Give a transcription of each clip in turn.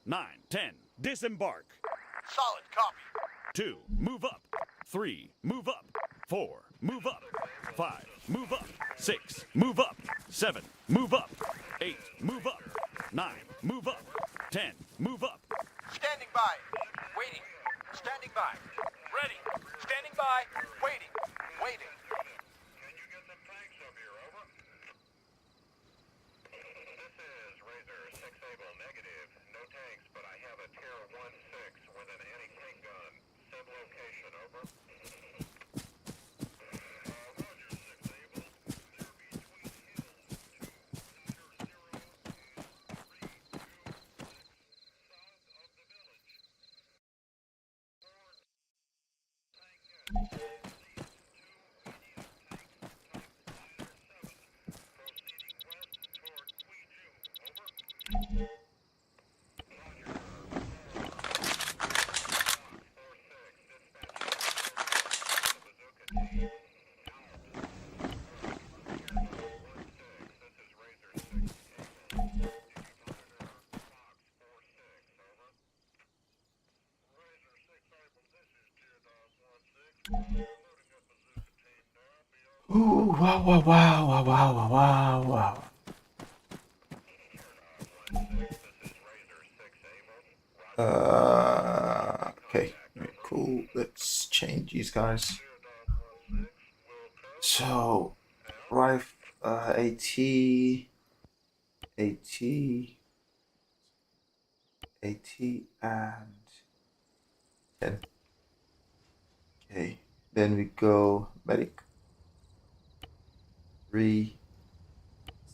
9, 10, disembark. Solid copy. 2, move up. 3, move up. 4, move up. 5, move up. 6, move up. 7, move up. 8, move up. 9, move up. 10, move up. Standing by. Waiting. Standing by. Ready. Standing by. Waiting. Waiting. Can you get some tanks up here, over? This is Razor 6 Able negative. No tanks, but I have a Tier 1-6 with an anti-tank gun. Send location, over. Roger, 6 Able. They're between hills. 2, Meter 0, 3, 2, 6, south of the village. 4 tank heads. Ooh, wow, wow, wow, wow, wow, wow, wow. Okay, very cool. Let's change these guys. So, Rife, AT, and 10. Okay, then we go medic. 3,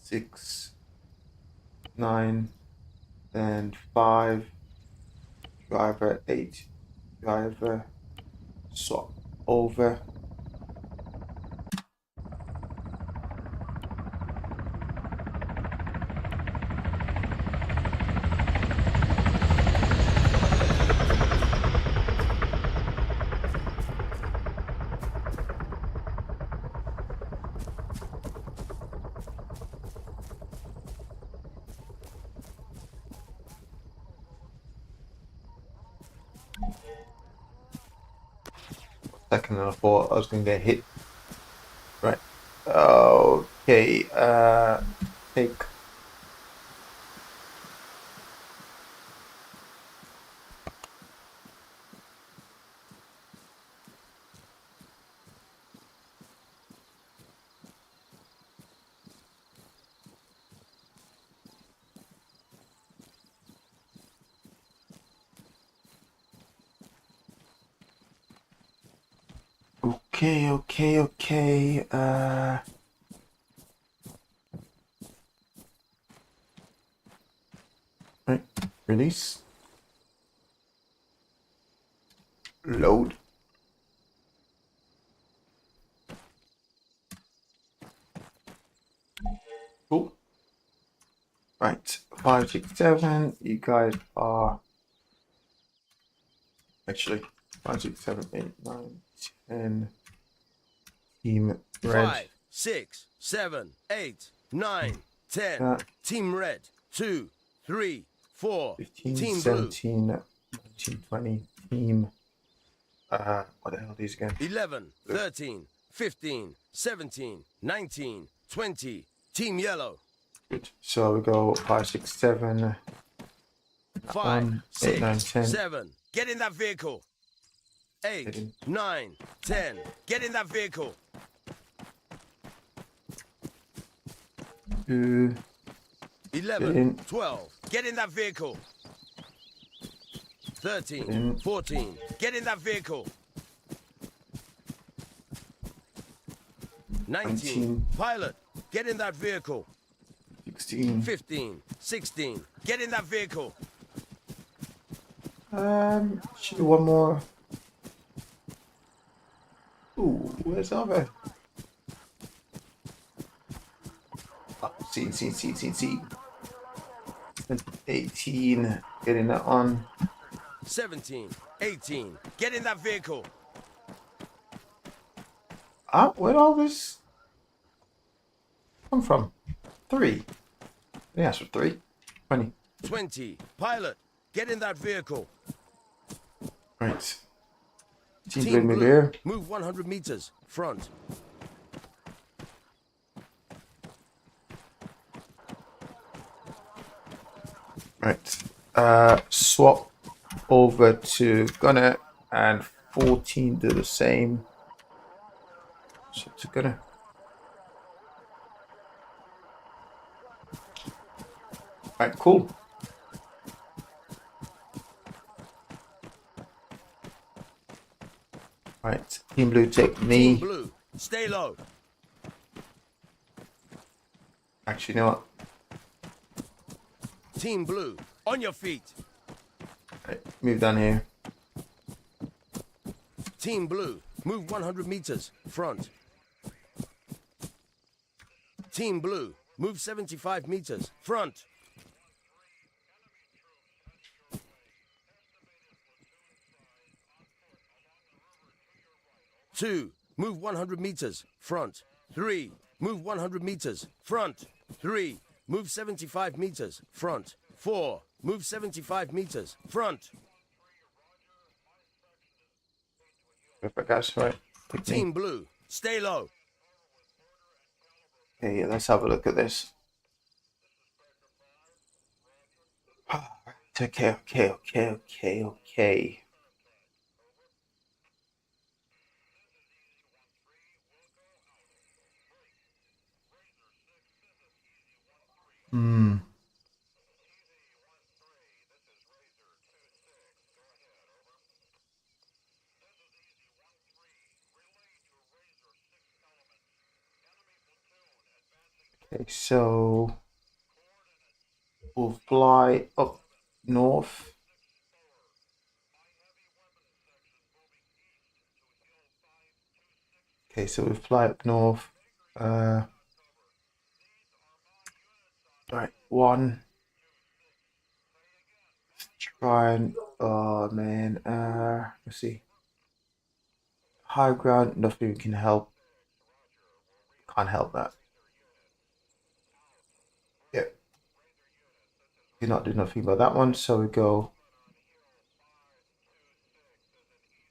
6, 9, then 5, driver 8, driver swap over. Second, and I thought I was gonna get hit. Right. Okay. Take. Okay. Right. Release. Load. Cool. Right. 5, 6, 7. You guys are actually 5, 6, 7, 8, 9, 10. Team red. 5, 6, 7, 8, 9, 10. Team red. 2, 3, 4. 15, Team 17, 19, 20. Team. What the hell are these again? 11, 13, 15, 17, 19, 20. Team yellow. Good. So we go 5, 6, 7. 5, 6, 8, 9, 10. 7. Get in that vehicle. 8, 9, 10. Get in that vehicle. 2. 11, 12. Get in that vehicle. 13, 14. Get in that vehicle. 19. Pilot, get in that vehicle. 16. 15, 16. Get in that vehicle. Should do one more. Ooh, where's the other? Oh, see. 18, getting that on. 17, 18. Get in that vehicle. Where'd all this come from? 3. Yeah, that's for 3. 20. 20. Pilot, get in that vehicle. Right. Team Blue, Team move Blue, here. move 100 meters. Front. Right. Swap over to Gunner, and 14 do the same. So to Gunner. Right, cool. Right, Team Blue take Team me. Blue, stay low. Actually, you know what? Team Blue, on your feet. Right, move down here. Team Blue, move 100 meters. Front. Team Blue, move 75 meters. Front. Two, move 100 meters. Front. 3, move 100 meters. Front. 3, move 75 meters. Front. 4, move 75 meters. Front. Perfect, guys. Right, take Team me. Blue, stay low. Okay, yeah, let's have a look at this. Okay. Hmm. Okay, so we'll fly up north. Okay, so we'll fly up north. Right, 1. Let's try and oh man, let's see. High ground, nothing can help. Can't help that. Yep. You're not doing nothing about that one, so we go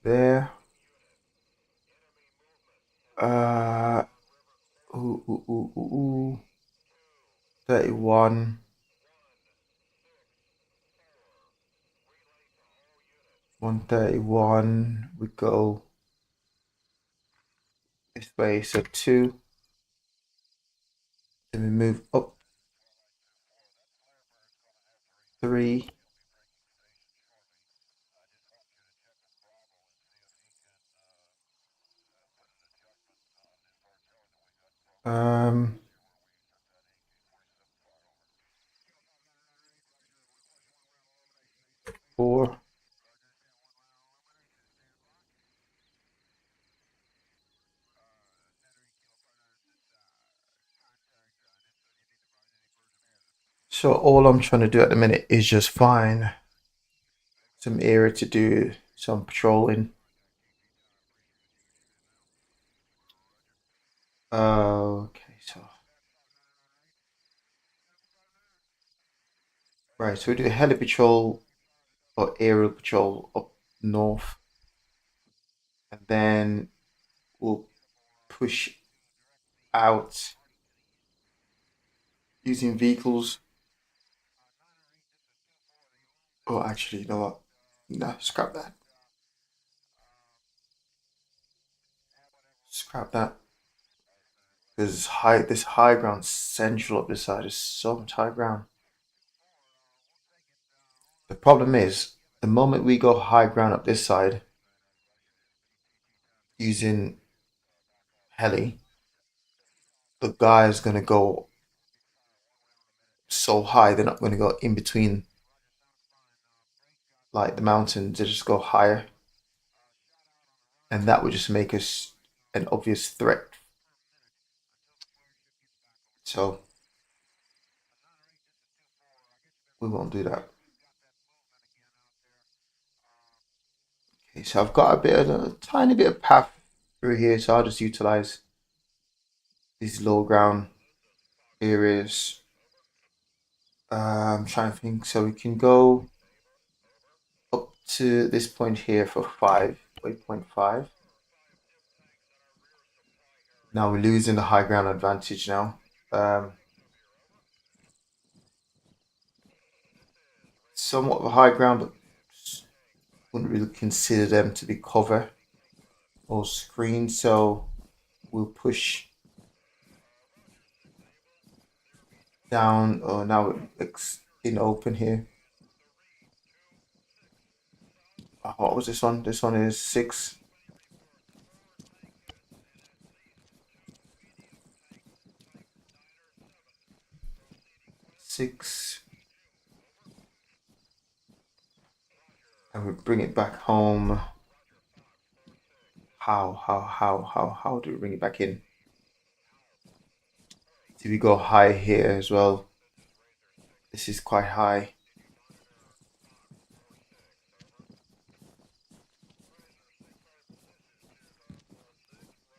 there. Ooh. 31. 131. We go this way, so 2. Then we move up 3. Um. 4. So all I'm trying to do at the minute is just find some area to do some patrolling. Okay, so right, so we do heli patrol or aerial patrol up north, and then we'll push out using vehicles. Oh, actually, you know what? No, scrap that. Scrap that. Because this high ground central up this side is so much high ground. The problem is, the moment we go high ground up this side using heli, the guy is going to go so high, they're not going to go in between like the mountains, they just go higher. And that would just make us an obvious threat. So we won't do that. Okay, so I've got a tiny bit of path through here, so I'll just utilize these low ground areas. I'm trying to think. So we can go up to this point here for 5, waypoint 5. Now we're losing the high ground advantage now. Somewhat of a high ground, but wouldn't really consider them to be cover or screen, so we'll push down. Oh, now it's in open here. What was this one? This one is 6. And we bring it back home. How do we bring it back in? Do we go high here as well? This is quite high.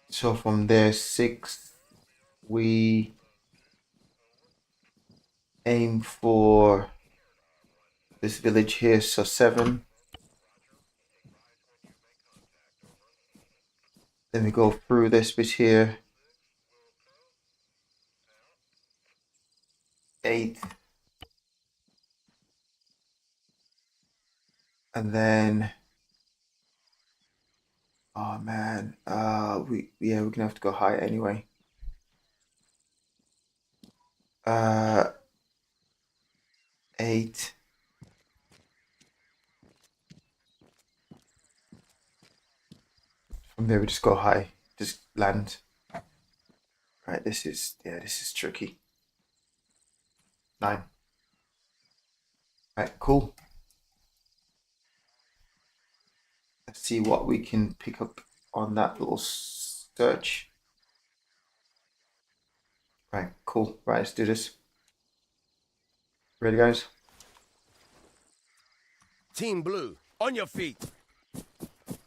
So from there, 6, we aim for this village here, so 7. Then we go through this bit here. 8. And then, oh man, we're gonna have to go high anyway. 8. From there we just go high, just land. Right, this is tricky. 9. Right, cool. Let's see what we can pick up on that little search. Right, cool. Right, let's do this. Ready, guys? Team Blue, on your feet.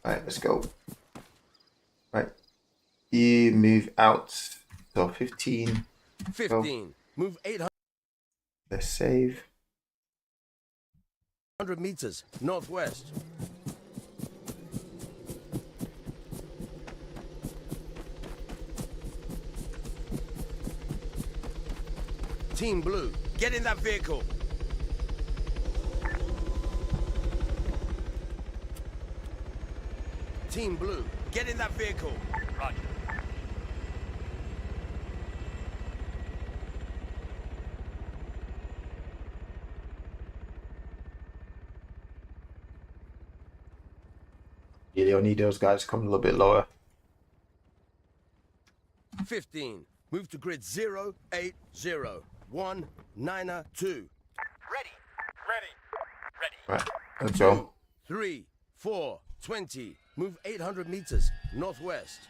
Right, let's go. Right, you move out. So 15. 15. Go. Move 800 Let's save. meters northwest. Team Blue, get in that vehicle. Team Blue, get in that vehicle. Roger. Yeah, you'll need those guys coming a little bit lower. 15. Move to grid 080 192. Ready. Ready. Ready. Right, let's go. 3 4 20. Move 800 meters northwest.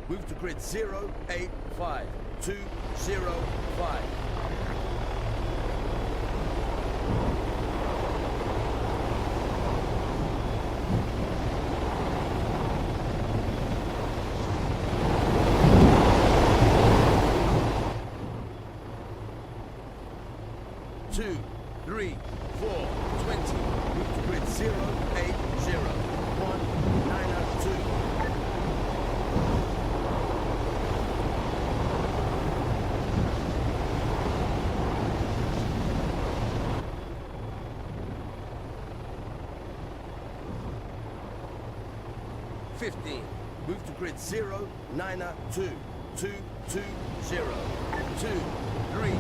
Move to grid 085 205. Two, 3 4 20. Move to grid 080 192. 15. Move to grid 092 220. 2 3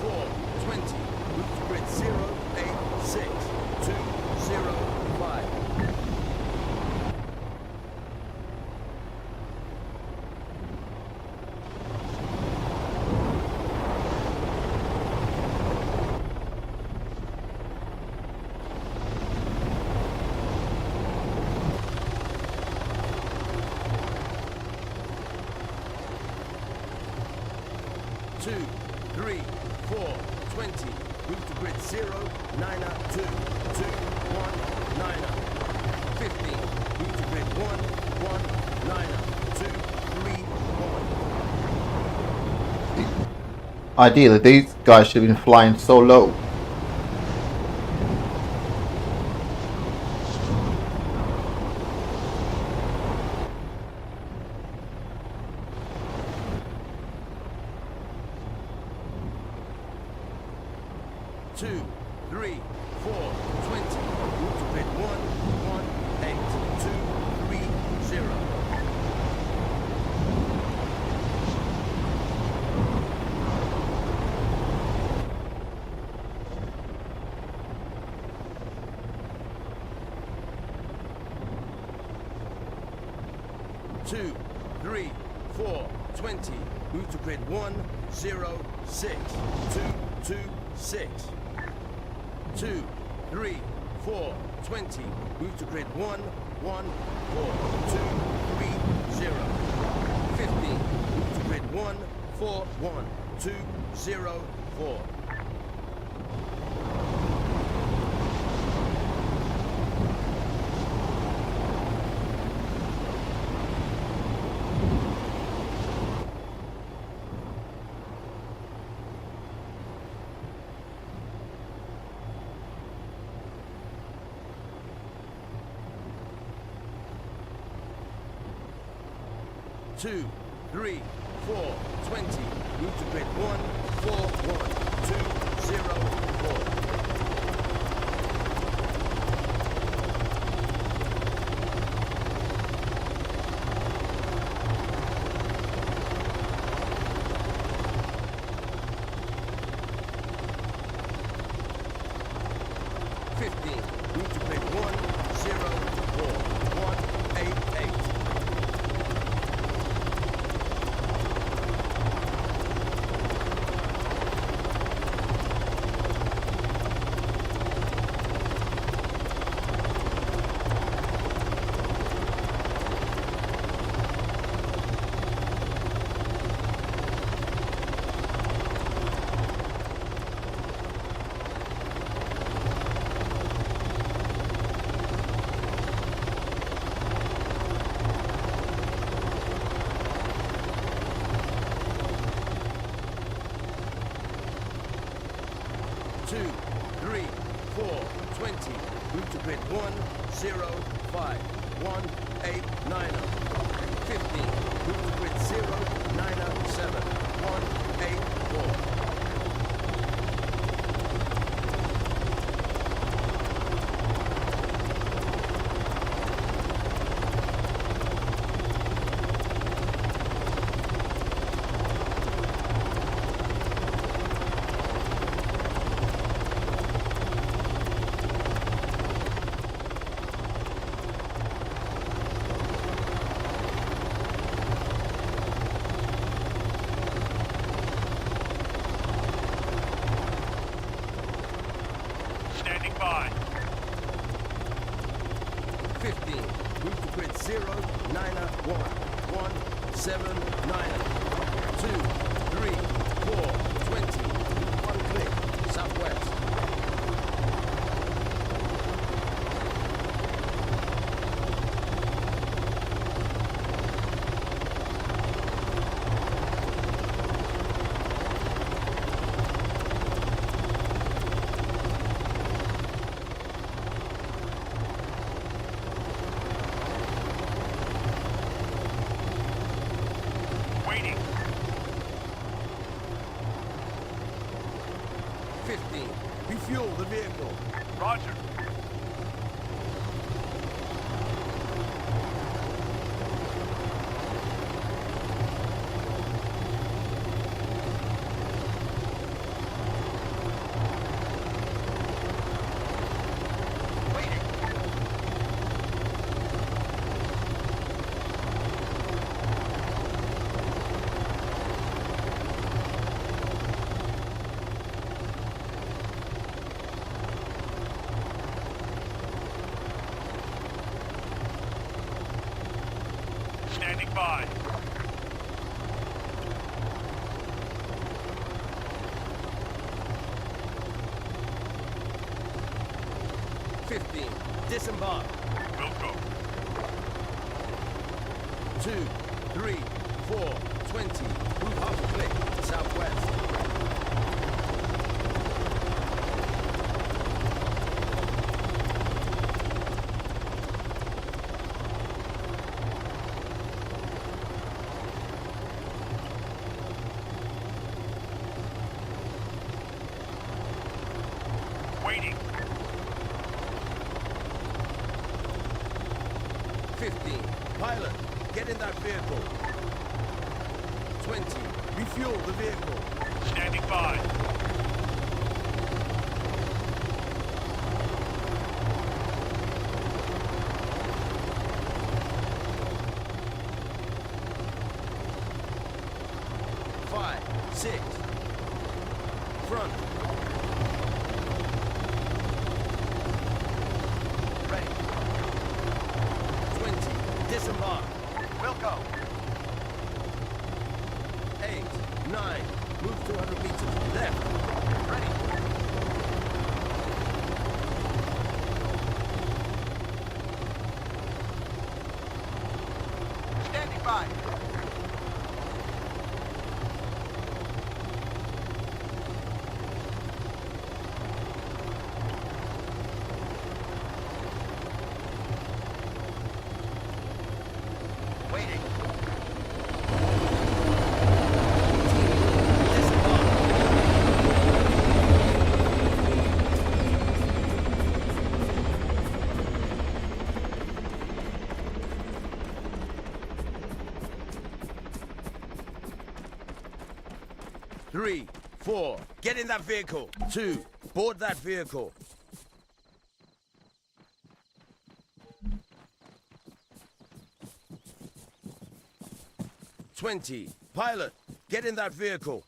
4 20. Move to grid 086 205. 2 3 4 20. move to grid 0, 9er, 2, 2, 1, 9er. 15, move to grid 1, 1, 9er, 2, 3, 1. Ideally, these guys should have been flying so low. Two, 3, 4, 20. Move to grid 1, 1, 8, 2, 3, 0. Two, 3, 4, 20. Move to grid 1, 0, 6, 2, 2, 6. 2, 3, 4, 20. Move to grid 1, 1, 4, 2, 3, 0. 15. Move to grid 1, 4, 1, 2, 0, 4. Two, 3, 4, 20. Move to grid 1, 4, 1, 2, 0, 4. Move to grid 1, 0, 4, 1, 8, 8. 2, 3, 4, 20. Move to grid 1, 0, 5, 1, 8, 9er. 15. Move to grid 0, 9er, 7, 1, 8, 4. Standing by. 15. Move to grid 0, 9er, 1, 1, 7, 9er. 2, 3, 4, 20. Move 1 click, southwest. Waiting. 15. Refuel the vehicle. Roger. Waiting. Standing by. 15. Disembark. Will go. 2, 3, 4, 20. Move half a click. Southwest. Waiting. 15. Pilot, get in that vehicle. 20. Refuel the vehicle. Standing by. Five, 6. Front. Ready. 20. Disembark. Will go. 8, 9. Move 200 meters. Left. Ready. Standing by. Waiting. Disembark. 3, 4. Get in that vehicle. 2. Board that vehicle. 20. Pilot, get in that vehicle.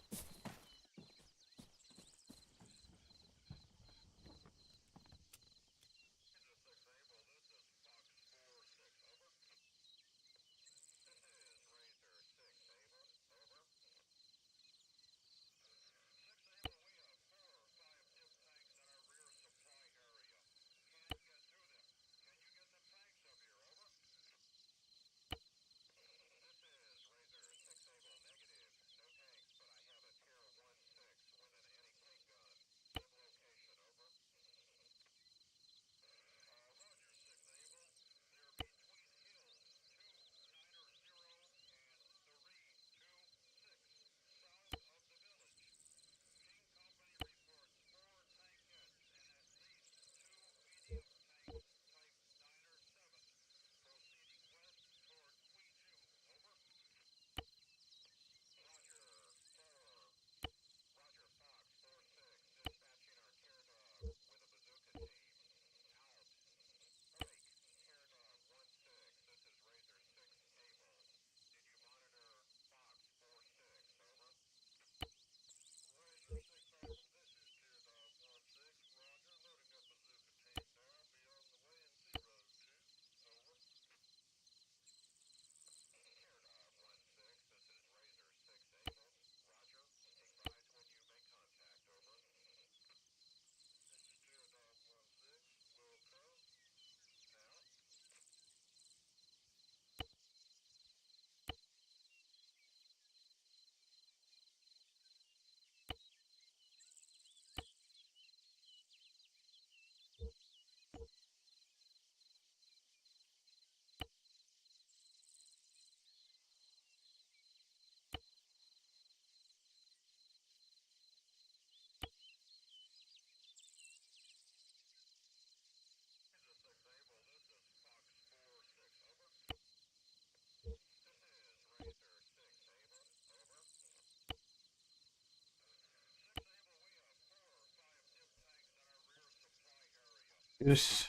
Yes.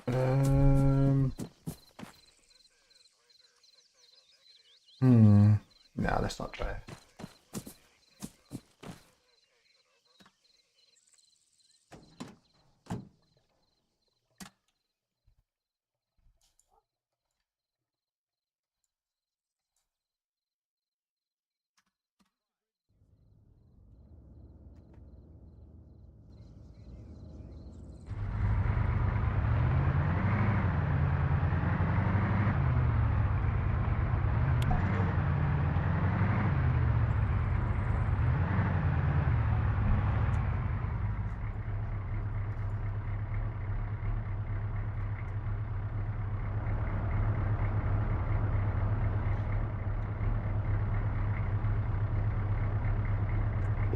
Um. No, let's not try it.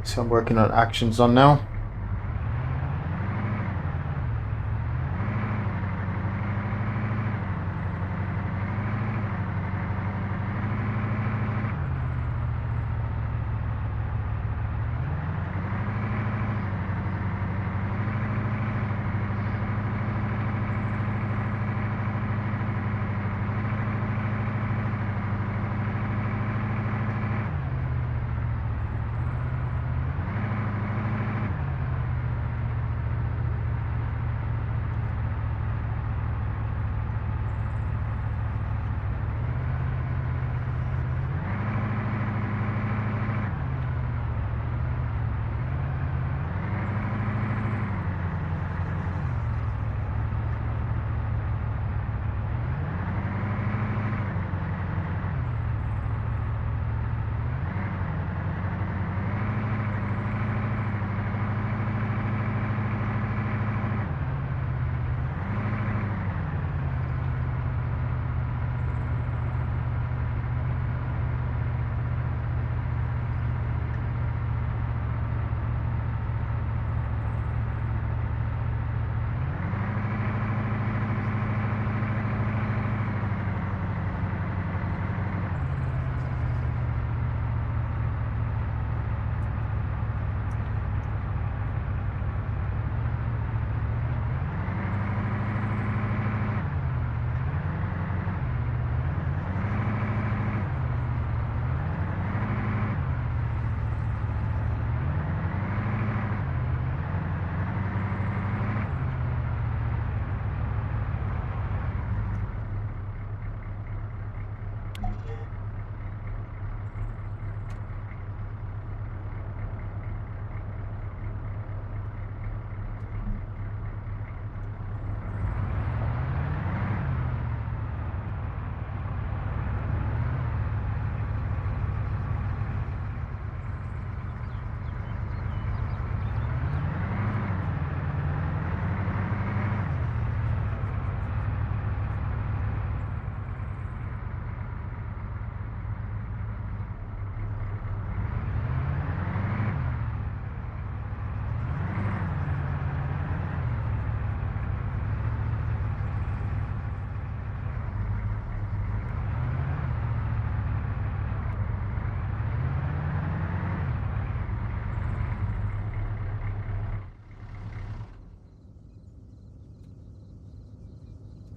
So I'm working on actions on now.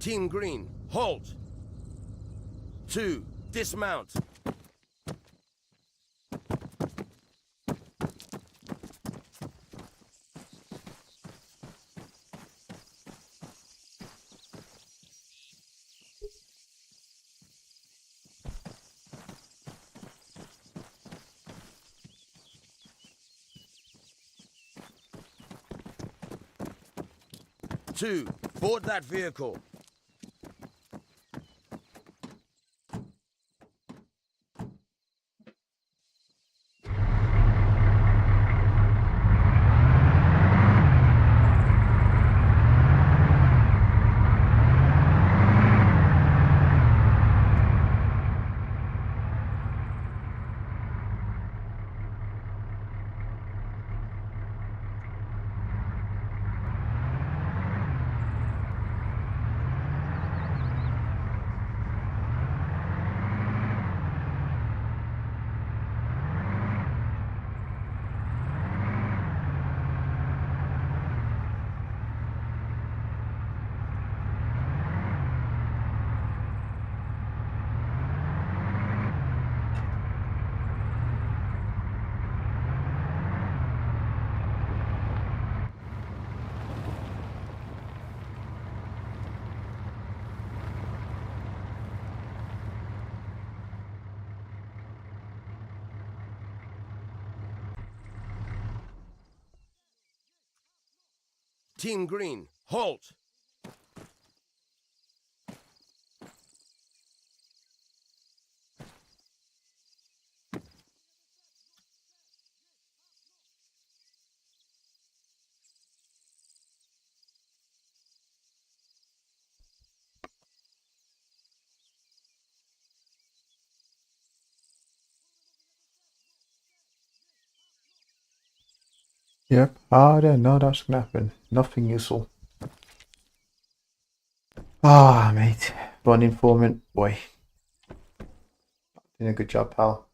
Team Green, halt. 2, dismount. Two, board that vehicle. Team Green, halt. Yep. I didn't know that's gonna happen. Nothing useful. Ah, mate. Run informant, boy. Doing a good job, pal.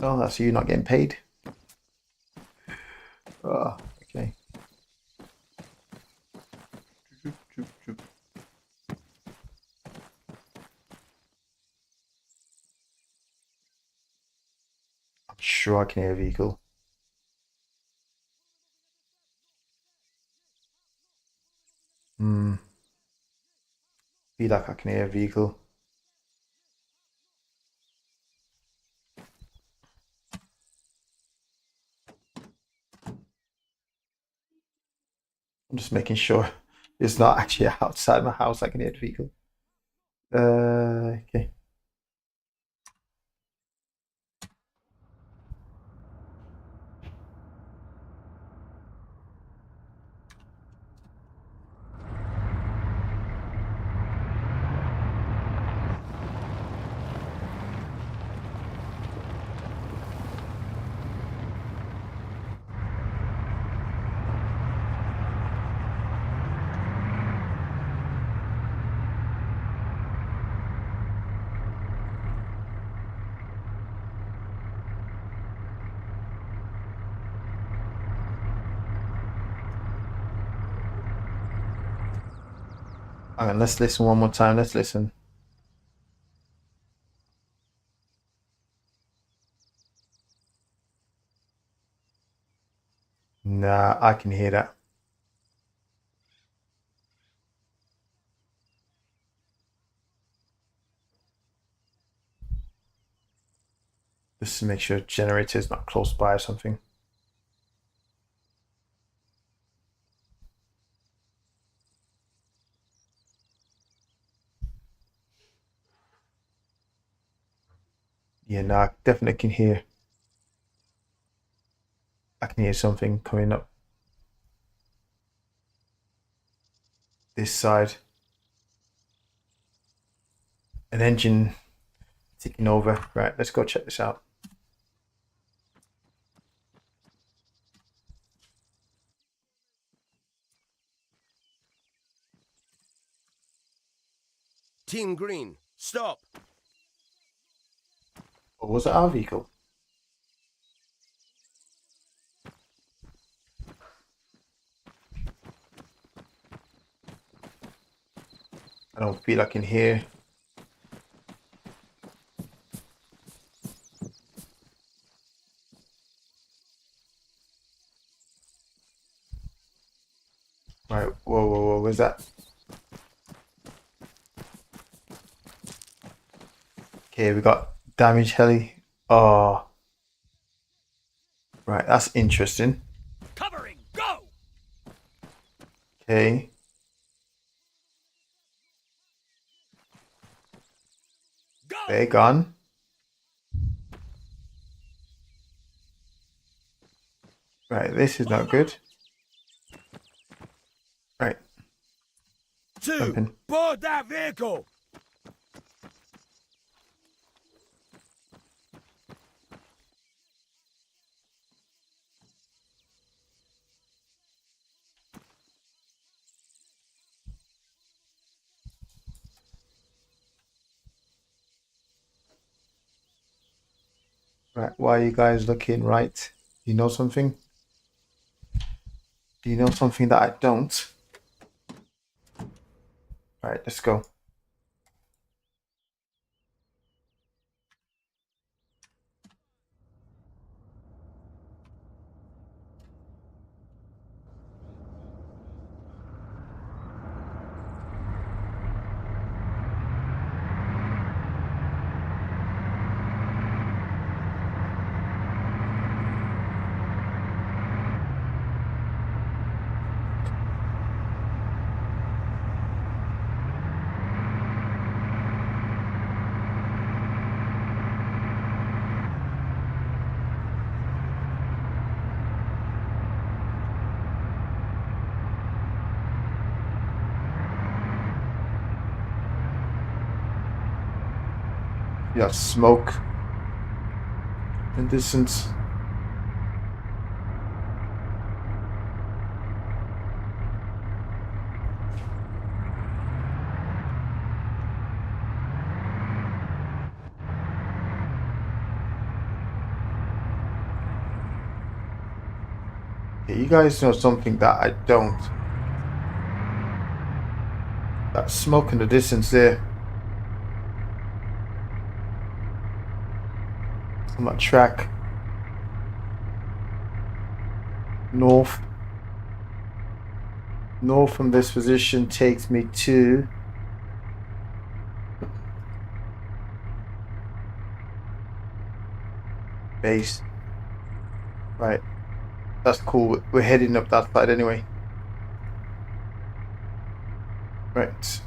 Oh, that's you not getting paid. Ah, okay. I'm sure I can hear a vehicle. Feel like I can hear a vehicle. I'm just making sure it's not actually outside my house. I can hear the vehicle. Okay. Hang on, let's listen one more time. Let's listen. Nah, I can hear that. Just to make sure generator is not close by or something. Yeah, no, I definitely can hear. I can hear something coming up this side. An engine ticking over. Right, let's go check this out. Team Green, stop. Or was it our vehicle? I don't feel I can hear. Right, whoa, where's that? Okay, we got damaged heli. Oh. Right, that's interesting. Covering, go! Okay. Go! They're gone. Right, this is not good. Right. Two, Jumping. board that vehicle. Right, why are you guys looking right? You know something? Do you know something that I don't? Right, let's go. You got smoke in the distance. You guys know something that I don't. That smoke in the distance there. On that track. North. North from this position takes me to base. Right. That's cool. We're heading up that side anyway. Right.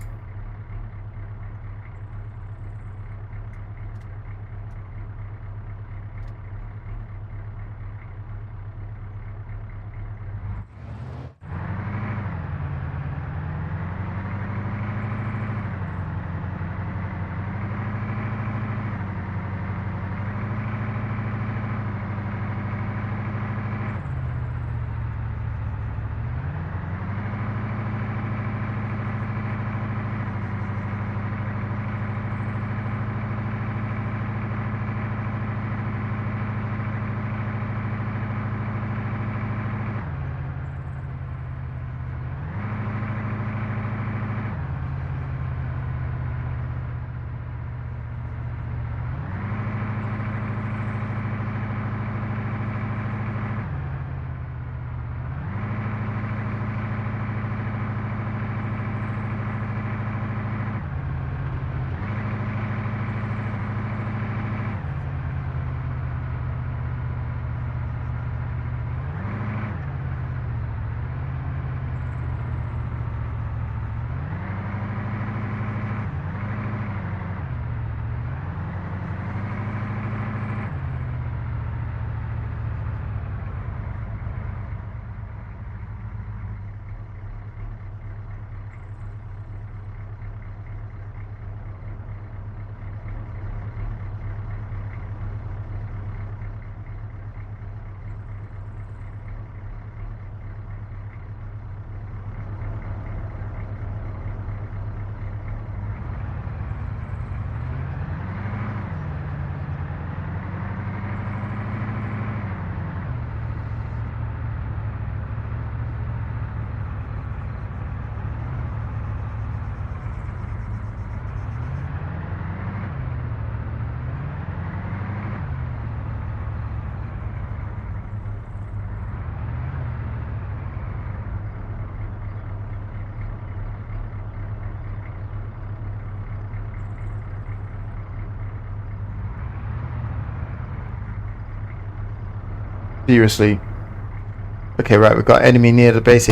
Seriously. Okay, right, we've got enemy near the base.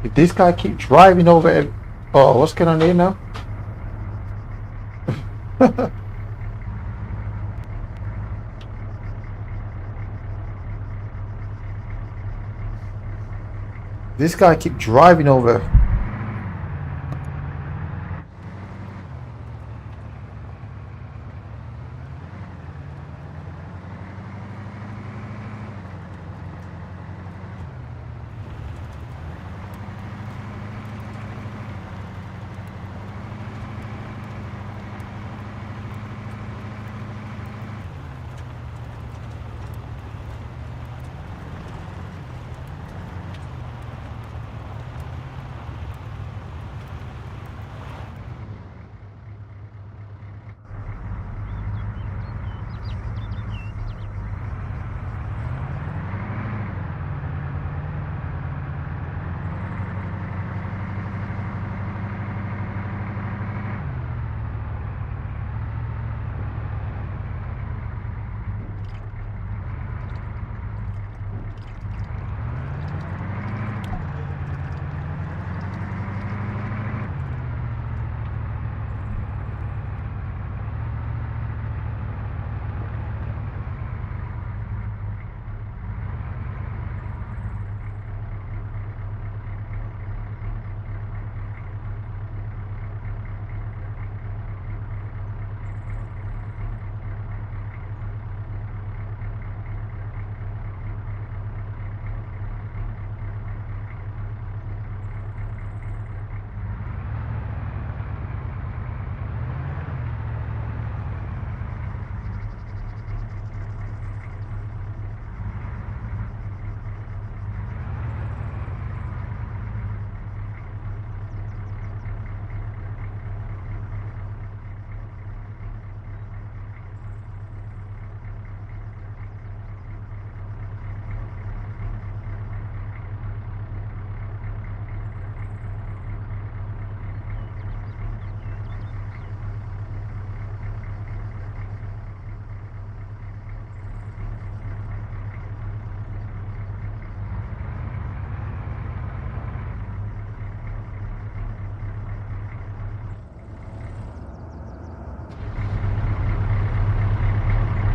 If this guy keep driving over it, oh, what's going on here now? This guy keep driving over.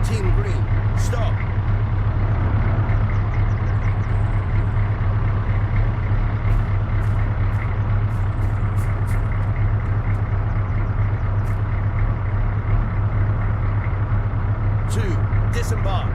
Team Green, stop. Two, disembark.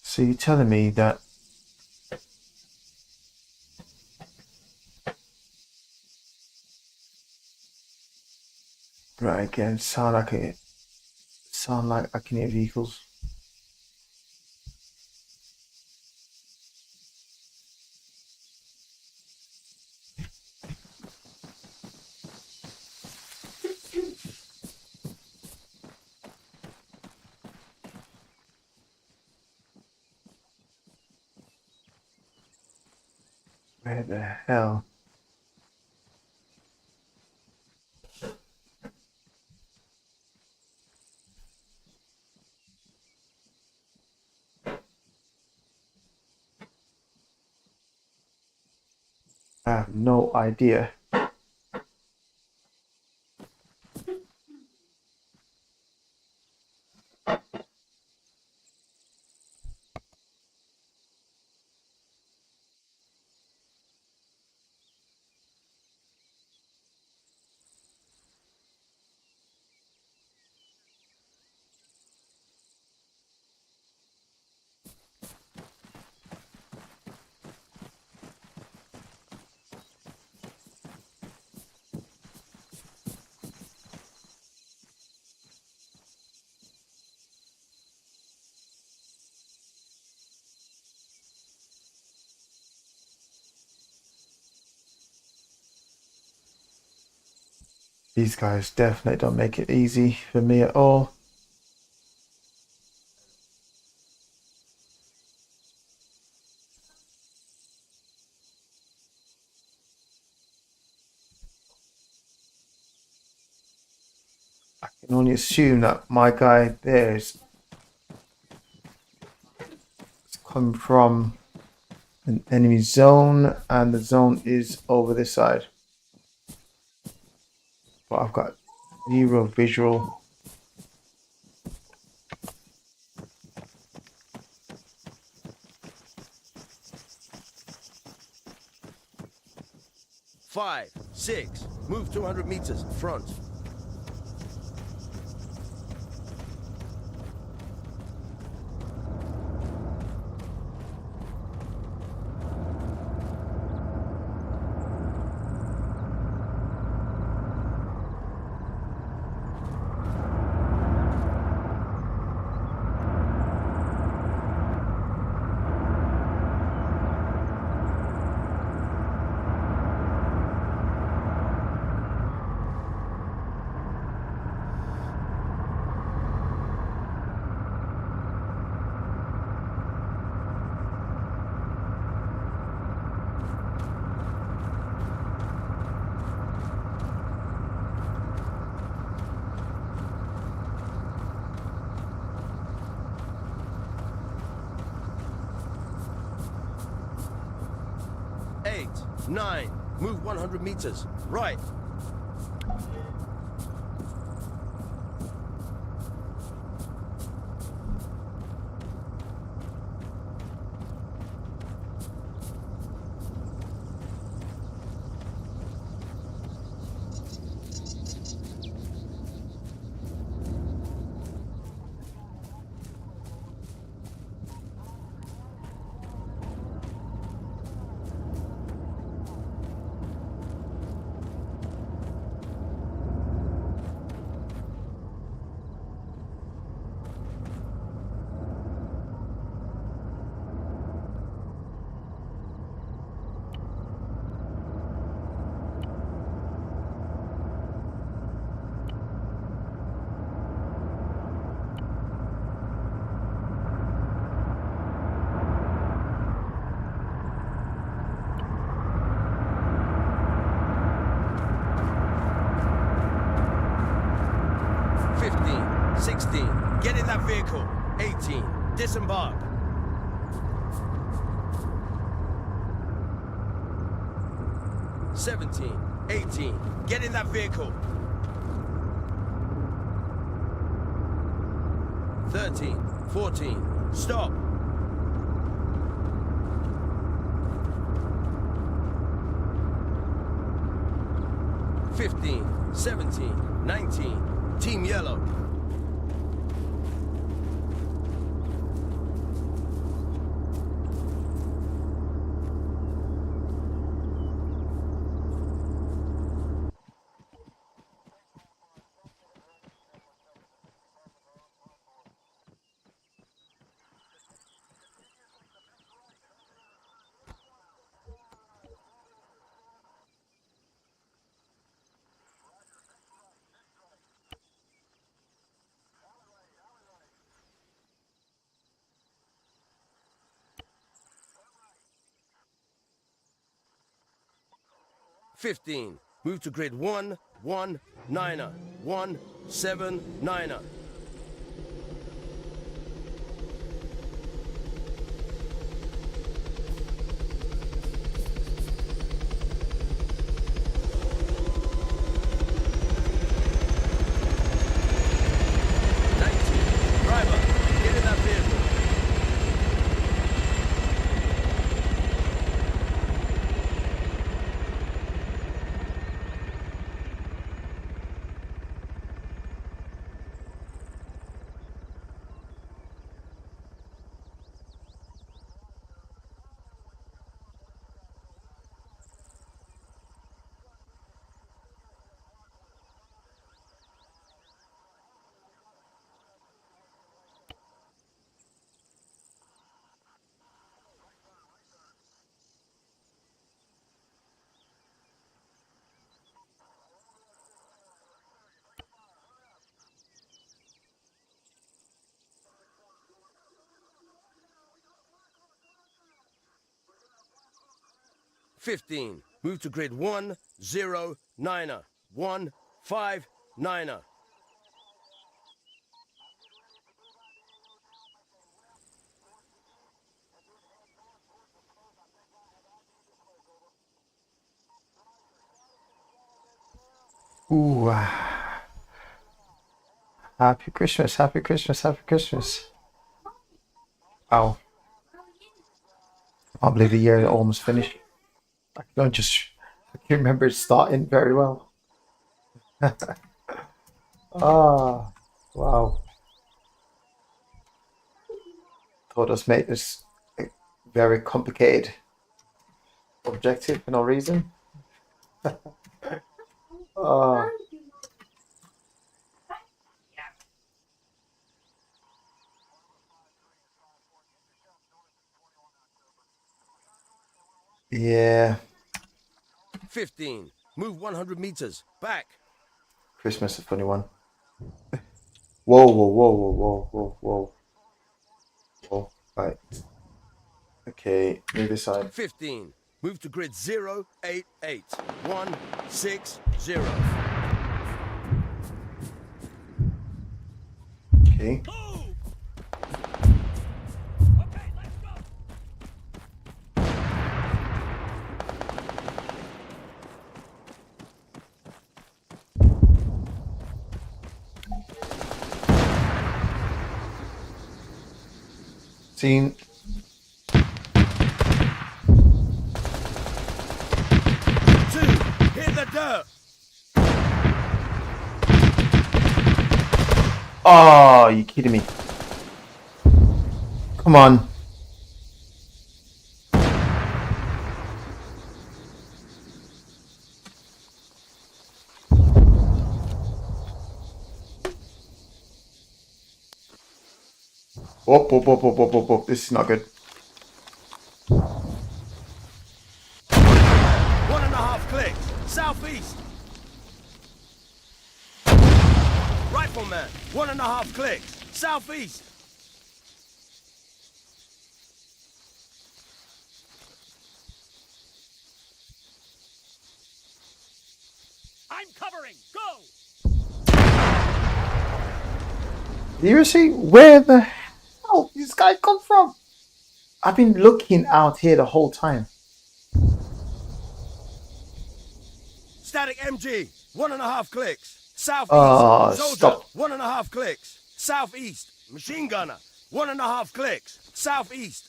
So you're telling me that right again, sound like I can hear vehicles. Where the hell? I have no idea. These guys definitely don't make it easy for me at all. I can only assume that my guy there is come from an enemy zone, and the zone is over this side. But I've got zero visual. Five, 6, move 200 meters, front. 8, 9, move 100 meters, right. 16, get in that vehicle. 18, disembark. 17, 18, get in that vehicle. 13, 14, stop. 15, 17, 19, Team Yellow. 15, move to grid 119er, 179er. 19, driver, get in that vehicle. 20, 15. Move to grid 109er. 159er. Ooh. Happy Christmas, happy Christmas, happy Christmas. Wow. I believe the year almost finished. I can remember it starting very well. Ah, wow. Thought us make this a very complicated objective for no reason. Ah. Yeah. 15. Move 100 meters. Back. Christmas is a funny one. Whoa, whoa, whoa, whoa, whoa, whoa, whoa. Whoa. Right. Okay, move this side. 15. Move to grid 088. 160. Okay. Okay, let's go. Scene. 2. Hit the dirt. Oh, you kidding me? Come on. Whoop, whoop, whoop, whoop, whoop, whoop, whoop. This is not good. 1.5 clicks. Southeast. Rifleman. 1.5 clicks. Southeast. I'm covering. Go. Seriously? Where the hell did this guy come from? I've been looking out here the whole time. Static MG. 1.5 clicks. Southeast. Oh, Soldier. stop. 1.5 clicks. Southeast. Machine gunner. 1.5 clicks. Southeast.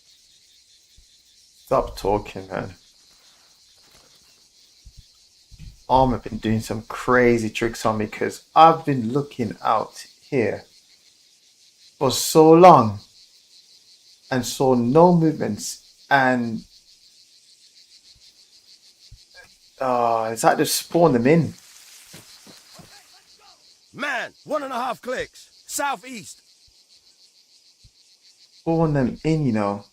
Stop talking, man. Arma have been doing some crazy tricks on me because I've been looking out here for so long and saw no movements, and it's like they've spawned them in. Man. 1.5 clicks. Southeast. Spawn them in, you know.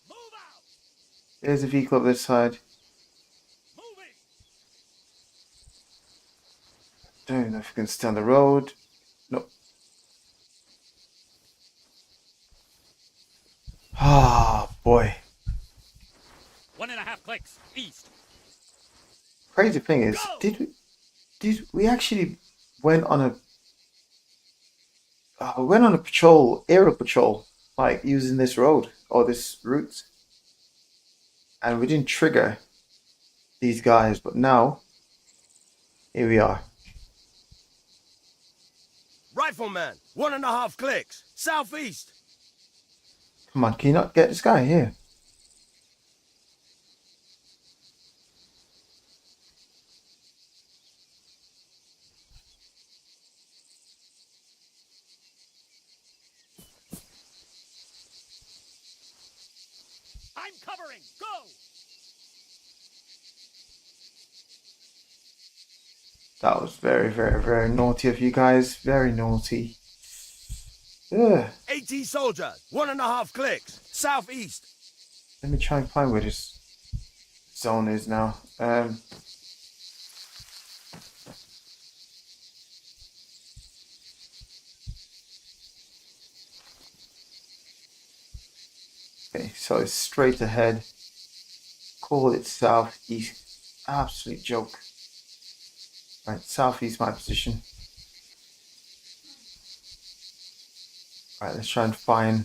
Move out. There's a vehicle up this side. Moving. Don't know if you can stay on the road. Nope. Ah, boy. 1.5 clicks. East. Crazy thing is, Go! did we actually went on a patrol, aerial patrol, like using this road or this route, and we didn't trigger these guys, but now here we are. Rifleman. 1.5 clicks. Southeast. Come on, can you not get this guy here? I'm covering. Go. That was very, very, very naughty of you guys. Very naughty. Ugh. AT soldier. 1.5 clicks. Southeast. Let me try and find where this zone is now. Okay, so it's straight ahead. Call it southeast. Absolute joke. Right, southeast my position. Right, let's try and find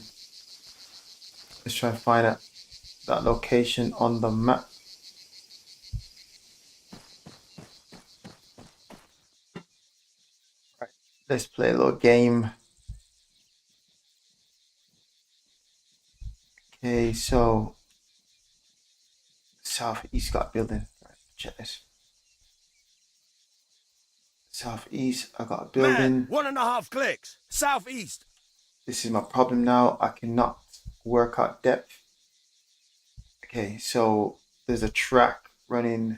that location on the map. Right, let's play a little game. Okay, so southeast got a building. Right, check this. Southeast, I got a building. Man, 1.5 clicks. Southeast. This is my problem now. I cannot work out depth. Okay, so there's a track running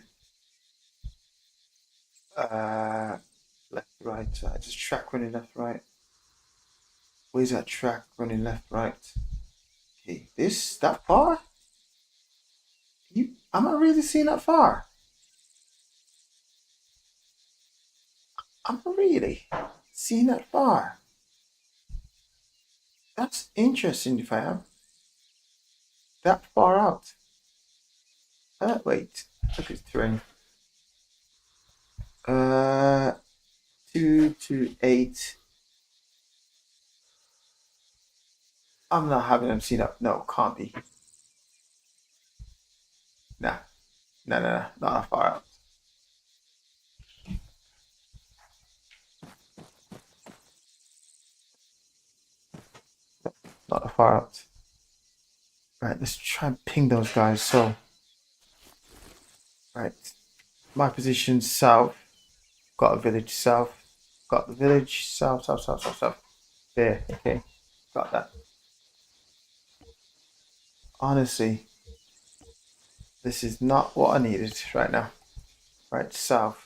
left, right. So there's a track running left, right. Where's that track running left, right? Okay, that far? Am I really seeing that far? Am I really seeing that far? That's interesting if I am. That far out. Wait, look at the terrain. 2 to 8. I'm not having them see that. No, can't be. Nah, not that far out. Not that far out. Right, let's try and ping those guys. So, right, my position south. Got a village south. Got the village south. There, okay, got that. Honestly, this is not what I needed right now. Right, south.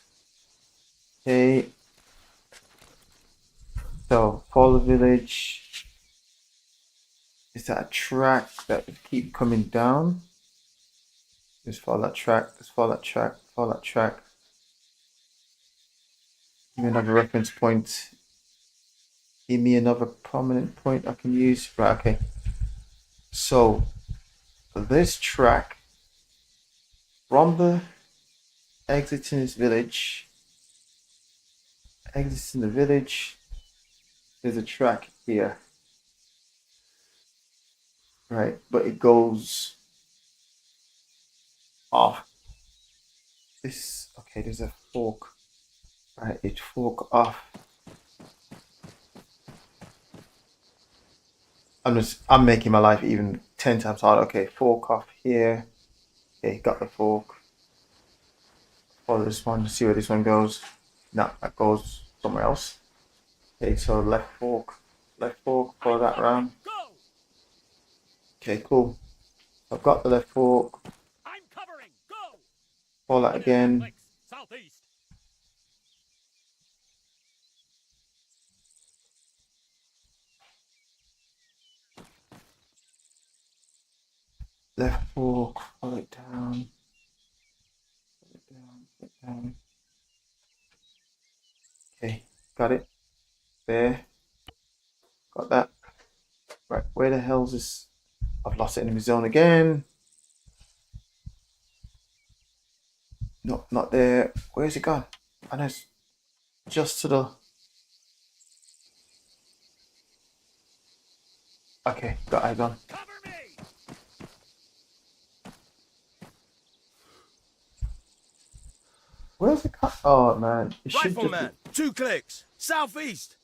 Okay. So, follow the village. Is that a track that would keep coming down? Just follow that track. Just follow that track. Follow that track. Give me another reference point. Give me another prominent point I can use. Right, okay. So, this track from the exiting this village, exiting the village, there's a track here. Right, but it goes off this. Okay, there's a fork. Right, it fork off. I'm making my life even 10 times harder. Okay, fork off here. Okay, got the fork. Follow this one to see where this one goes. No, that goes somewhere else. Okay, so left fork, follow that round. Okay, cool. I've got the left fork. I'm covering. Go. Follow that again. Southeast. Left fork, follow it down. Follow it down. Okay, got it. There. Got that. Right, where the hell's this? I've lost it in the zone again. No, not there. Where's it gone? I know it's just to the... Okay, got eyes on. Cover me. Where's it gone? Oh, man. It should just Rifleman, 2 clicks. Southeast.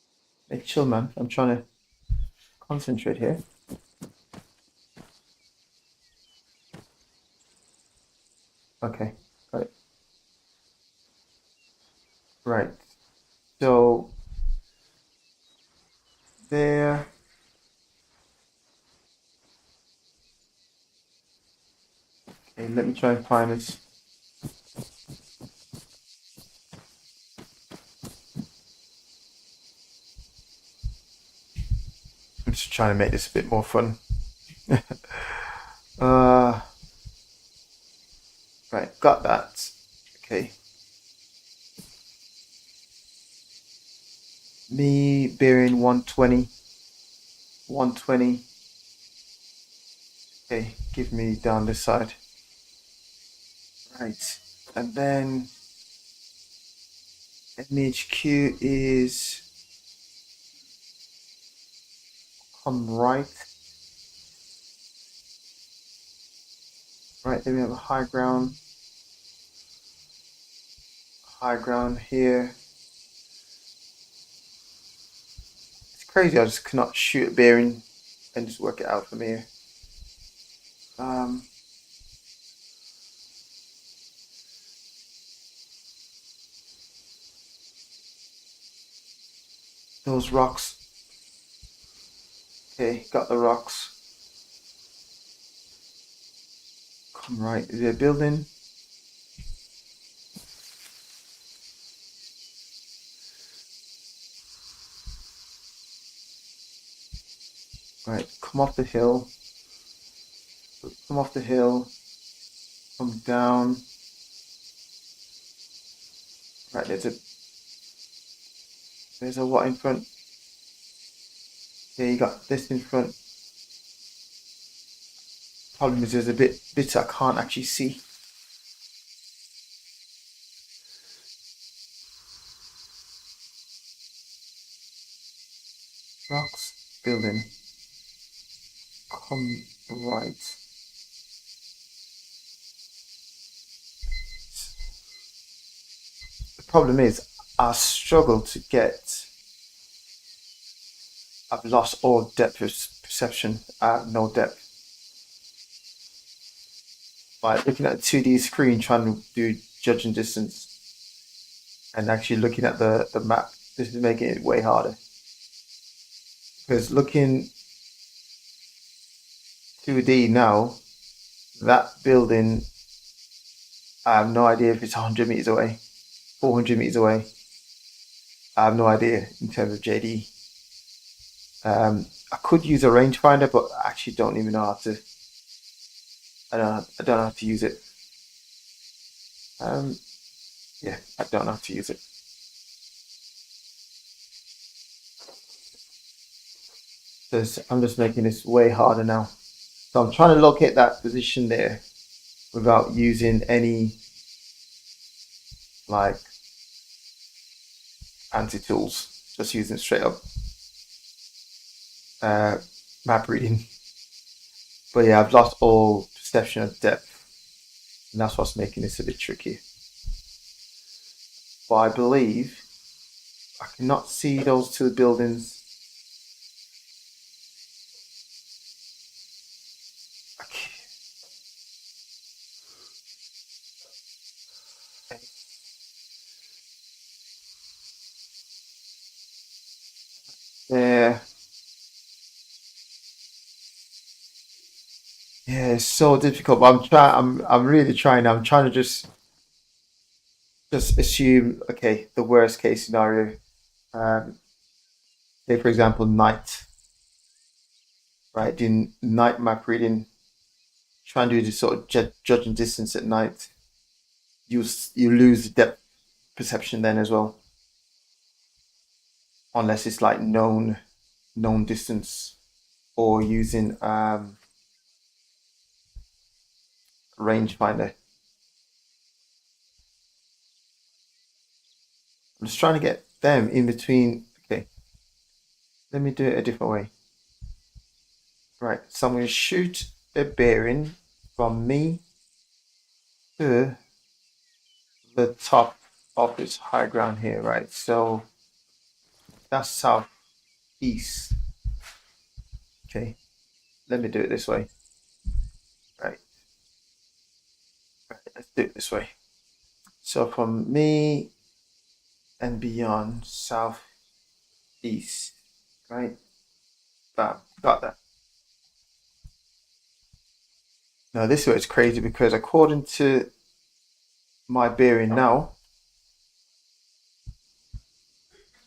be... Hey, chill, man. I'm trying to concentrate here. Okay, got it. Right. So there. Okay, let me try and find this. I'm just trying to make this a bit more fun. Right, got that. Okay. Me bearing 120. Okay, give me down this side. Right, and then NHQ is come right. Right, then we have a high ground here. It's crazy, I just cannot shoot a bearing and just work it out from here. Those rocks. Okay, got the rocks. Come right, is there a building? Right, come off the hill. Come off the hill. Come down. Right, there's a what in front? Yeah, you got this in front. Problem is there's a bits I can't actually see. Rocks, building. Come right. The problem is I struggle to get. I've lost all depth perception. I have no depth. By looking at a 2D screen, trying to do judging distance, and actually looking at the map, this is making it way harder. Because looking 2D now, that building, I have no idea if it's 100 meters away, 400 meters away. I have no idea in terms of JD. I could use a rangefinder, but I actually don't even know how to. I don't know how to use it. Yeah, I don't know how to use it. I'm just making this way harder now. So I'm trying to locate that position there without using any like anti-tools, just using straight up map reading. But yeah, I've lost all perception of depth, and that's what's making this a bit tricky. But I believe I cannot see those two buildings. Yeah. Yeah, it's so difficult, but I'm really trying. I'm trying to just assume, okay, the worst case scenario. Say for example, night, right? Doing night map reading, try and do this sort of judging distance at night. You lose the depth perception then as well, unless it's like known distance, or using rangefinder. I'm just trying to get them in between. Okay, let me do it a different way. Right, so I'm going to shoot a bearing from me to the top of this high ground here, right? So that's southeast. Okay, let me do it this way. Right, let's do it this way. So from me and beyond, southeast, right? Bam, got that. Now this way it's crazy because according to my bearing now,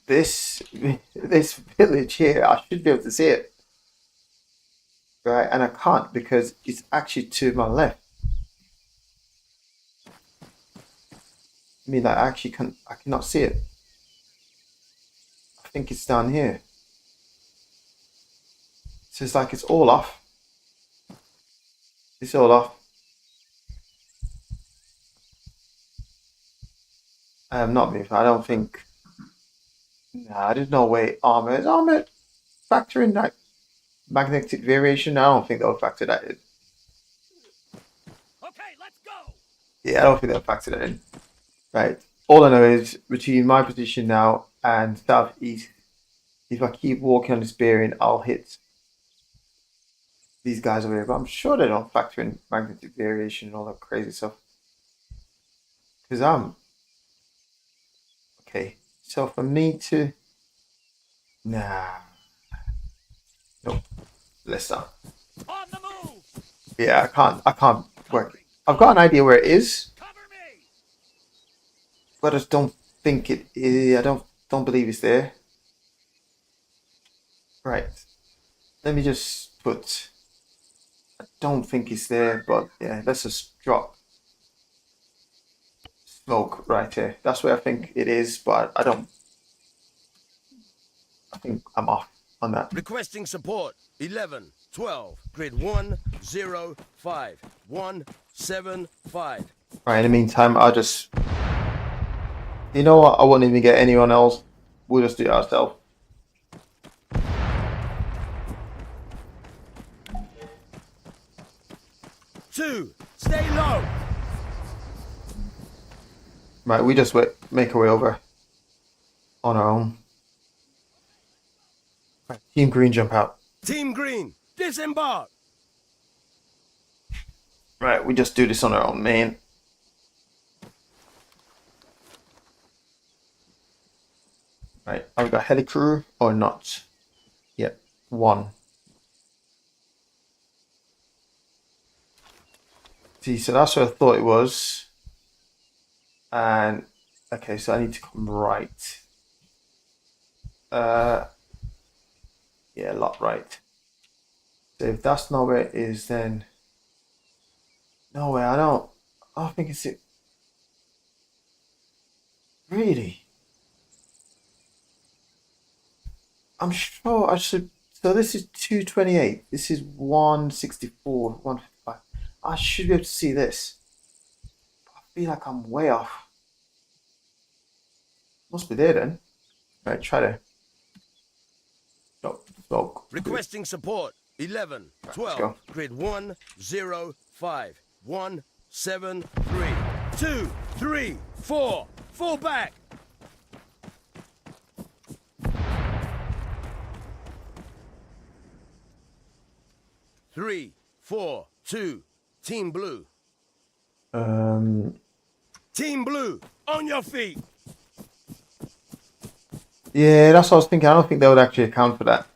this village here, I should be able to see it, right? And I can't because it's actually to my left. I mean, I cannot see it. I think it's down here. So it's like it's all off. It's all off. I am not moving. I don't think. Nah, there's no way Arma is Arma factoring that magnetic variation. I don't think they'll factor that in. Okay, let's go. Yeah, I don't think they'll factor that in. Right. All I know is between my position now and southeast, if I keep walking on this bearing, I'll hit these guys over here. But I'm sure they don't factor in magnetic variation and all that crazy stuff. Because I'm okay. So for me to nope. Let's not. On the move. Yeah, I can't work. I've got an idea where it is, Cover me. but I just don't think it is. I don't believe it's there. Right. Let me just put. I don't think it's there, but yeah, let's just drop smoke right here. That's where I think it is, but I don't. I think I'm off on that. Requesting support. 11, 12, grid 105, 175. Right. In the meantime, I'll just. You know what? I won't even get anyone else. We'll just do it ourselves. Two, stay low. Right, we just make our way over on our own. Right, Team Green jump out. Team Green, disembark. Right, we just do this on our own, man. Right, have we got helicrew or not? Yep, one. See, so that's what I thought it was. And okay, so I need to come right. Yeah, a lot right. So if that's not where it is, then no way. I don't think it's it. Really? I'm sure I should. So this is 228. This is 164, 155. I should be able to see this. I feel like I'm way off. Must be there then. Right, try to. Smoke. Requesting support. 11, 12, grid 105, 173. 2, 3, 4. Fall back. Three, 4, 2. Team Blue. Team Blue, on your feet. Yeah, that's what I was thinking. I don't think they would actually account for that.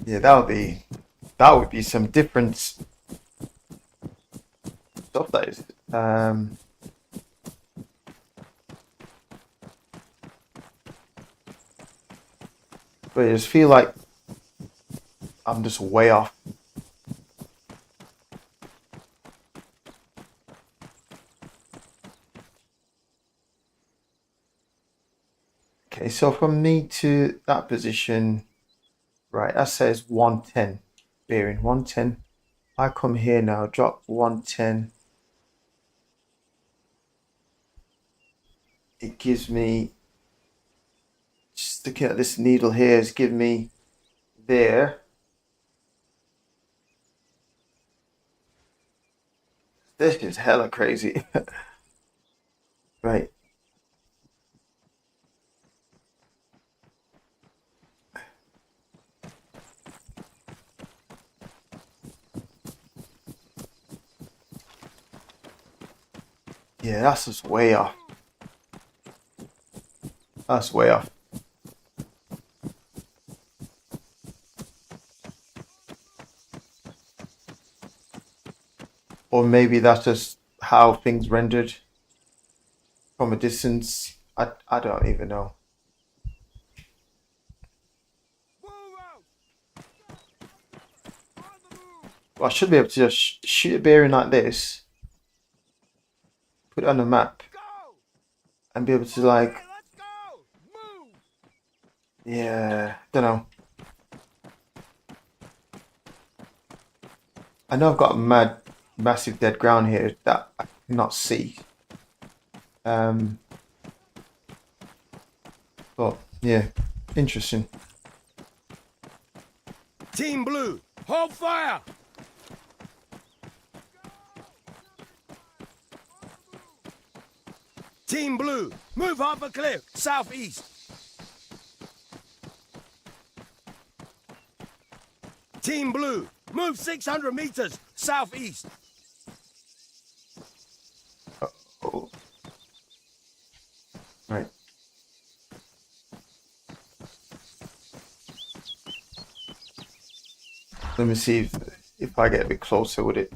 Yeah, that would be some different stuff. That is. But I just feel like I'm just way off. Okay, so from me to that position, right, that says 110, bearing 110. I come here now, drop 110. It gives me, just looking at this needle here, is giving me there. This is hella crazy. Right. Yeah, that's just way off. That's way off. Or maybe that's just how things rendered from a distance. I don't even know. Well, I should be able to just shoot a bearing like this, put it on the map, and be able to like Yeah, don't know. I know I've got a massive dead ground here that I cannot see. But yeah, interesting. Team Blue, hold fire! Team Blue, move half a cliff, southeast. Team Blue, move 600 meters, southeast. Oh. Right. Let me see if I get a bit closer with it.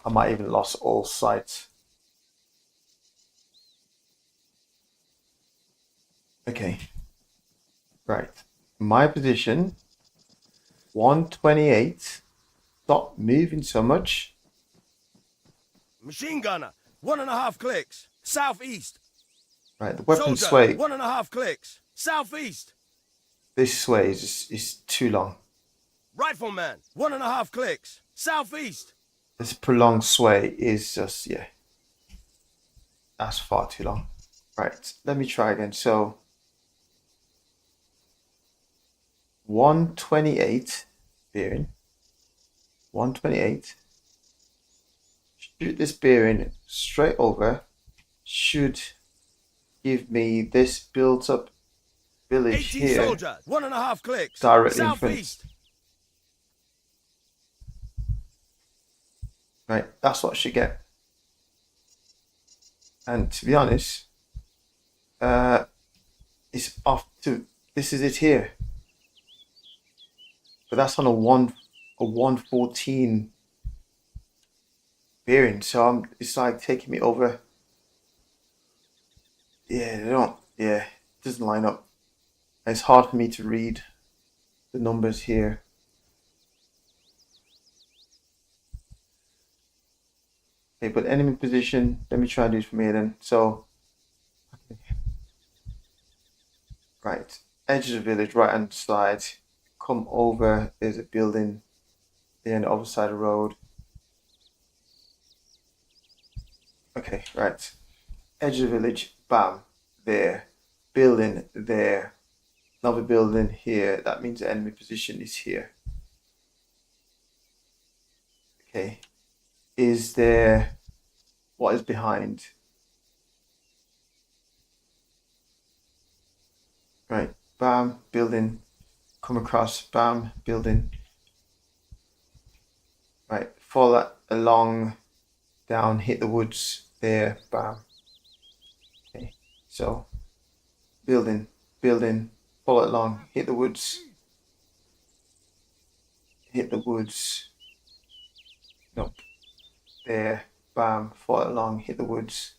I might even lost all sight. Okay. Right. My position 128. Stop moving so much. Machine gunner, 1.5 clicks, southeast. Right, the weapon Soldier, sway. 1.5 clicks, southeast. This sway is too long. Rifleman, 1.5 clicks, southeast. This prolonged sway is just, yeah. That's far too long. Right, let me try again. So 128 bearing. 128. Shoot this bearing straight over. Should give me this built up village 18 here. soldier, 1.5 clicks, Directly in front. southeast. Right, that's what I should get. And to be honest, it's off to, this is it here. But that's on a 114 bearing, so it's like taking me over. Yeah, it doesn't line up. It's hard for me to read the numbers here. Okay, but enemy position, let me try to do it from here then. So, right, edge of the village, right hand side, come over, there's a building there on the other side of the road. Okay, right, edge of the village, bam, there, building there, another building here, that means the enemy position is here. Okay. Is there, what is behind? Right, bam, building, come across, bam, building. Right, follow along, down, hit the woods, there, bam. Okay, so, building, follow along, hit the woods, nope. There, bam, follow along, hit the woods.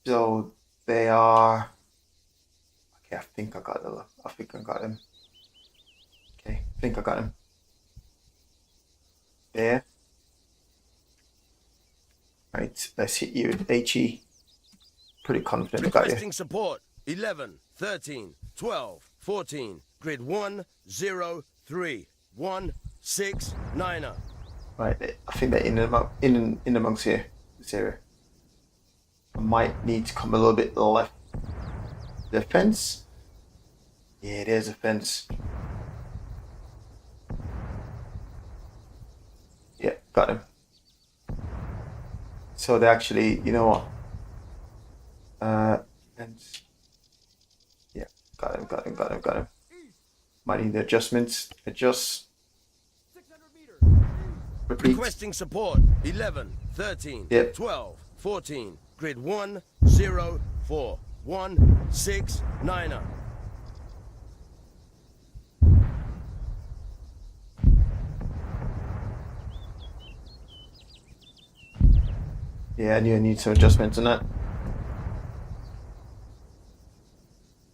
So they are, okay, I think I got them. Okay, I think I got them. There. Right, let's hit you with HE. Pretty confident I got you. Requesting support, 11, 13, 12, 14, grid 1, 0, 3, 1, 6, 9er. Right, I think they're in amongst here, this area. I might need to come a little bit left. The fence? Yeah, there's a fence. Yeah, got him. So they actually, you know what? Fence. Yeah, got him. Might need the adjustments. Adjust. Repeat. Requesting support, 11, 13, Yep. 12, 14, grid 1, 0, 4, 1, 6, 9er. Yeah, I knew I need some adjustments on that.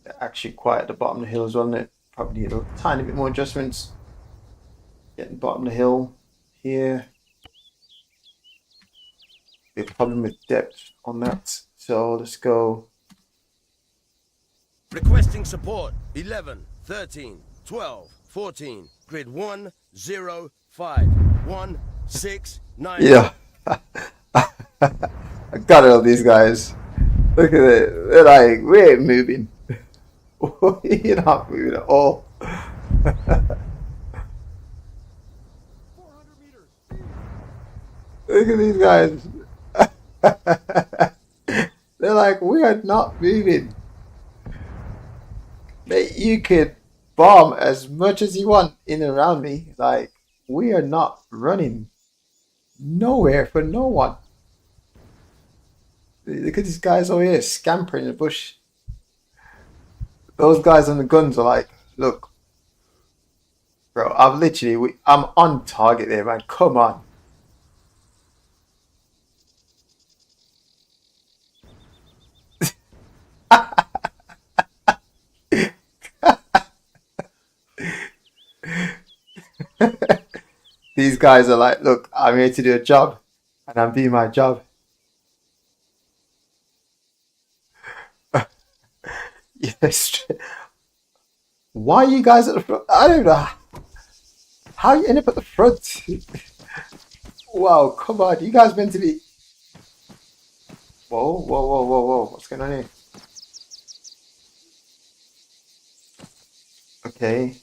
They're actually quite at the bottom of the hill as well, isn't it? Probably need a tiny bit more adjustments. Getting bottom of the hill here. Be a problem with depth on that. So let's go Requesting support. 11, 13, 12, 14. Grid 1, 0, 5, 1, 6, 9. Yeah. I got all these guys. Look at it. They're like, we ain't moving. You're not moving at all. 400 meters. Look at these guys. They're like, we are not moving. Mate, you could bomb as much as you want in and around me. Like, we are not running nowhere for no one. Look at these guys over here scampering in the bush. Those guys on the guns are like, look, bro, I'm on target there, man. Come on. These guys are like, look, I'm here to do a job, and I'm doing my job. Yes. Why are you guys at the front? I don't know. How you end up at the front? Wow, come on. You guys meant to be... Whoa, whoa, whoa, whoa, whoa. What's going on here? Okay.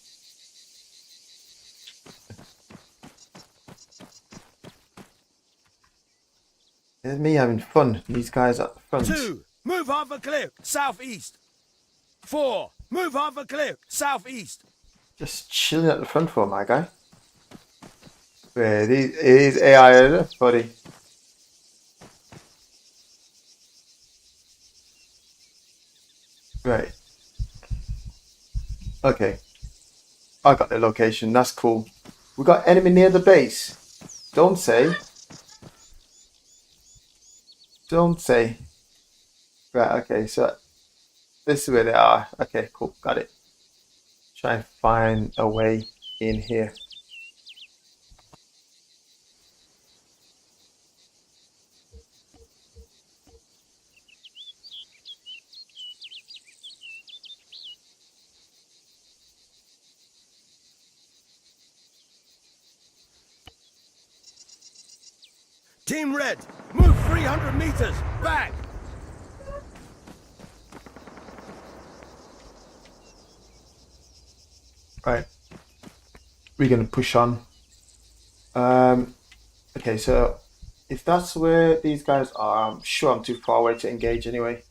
There's me having fun. These guys at the front. 2, move half a cliff, southeast. 4, move half a cliff, southeast. Just chilling at the front for my guy. Where these AI editor, buddy. Right. Okay. I got the location. That's cool. We got enemy near the base. Don't say. Don't say. Right. Okay. So this is where they are. Okay. Cool. Got it. Try and find a way in here. Team Red, move 300 meters, back. Right. We're going to push on. Okay, so if that's where these guys are, I'm sure I'm too far away to engage anyway.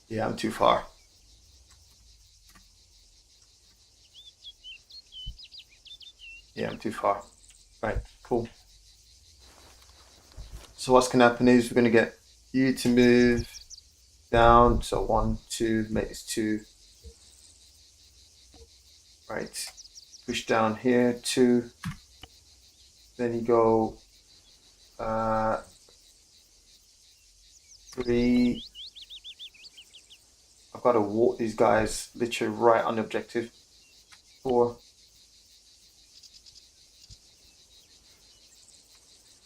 Yeah, I'm too far. Yeah, I'm too far. Right, cool. So what's going to happen is we're going to get you to move down. So 1, 2, make this 2. Right, push down here, 2. Then you go 3. I've got to walk these guys literally right on the objective. 4.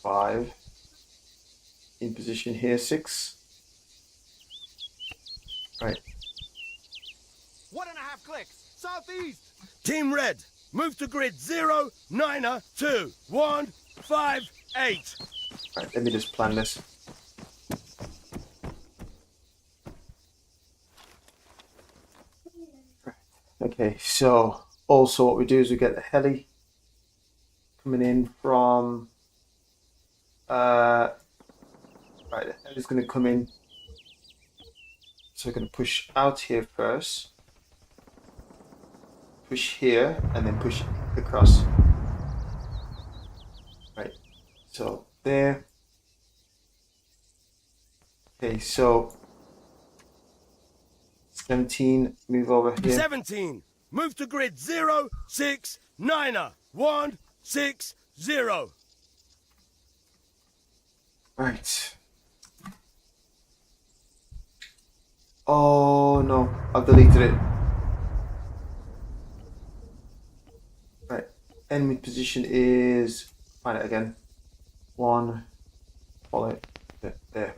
5. In position here, 6. Right. 1.5 clicks. Southeast. Team Red, move to grid 0, 9, 2, 1, 5, 8. Right, let me just plan this. Okay, so also what we do is we get the heli coming in from right, the heli's going to come in, so we're going to push out here first, push here, and then push across. Right, so there. Okay, so 17, move over here. 17, move to grid 0, 6, 9, 1, 6, 0. Right. Oh no, I've deleted it. Right, enemy position is, find it again. 1, follow it, there.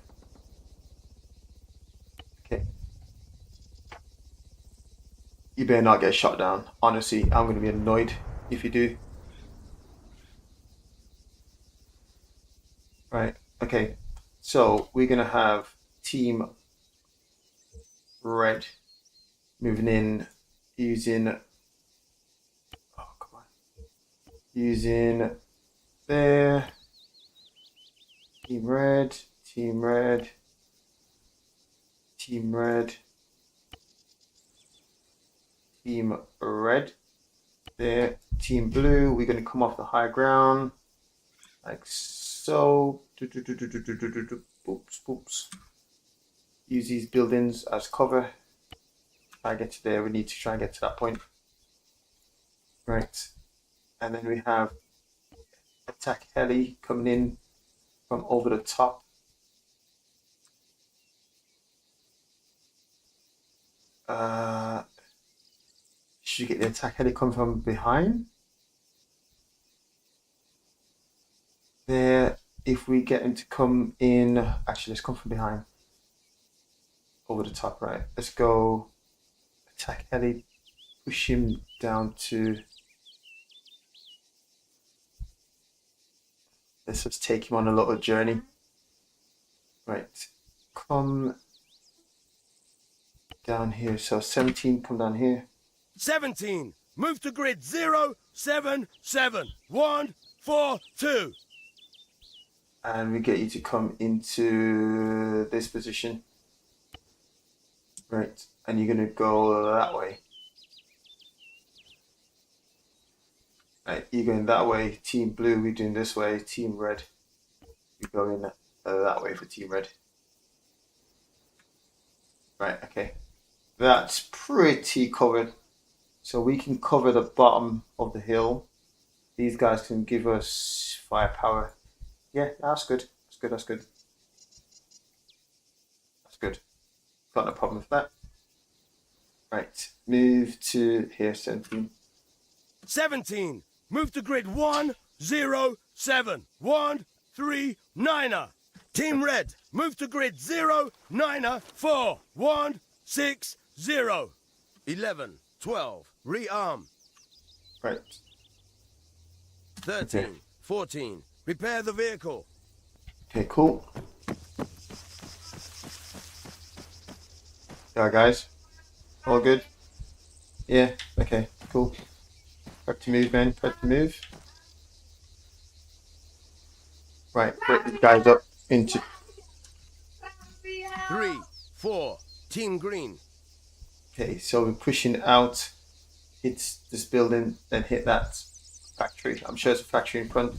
Okay, You better not get shot down. Honestly, I'm going to be annoyed if you do. Right, okay. So we're going to have Team Red moving in using... Oh, come on. Using there. Team Red, Team Red, Team Red. Team Red there, Team Blue, we're going to come off the high ground like so. Oops, oops. Use these buildings as cover. Try to get to there. We need to try and get to that point. Right, and then we have attack heli coming in from over the top. Should you get the attack heli coming from behind? There, if we get him to come in, actually let's come from behind. Over the top, right. Let's go attack heli, push him down to... Let's just take him on a little journey. Right, come down here. So 17, come down here. 17, move to grid 077-142. And we get you to come into this position. Right, and you're going to go that way. Right, you're going that way. Team Blue, we're doing this way. Team Red, we're going that way for Team Red. Right, okay. That's pretty covered. So we can cover the bottom of the hill. These guys can give us firepower. Yeah, that's good. That's good, that's good. That's good. Got no problem with that. Right, move to here, 17. 17, move to grid 107-139er. Team Red, move to grid 094-160. 11, 12, rearm. Right. 13, Okay. 14, repair the vehicle. Okay, cool. Yeah, guys. All good? Yeah, okay, cool. Prep to move, man. Prep to move. Right, break these guys up into... 3, 4, Team Green. Okay, so we're pushing out, hit this building, then hit that factory. I'm sure there's a factory in front.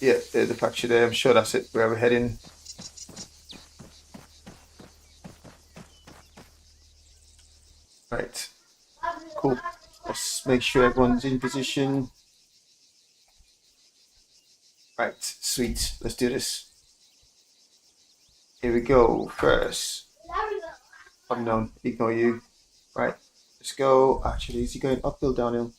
Yeah, there's a factory there. I'm sure that's it, where we're heading. Right, cool. Let's make sure everyone's in position. Right, sweet. Let's do this. Here we go. First. Unknown. Ignore you. Right, let's go. Actually, is he going uphill, downhill?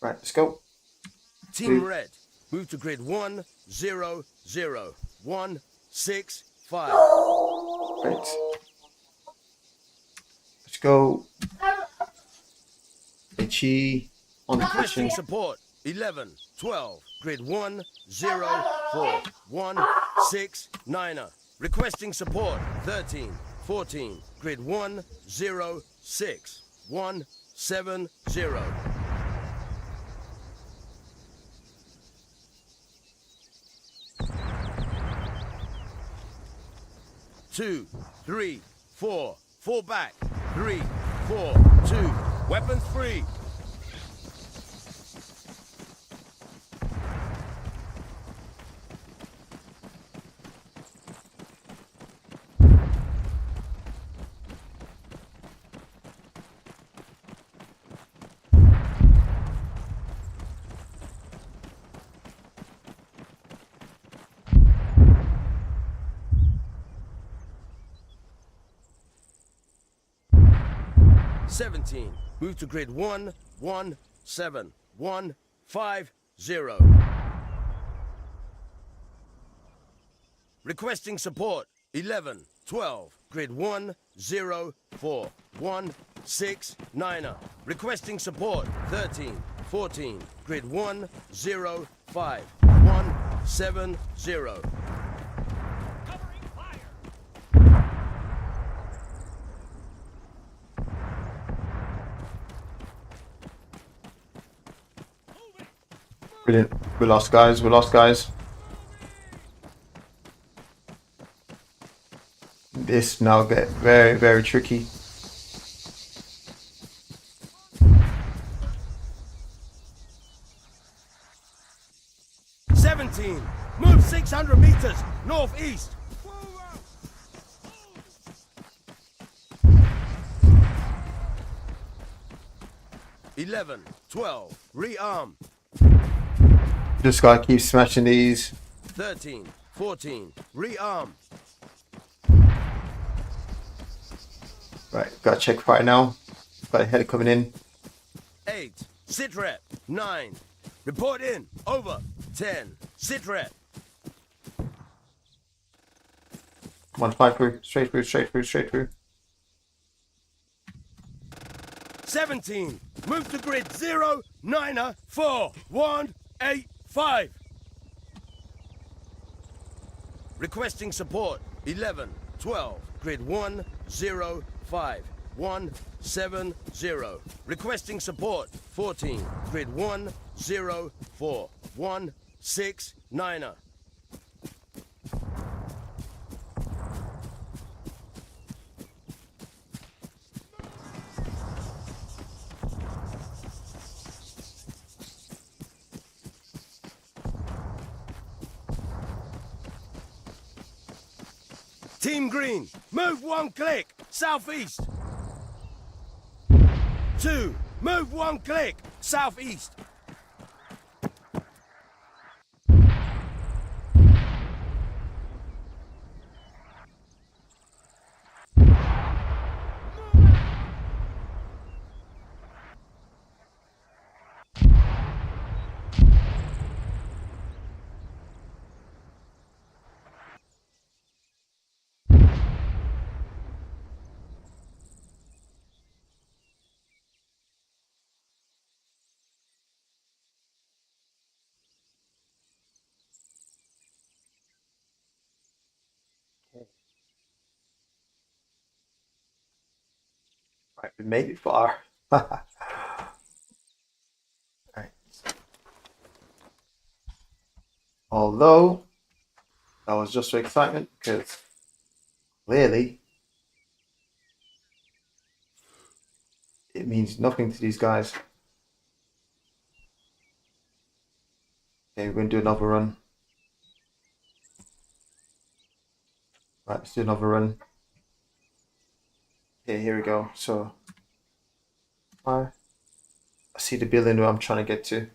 Right, let's go. Team Move. Red, move to grid 100-165. Right. Let's go. HE on the Requesting position. support. 11, 12, grid 104-169er. Requesting support. 13, 14, grid 106-170. 2, 3, 4, fall back. 3, 4, 2, weapons free. Seventeen, move to grid 117-150. Requesting support. 11, 12, grid 1, 0, 4, 1, 6, 9er. Requesting support. 13, 14, grid 1, 0, 5, 1, 7, 0. Covering fire. Brilliant. We lost guys. We lost guys. This now get very, very tricky. Move 600 meters northeast. 11, 12, rearm. Just gotta keep smashing these. 13, 14, rearm. Right, gotta check fire now. Got a head coming in. 8, sit rep. 9, report in, over. 10, sit rep. Come on, fly through. Straight through, straight through, straight through. 17, move to grid 0, 9er, 4, 1, 8, 5. Requesting support. 11, 12, grid 1, 0, 5, 1, 7, 0. Requesting support. 14, grid 1, 0, 4, 1, 6, 9er. Team Green, move 1 click, southeast. 2, move 1 click, southeast. Right, we made it far. Right. Although that was just for excitement, because clearly it means nothing to these guys. Okay, we're going to do another run. Right, let's do another run. Okay, here we go. So, I see the building where I'm trying to get to.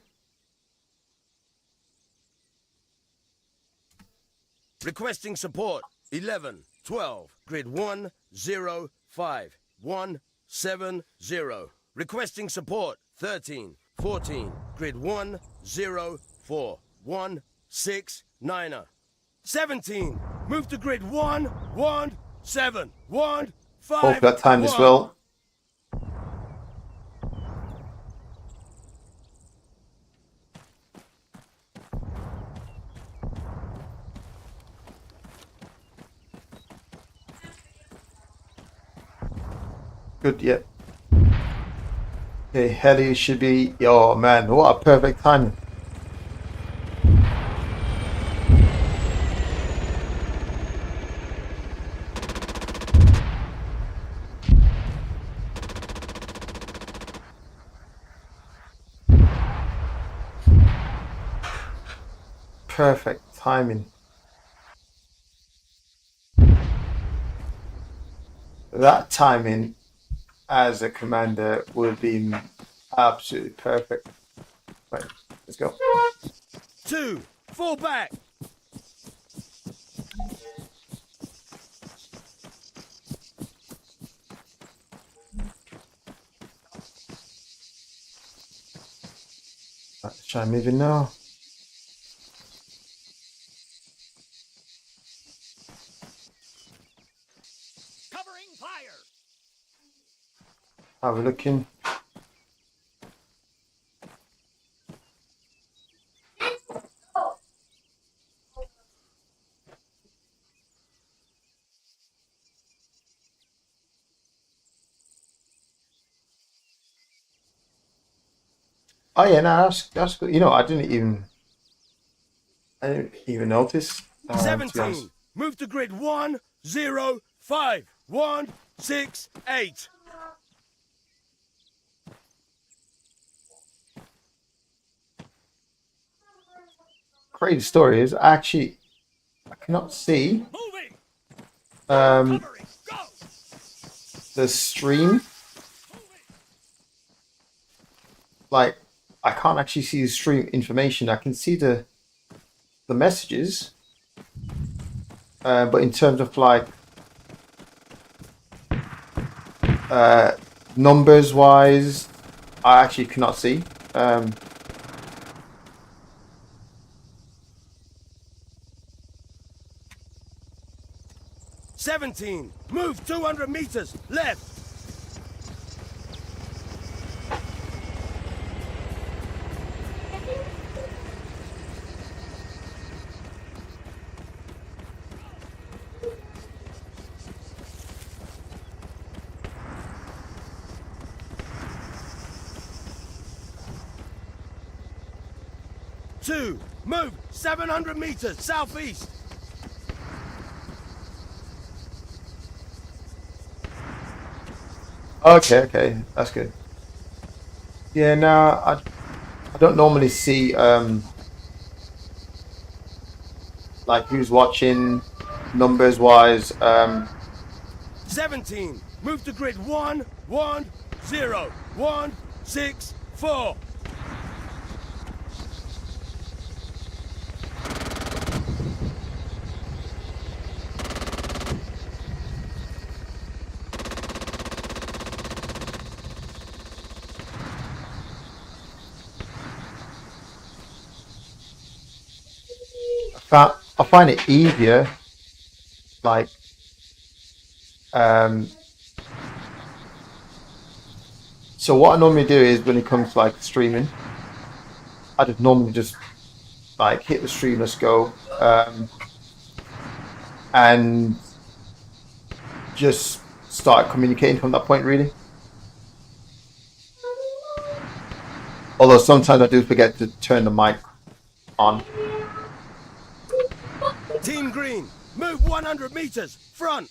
Requesting support. 11, 12, grid 1, 0, 5, 1, 7, 0. Requesting support. 13, 14, grid 1, 0, 4, 1, 6, 9er. 17, move to grid 1, 1, 7, 1, 5. Hope that timed as well. Good, yep. Okay, heli should be. Oh man, what a perfect timing. Perfect timing. That timing as a commander would be absolutely perfect. Right, let's go. 2, fall back. Let's try moving now. Have a looking. Oh yeah, no, that's good. You know, I didn't even notice. To be 17. honest. Move to grid 105168. Crazy story is I cannot see Moving. um Covering. Go. the stream. Like I can't actually see the stream information. I can see the messages, but in terms of like numbers wise, I actually cannot see. 17. Move 200 meters left. Two. Move 700 meters southeast. Okay, that's good. Yeah, no, I don't normally see like who's watching numbers wise. 17. Move to grid 110164. I find it easier, like so what I normally do is when it comes to like streaming, I just normally just like hit the stream, let's go, and just start communicating from that point really. Although sometimes I do forget to turn the mic on. Team Green, move 100 meters front.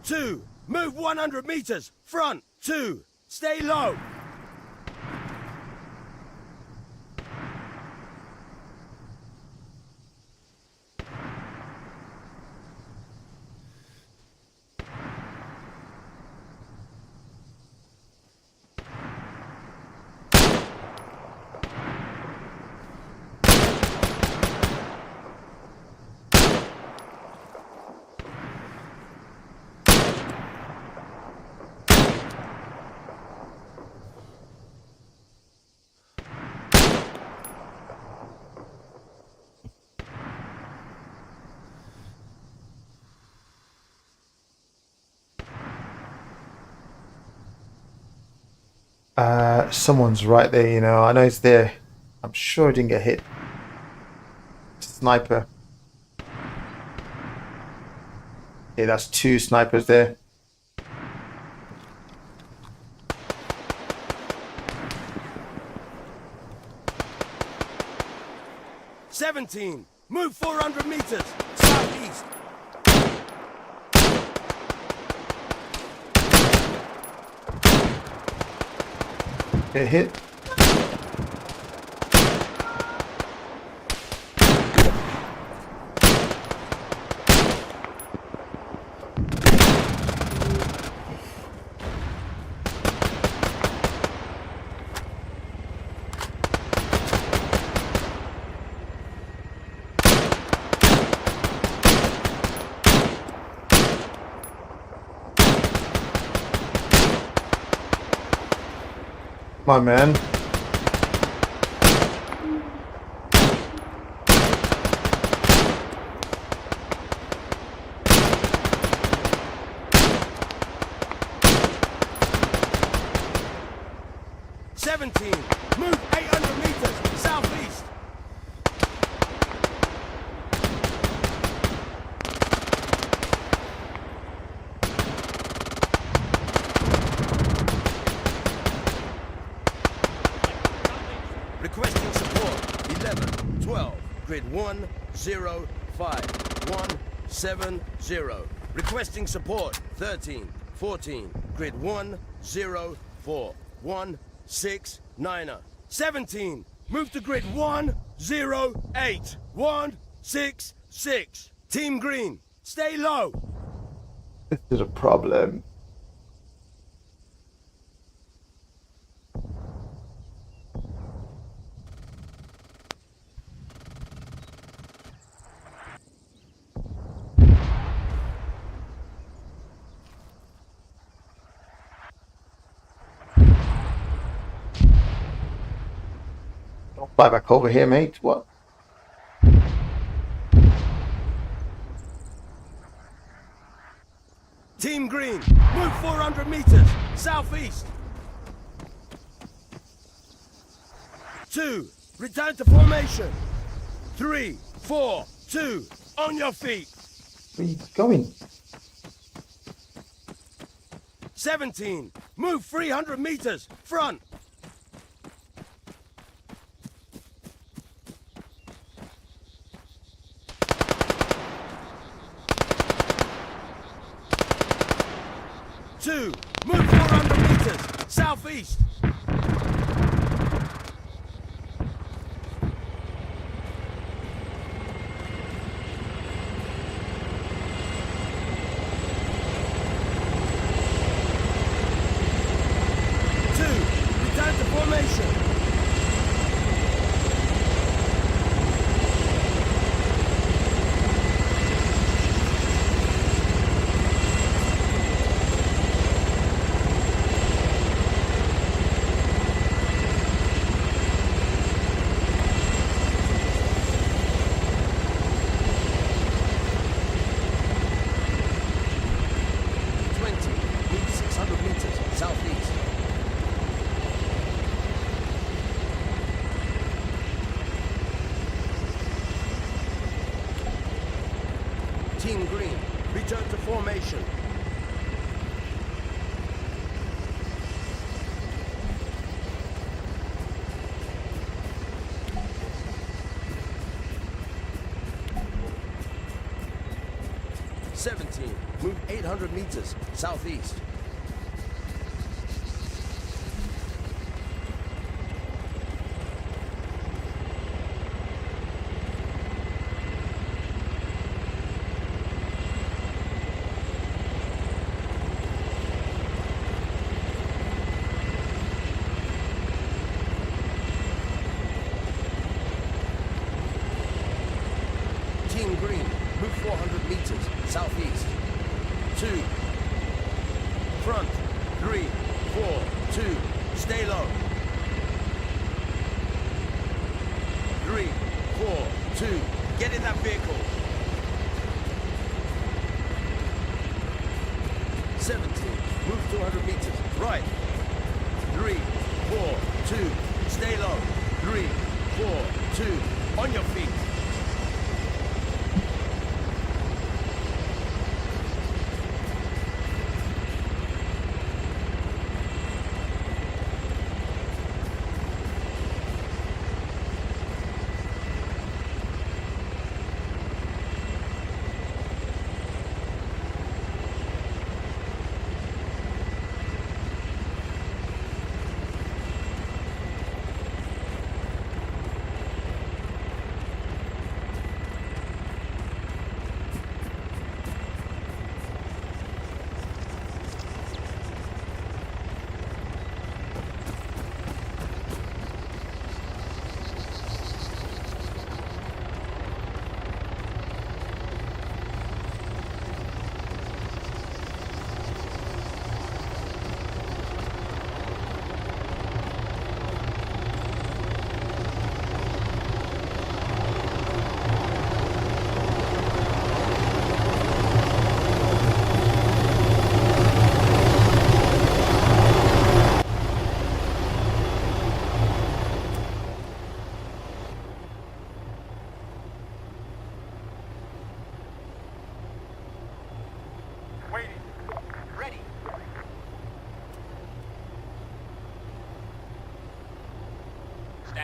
Two, move 100 meters front. Two, stay low. Someone's right there, you know. I know it's there. I'm sure I didn't get hit. Sniper. Okay, that's two snipers there. Seventeen, move 400 meters southeast. Get hit. Come on, man. Move 800 meters southeast. Requesting support 11, 12, grid 1, 0, 5, 1, 7, 0. Requesting support 13, 14, grid 1, 0, 4, 1, 6, 9. 17, move to grid 1, 0, 8, 1, 6, 6. Team Green, stay low. This is a problem. Don't fly back over here, mate. What? Team Green, move 400 meters southeast. 2, return to formation. 3, 4, 2, on your feet. Where are you going? 17, move 300 meters front. 2, move 400 meters southeast. 2, return to formation. 20, move 600 meters southeast. Team Green, return to formation. Move 800 meters southeast. Team Green, move 400 meters southeast. 2, front, 3, 4, 2, stay low. 3, 4, 2, get in that vehicle. 17, move 200 meters, right. 3, 4, 2, stay low. 3, 4, 2, on your feet.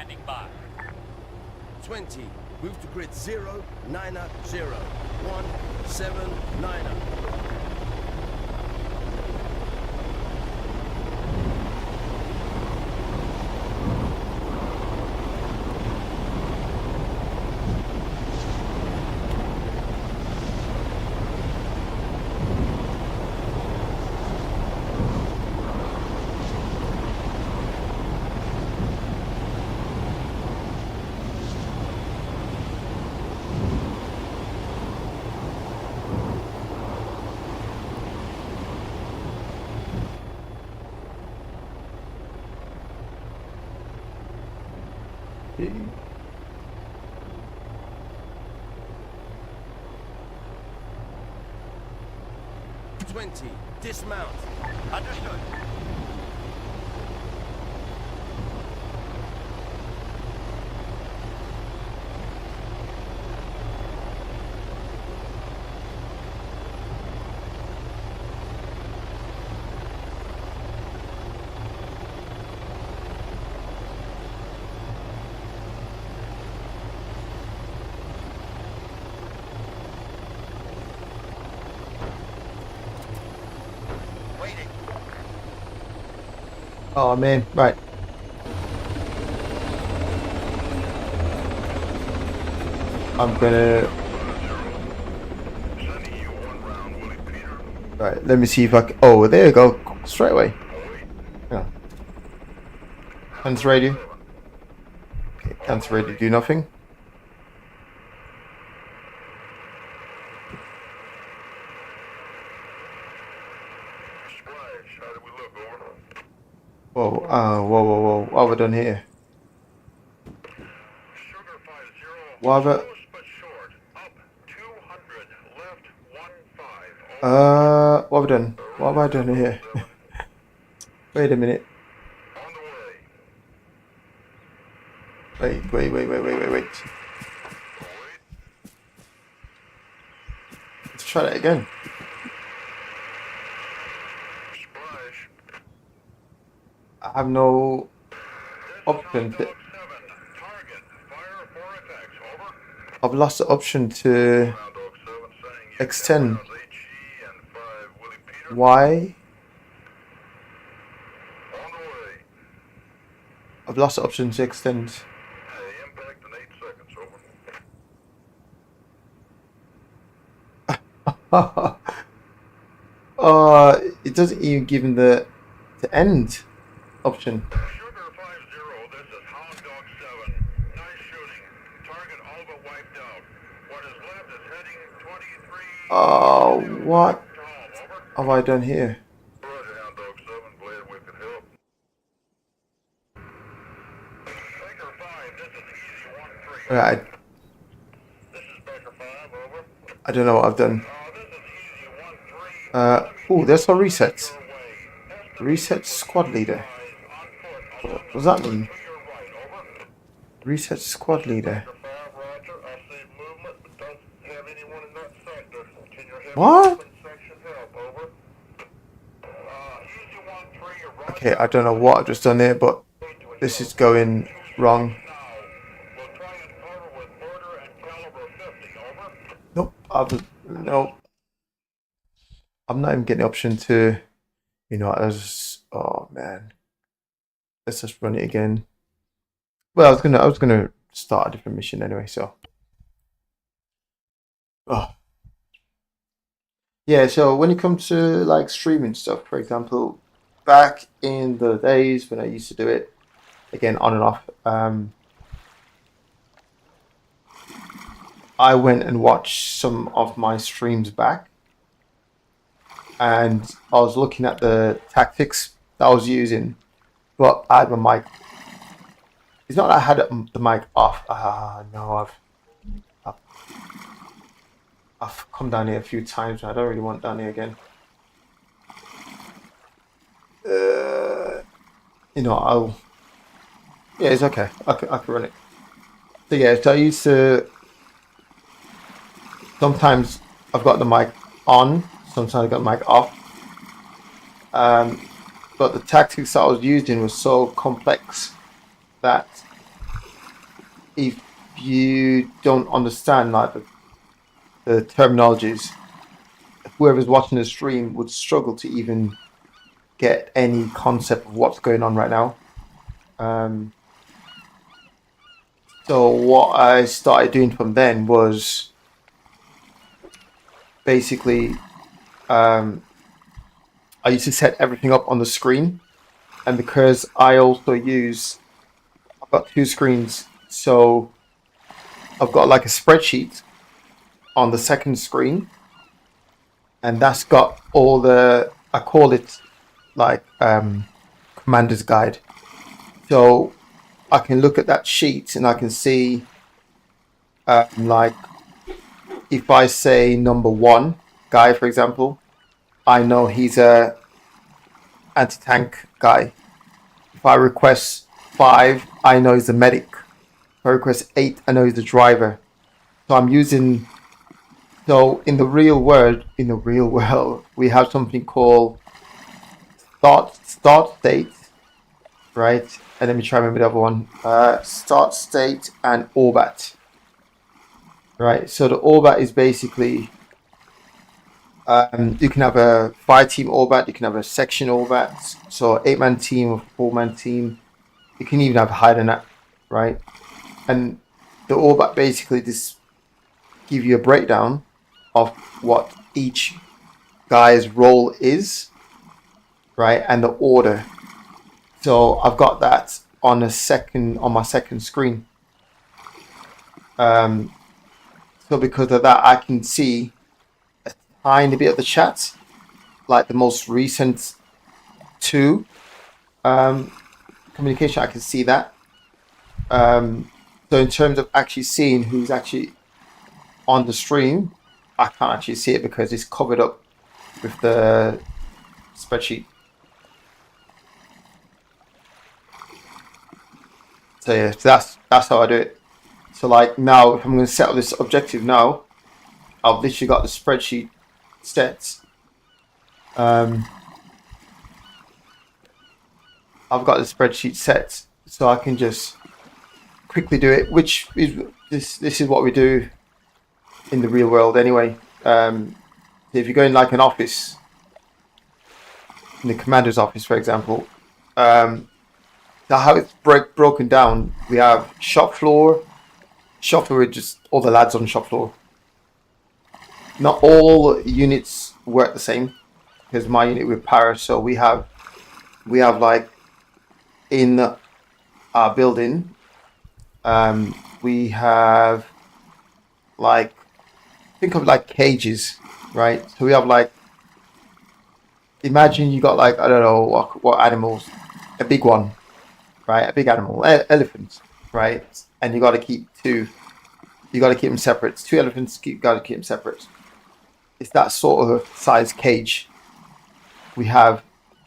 Standing by. 20. Move to grid 090. 179. Dismount. Understood. Oh man, right. I'm gonna. Right, let me see if I can. Oh, there you go. Straight away. Yeah. Cancel radio. Okay, cancel radio, do nothing. Whoa, whoa. What have I done here? What have what have I done? What have I done here? Wait a minute. Wait. Let's try that again. I have no option to. I've lost the option to extend. Why? I've lost the option to extend. It doesn't even give him the end option. Sugar 50, this is Hound Dog 7. Nice shooting. Target all but wiped out. What is left is heading 23. Oh, what have I done here? Roger, Hound Dog 7. Glad we could help. Baker 5, this is Easy 1-3. Right, This is Baker 5, over. I don't know what I've done. This is Easy 1-3. Oh, there's a reset. Reset squad leader. What does that mean? Reset squad leader. What? Okay, I don't know what I've just done here, but this is going wrong. Nope, nope. I'm not even getting the option to, you know, oh man. Let's just run it again. Well, I was gonna start a different mission anyway, so. Oh. Yeah, so when it comes to like streaming stuff, for example, back in the days when I used to do it, again on and off, I went and watched some of my streams back, and I was looking at the tactics that I was using, but I had my mic. It's not that I had the mic off. No, I've come down here a few times and I don't really want down here again. You know, yeah, it's okay. I can run it. So yeah, so I used to. Sometimes I've got the mic on. Sometimes I've got the mic off. But the tactics that I was using was so complex that if you don't understand like the terminologies, whoever's watching the stream would struggle to even get any concept of what's going on right now. So what I started doing from then was basically I used to set everything up on the screen, and because I also I've got two screens, so I've got like a spreadsheet on the second screen, and that's got all I call it like commander's guide. So I can look at that sheet and I can see like if I say number 1 guy, for example, I know he's a anti-tank guy. If I request 5, I know he's a medic. If I request 8, I know he's the driver. So I'm using, so in the real world, we have something called start state, right? And let me try to remember the other one. Start state and orbit. Right, so the orbit is basically, you can have a 5-team orbit, you can have a section orbit, so 8-man team or 4-man team. You can even have higher than that, right? And the orbit basically just give you a breakdown of what each guy's role is, right? And the order. So I've got that on my second screen. So because of that, I can see a tiny bit of the chat, like the most recent 2 communication. I can see that. So in terms of actually seeing who's actually on the stream, I can't actually see it because it's covered up with the spreadsheet. So yeah, that's how I do it. So like now, if I'm going to set up this objective now, I've literally got the spreadsheet set. I've got the spreadsheet set, so I can just quickly do it. Which is this is what we do in the real world anyway. If you go in like an office, in the commander's office, for example, now how it's broken down, we have shop floor with just all the lads on the shop floor. Not all units work the same, because my unit with para, so we have like in our building, we have like, think of like cages, right? So we have like, imagine you got like, I don't know what animals, a big one, right? A big animal, elephant, right? And you got to keep 2. You got to keep them separate. 2 elephants, got to keep them separate. It's that sort of size cage we have,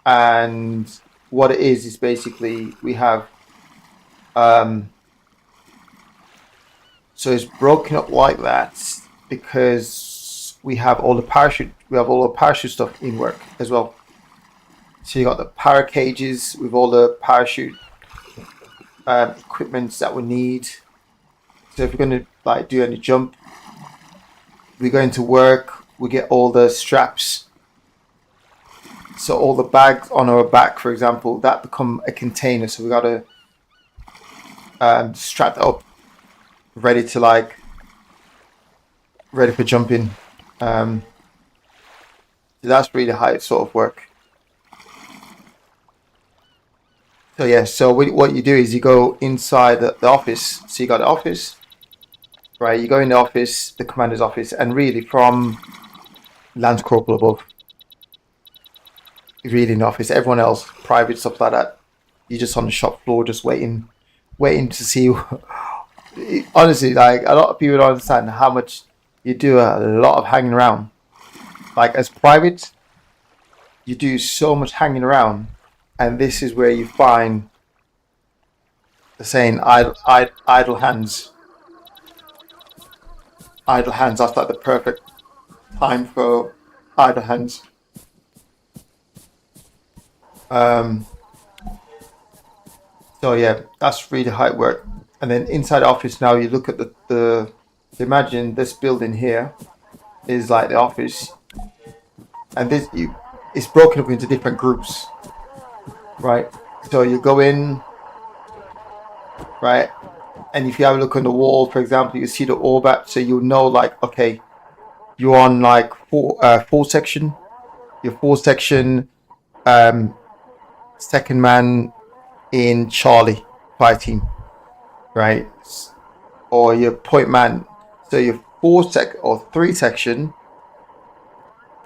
and what it is basically we have. So it's broken up like that because we have all the parachute. We have all the parachute stuff in work as well. So you got the para cages with all the parachute equipment that we need. So if we're going to like do any jump, we go into work, we get all the straps. So all the bags on our back, for example, that become a container. So we got to strap that up, ready for jumping. So that's really how it sort of work. So yeah, so what you do is you go inside the office. So you got the office, right? You go in the office, the commander's office, and really from Lance Corporal above, really in the office. Everyone else, private stuff like that, you're just on the shop floor, just waiting to see. Honestly, like a lot of people don't understand how much you do. A lot of hanging around. Like as private, you do so much hanging around. And this is where you find the saying idle hands. Idle hands, that's like the perfect time for idle hands. So yeah, that's really how it works. And then inside the office now, you look at the imagine this building here is like the office, and it's broken up into different groups, right? So you go in, right, and if you have a look on the wall, for example, you see the orbat, so you know, like, okay, you're on like four section, your 4 section, second man in Charlie fire team, right? Or your point man, so your 3 section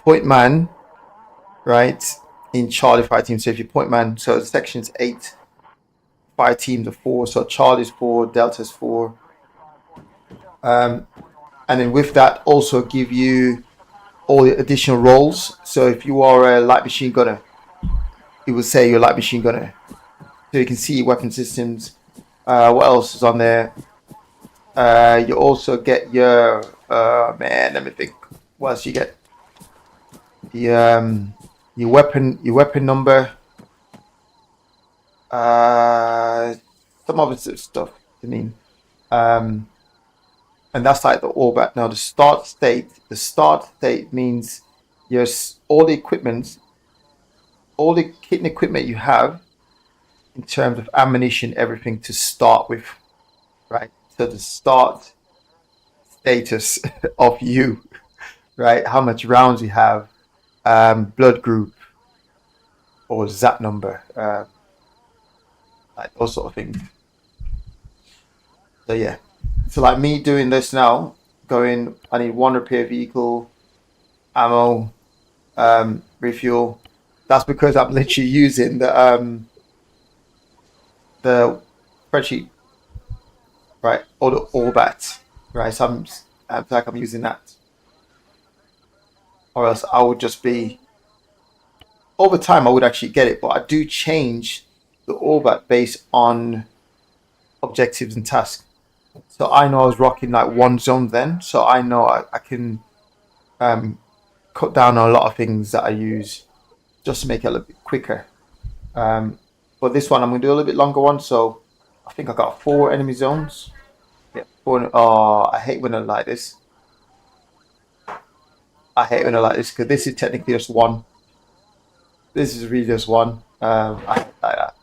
point man, right, in Charlie fire team. So if you point man, so the section's 8, fire teams are 4, so Charlie's 4, Delta's 4, and then with that also give you all the additional roles. So if you are a light machine gunner, it will say you're a light machine gunner, so you can see weapon systems. What else is on there? You also get your man, let me think, what else you get? Your weapon number, some other stuff, I mean, and that's like the orbat. Now the start state means your all the equipment, all the kit and equipment you have in terms of ammunition, everything to start with, right? So the start status of you, right? How much rounds you have, blood group or ZAT number, like those sort of things. So yeah, so like me doing this now, going, I need 1 repair vehicle, ammo, refuel. That's because I'm literally using the spreadsheet, right, or the orbat, right? So I'm using that, or else I would just be, over time I would actually get it, but I do change the orbat based on objectives and tasks. So I know I was rocking like 1 zone then, so I know I can cut down on a lot of things that I use just to make it a little bit quicker. But this one I'm going to do a little bit longer one, so I think I got 4 enemy zones. Yeah, 4. Oh, I hate when I like this. I hate when I like this because this is technically just 1. This is really just 1. I hate like that.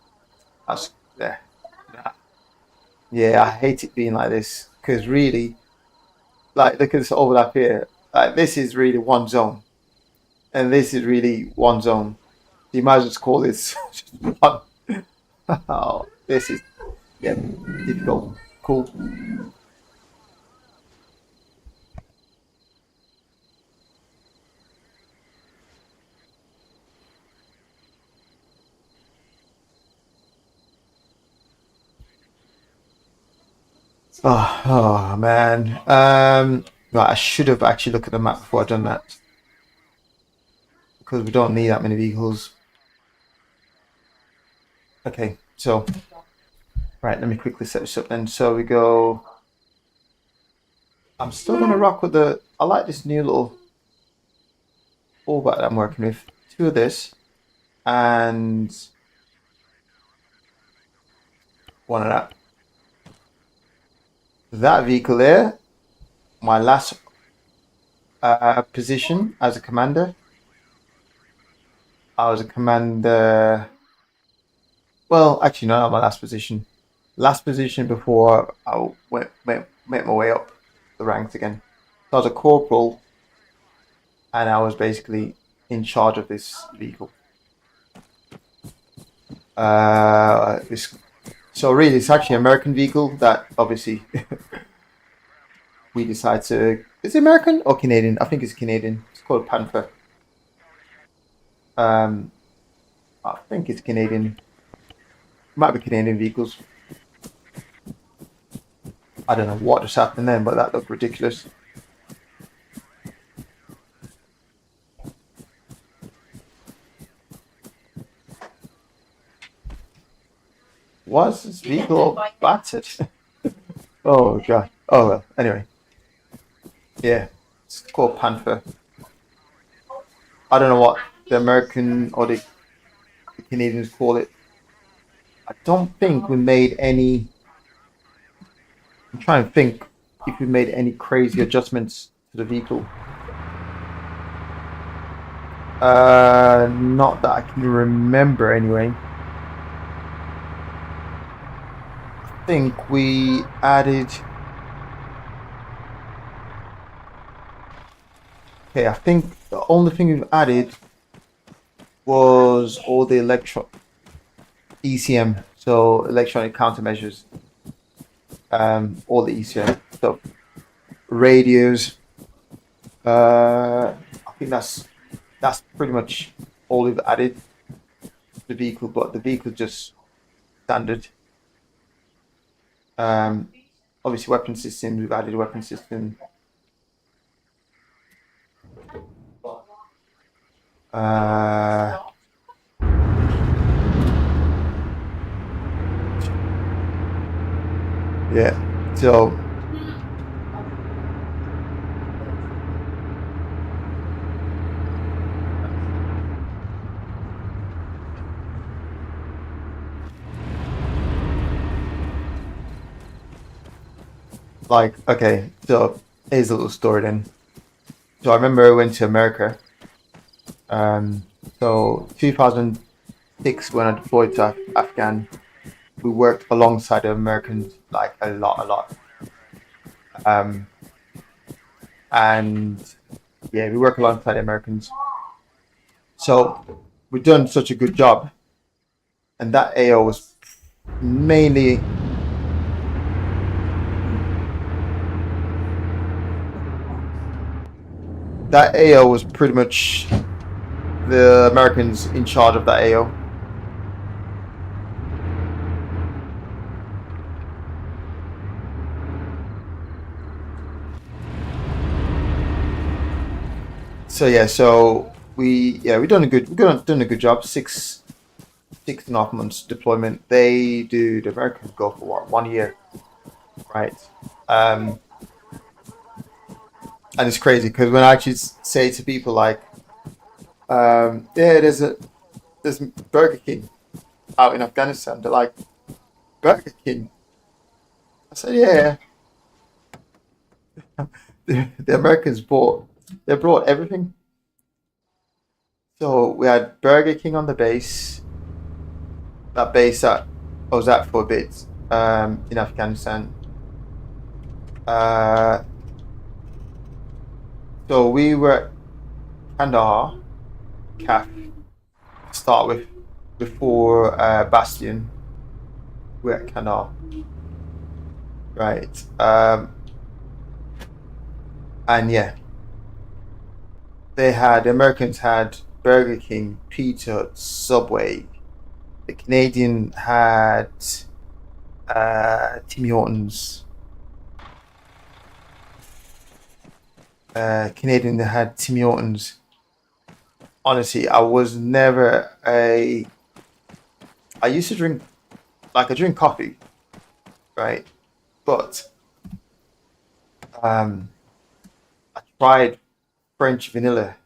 That's there. Yeah, I hate it being like this because really, like, look at this overlap here. Like, this is really 1 zone, and this is really 1 zone. You might just call this just 1. Oh, this is, yeah, difficult. Cool. Oh man. Right, I should have actually looked at the map before I done that, because we don't need that many vehicles. Okay, so right, let me quickly set this up then. So we go. I'm still gonna rock with the. I like this new little orbat that I'm working with. 2 of this and 1 of that. That vehicle there, my last position as a commander. I was a commander. Well, actually, no, not my last position. Last position before I went my way up the ranks again. So I was a corporal, and I was basically in charge of this vehicle. So really, it's actually an American vehicle that obviously we decide to. Is it American or Canadian? I think it's Canadian. It's called Panther. I think it's Canadian. Might be Canadian vehicles. I don't know what just happened then, but that looked ridiculous. Was this vehicle all battered? Oh god. Oh well. Anyway. Yeah. It's called Panther. I don't know what the American or the Canadians call it. I don't think we made any I'm trying to think if we made any crazy adjustments to the vehicle. Not that I can remember anyway. I think we added... Okay, I think the only thing we've added was all the ECM, so electronic countermeasures. All the ECM stuff. Radios. I think that's pretty much all we've added to the vehicle, but the vehicle just standard. Obviously weapon system, we've added a weapon system. Yeah, so like, okay, so here's a little story then. So I remember I went to America. So 2006 when I deployed to Afghan, we worked alongside the Americans like a lot. And yeah, we work alongside the Americans. So we've done such a good job, and that AO was mainly pretty much the Americans in charge of that AO. So yeah, so we've done a good job. 6.5 months deployment. The Americans go for what, 1 year, right? And it's crazy because when I actually say to people like, yeah, there's Burger King out in Afghanistan, they're like, Burger King? I said, yeah. The Americans brought everything. So we had Burger King on the base. That base that I was at for a bit in Afghanistan. So we were at Kandahar, CAF, to start with, before Bastion. We're at Kandahar. Right. And yeah, the Americans had Burger King, Pizza Hut, Subway. The Canadian had Tim Hortons. Canadian had Tim Hortons. Honestly, I used to drink, I drink coffee, right? But I tried French vanilla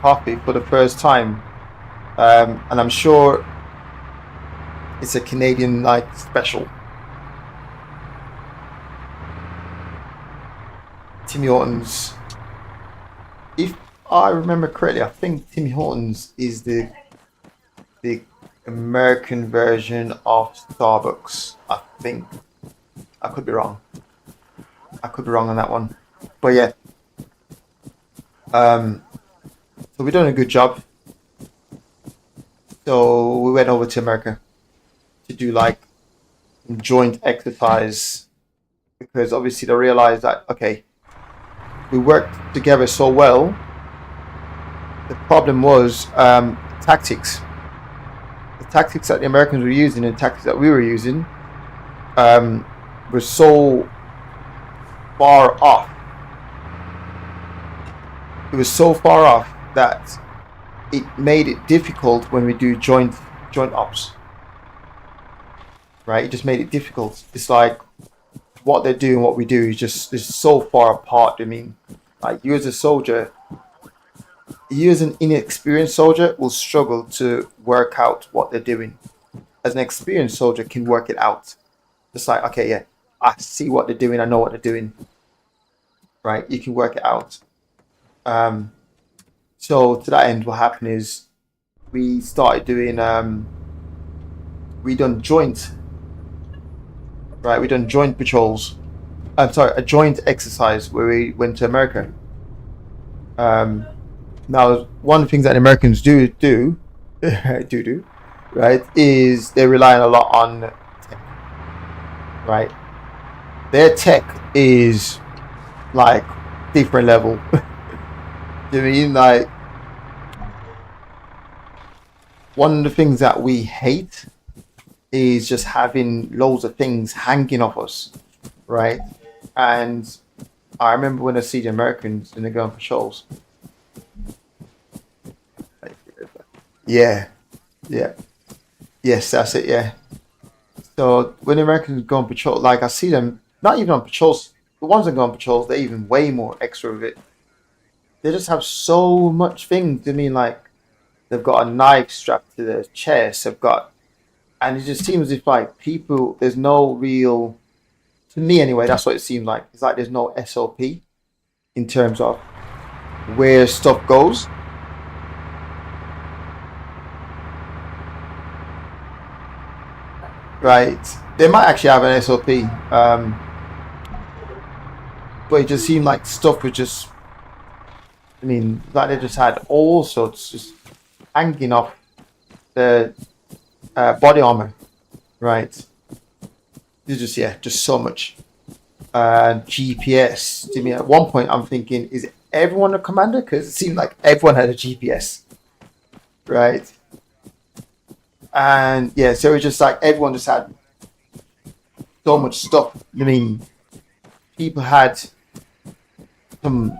coffee for the first time, and I'm sure it's a Canadian special. Tim Hortons, if I remember correctly, I think Tim Hortons is the American version of Starbucks. I think. I could be wrong. On that one, but yeah. So we've done a good job. So we went over to America to do joint exercise, because obviously they realized that, okay, we worked together so well. The problem was tactics. The tactics that the Americans were using and the tactics that we were using were so far off. It was so far off that it made it difficult when we do joint ops. Right? It just made it difficult. It's like what they do and what we do is so far apart. I mean, like, you as a soldier, you as an inexperienced soldier will struggle to work out what they're doing. As an experienced soldier can work it out. Just like, okay, yeah, I see what they're doing, I know what they're doing, right? You can work it out. So to that end, what happened is we started doing, we done joint, right? We done joint patrols. I'm sorry, a joint exercise where we went to America. Now, one of the things that the Americans do, right, is they rely a lot on tech, right? Their tech is like different level. You mean, like, one of the things that we hate is just having loads of things hanging off us, right? And I remember when I see the Americans and they're going for shows. Yeah, yes, that's it. Yeah. So when the Americans go on patrol, like I see them not even on patrols. The ones that go on patrols, they're even way more extra of it. They just have so much things. I mean, like they've got a knife strapped to their chest. They've got, and it just seems as if like people, there's no real. To me, anyway, that's what it seems like. It's like there's no SOP in terms of where stuff goes. Right, they might actually have an SOP, but it just seemed like stuff was just, I mean, like they just had all sorts just hanging off the body armor, right? There's just, yeah, just so much. GPS. I mean, at one point I'm thinking, is everyone a commander? Because it seemed like everyone had a GPS, right? And yeah, so it was just like everyone just had so much stuff. I mean, people had some.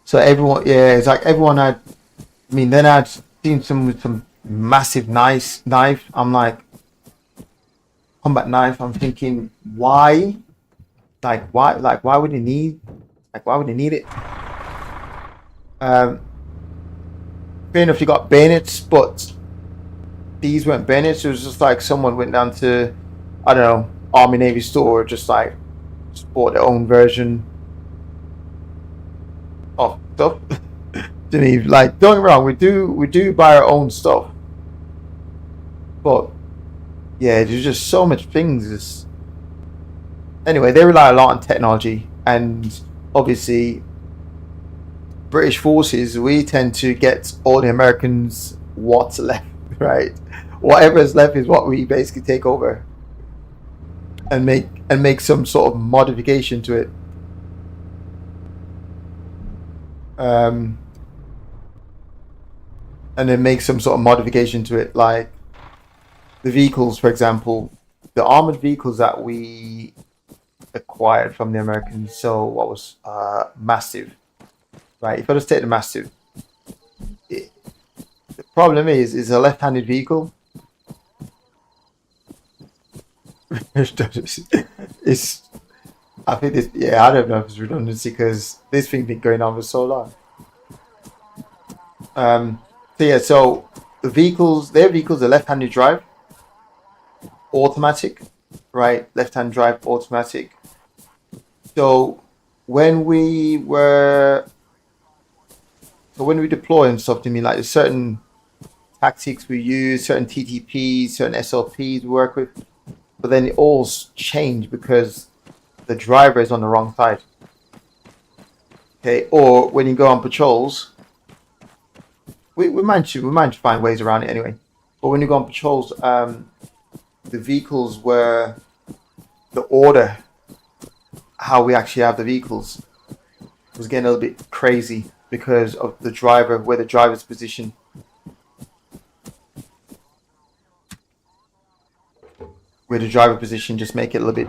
So everyone, yeah, it's like everyone had. I mean, then I'd seen some with some massive knife. I'm like, combat knife. I'm thinking, why? Like, why? Like, why would they need? Like, why would they need it? Fair enough, you got bayonets, but these weren't bayonets. It was just like someone went down to, I don't know, Army Navy store, just like bought their own version of stuff. To me, like, don't get me wrong, we do buy our own stuff, but yeah, there's just so much things. Anyway, they rely a lot on technology, and obviously British forces, we tend to get all the Americans what's left, right? Whatever's left is what we basically take over and make some sort of modification to it. And then make some sort of modification to it, like the vehicles, for example, the armored vehicles that we acquired from the Americans. So what was massive, right? If I just take the massive, the problem is a left-handed vehicle. It's, I think this, yeah, I don't know if it's redundancy because this thing's been going on for so long. So yeah, so the vehicles, their vehicles are left-handed drive, automatic, right? Left-hand drive, automatic. So when we deploy and stuff, to me, like there's certain tactics we use, certain TTPs, certain SLPs we work with, but then it all change because the driver is on the wrong side. Okay, or when you go on patrols, we managed to find ways around it anyway. But when you go on patrols, the vehicles were the order, how we actually have the vehicles, was getting a little bit crazy because of the driver, where the driver's position. Where the driver position just make it a little bit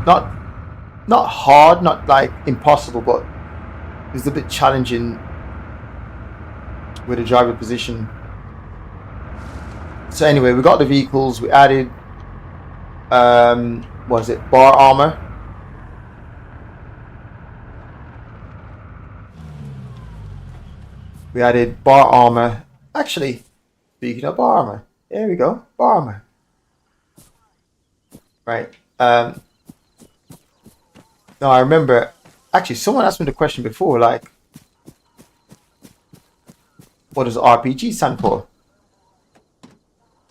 not hard, not like impossible, but it's a bit challenging with the driver position. So anyway, we got the vehicles, we added bar armor, We added bar armor. Actually, speaking of bar armor, there we go, bar armor. Right. Now I remember, actually, someone asked me the question before, like, what does RPG stand for?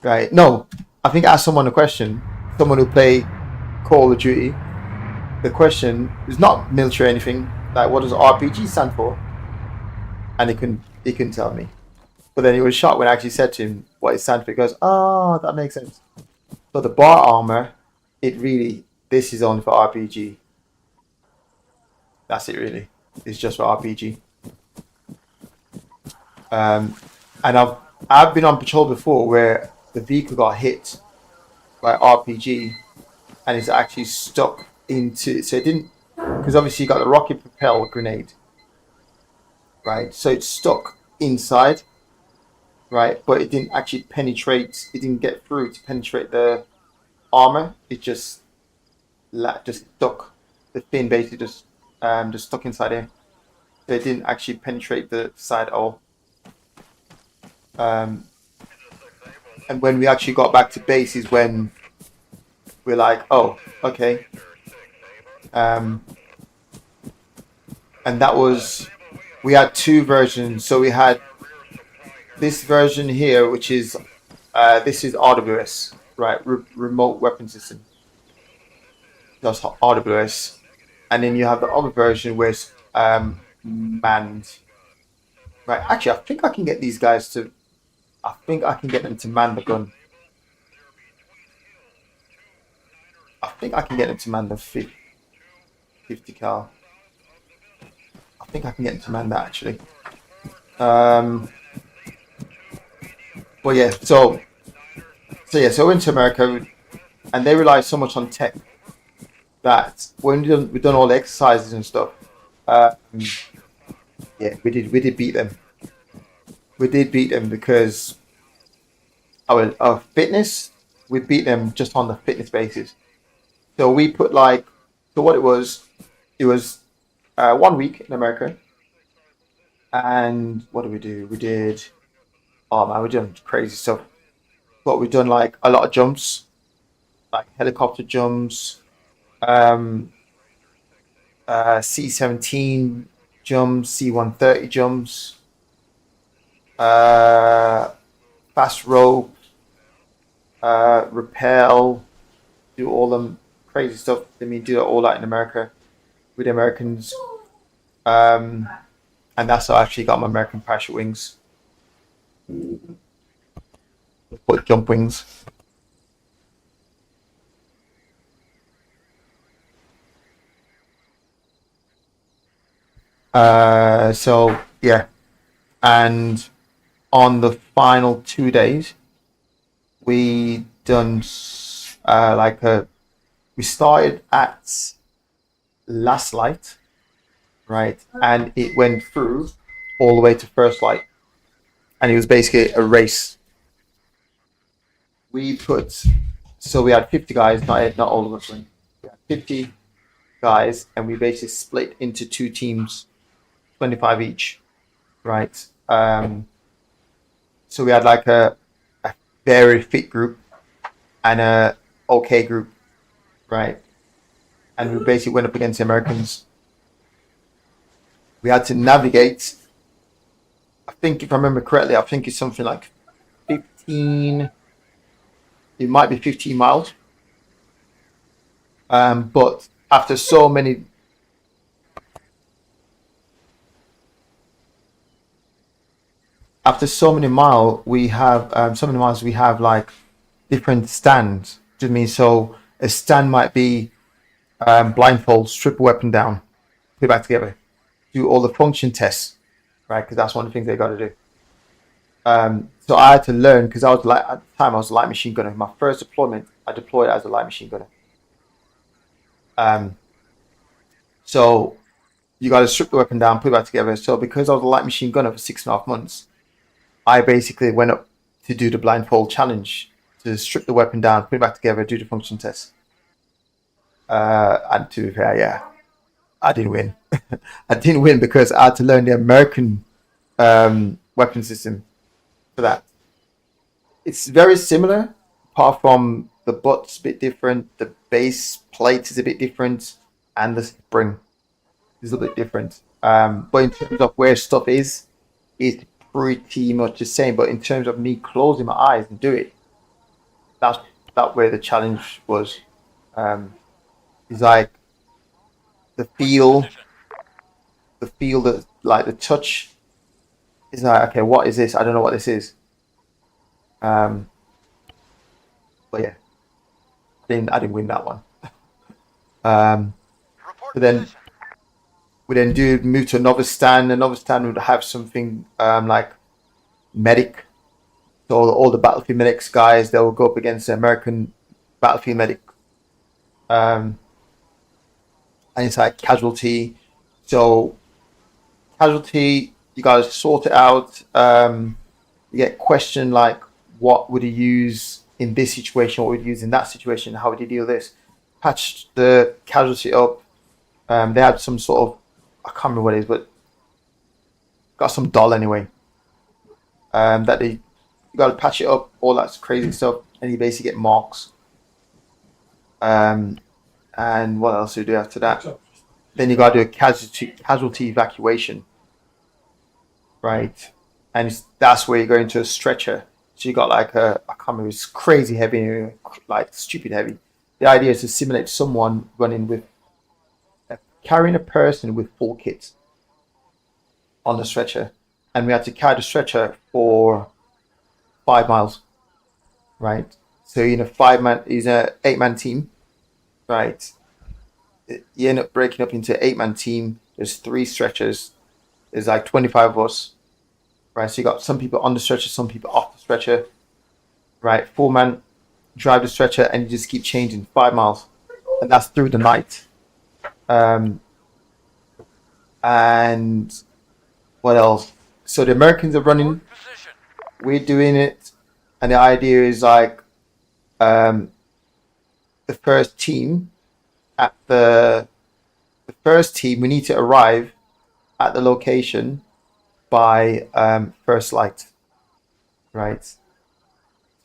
Right. No, I think I asked someone a question. Someone who play Call of Duty. The question is not military or anything. Like, what does RPG stand for? And he couldn't tell me. But then he was shocked when I actually said to him what it stands for. He goes, "Oh, that makes sense." So the bar armor, this is only for RPG. That's it, really. It's just for RPG. And I've been on patrol before where the vehicle got hit by RPG, and it's actually stuck into. So it didn't, because obviously you got the rocket propel grenade, right? So it's stuck inside, right? But it didn't actually penetrate. It didn't get through to penetrate the armor. It just stuck. The fin basically just stuck inside here. So it didn't actually penetrate the side at all. And when we actually got back to base is when we're like, oh, okay. And that was, we had two versions. So we had this version here, which is, this is RWS, right? Remote Weapon System. That's RWS. And then you have the other version where it's manned. Right, actually, I think I can get these guys to, I think I can get them to man the gun. I think I can get them to man the 50 cal. I think I can get them to man that, actually. But yeah, so into America, and they rely so much on tech that when we've done all the exercises and stuff, yeah, we did beat them. We did beat them because our fitness, we beat them just on the fitness basis. So we put so what it was 1 week in America. And what did we do? We did, oh man, we done crazy stuff. But we've done like a lot of jumps, like helicopter jumps, C-17 jumps, C-130 jumps, fast rope, rappel, do all them crazy stuff. I mean, do all that in America with the Americans. And that's how I actually got my American parachute wings. Put jump wings. So yeah, and on the final 2 days, we done we started at last light, right, and it went through all the way to first light, and it was basically a race. We had 50 guys, not all of us went. We had 50 guys, and we basically split into two teams, 25 each, right? So we had like a very fit group and a okay group, right? And we basically went up against the Americans. We had to navigate, I think if I remember correctly, I think it's something like 15, it might be 15 miles. But after so many miles, we have like different stands. Do you mean so? A stand might be blindfold, strip a weapon down, put it back together, do all the function tests, right? Because that's one of the things they got to do. So I had to learn because at the time I was a light machine gunner. My first deployment, I deployed as a light machine gunner. So you got to strip the weapon down, put it back together. So because I was a light machine gunner for 6.5 months, I basically went up to do the blindfold challenge, to strip the weapon down, put it back together, do the function test. And to be fair, yeah, I didn't win. I didn't win because I had to learn the American weapon system for that. It's very similar, apart from the butt's a bit different, the base plate is a bit different, and the spring is a little bit different. But in terms of where stuff is, it's pretty much the same. But in terms of me closing my eyes and do it, that's where the challenge was. It's like the feel that, like the touch is like, okay, what is this? I don't know what this is. But yeah, I didn't win that one. Report But then position. we then move to another stand. Another stand would have something like medic. So all the battlefield medics guys, they will go up against the American battlefield medic. And it's like casualty. So casualty, you guys sort it out. You get questioned like, what would you use in this situation? What would you use in that situation? How would you deal with this? Patch the casualty up. They had some sort of, I can't remember what it is, but got some doll anyway. That you got to patch it up, all that crazy stuff, and you basically get marks. And what else do you do after that? Then you got to do a casualty evacuation, right? And that's where you go into a stretcher. So you got like I can't remember, it's crazy heavy, like stupid heavy. The idea is to simulate someone running with carrying a person with full kits on the stretcher, and we had to carry the stretcher for 5 miles, right? So in a 8-man team, right? You end up breaking up into an 8-man team. There's 3 stretchers. There's like 25 of us, right? So you got some people on the stretcher, some people off the stretcher, right? 4-man drive the stretcher, and you just keep changing 5 miles, and that's through the night. And what else? So the Americans are running, Position. we're doing it, and the idea is like the first team we need to arrive at the location by first light, right?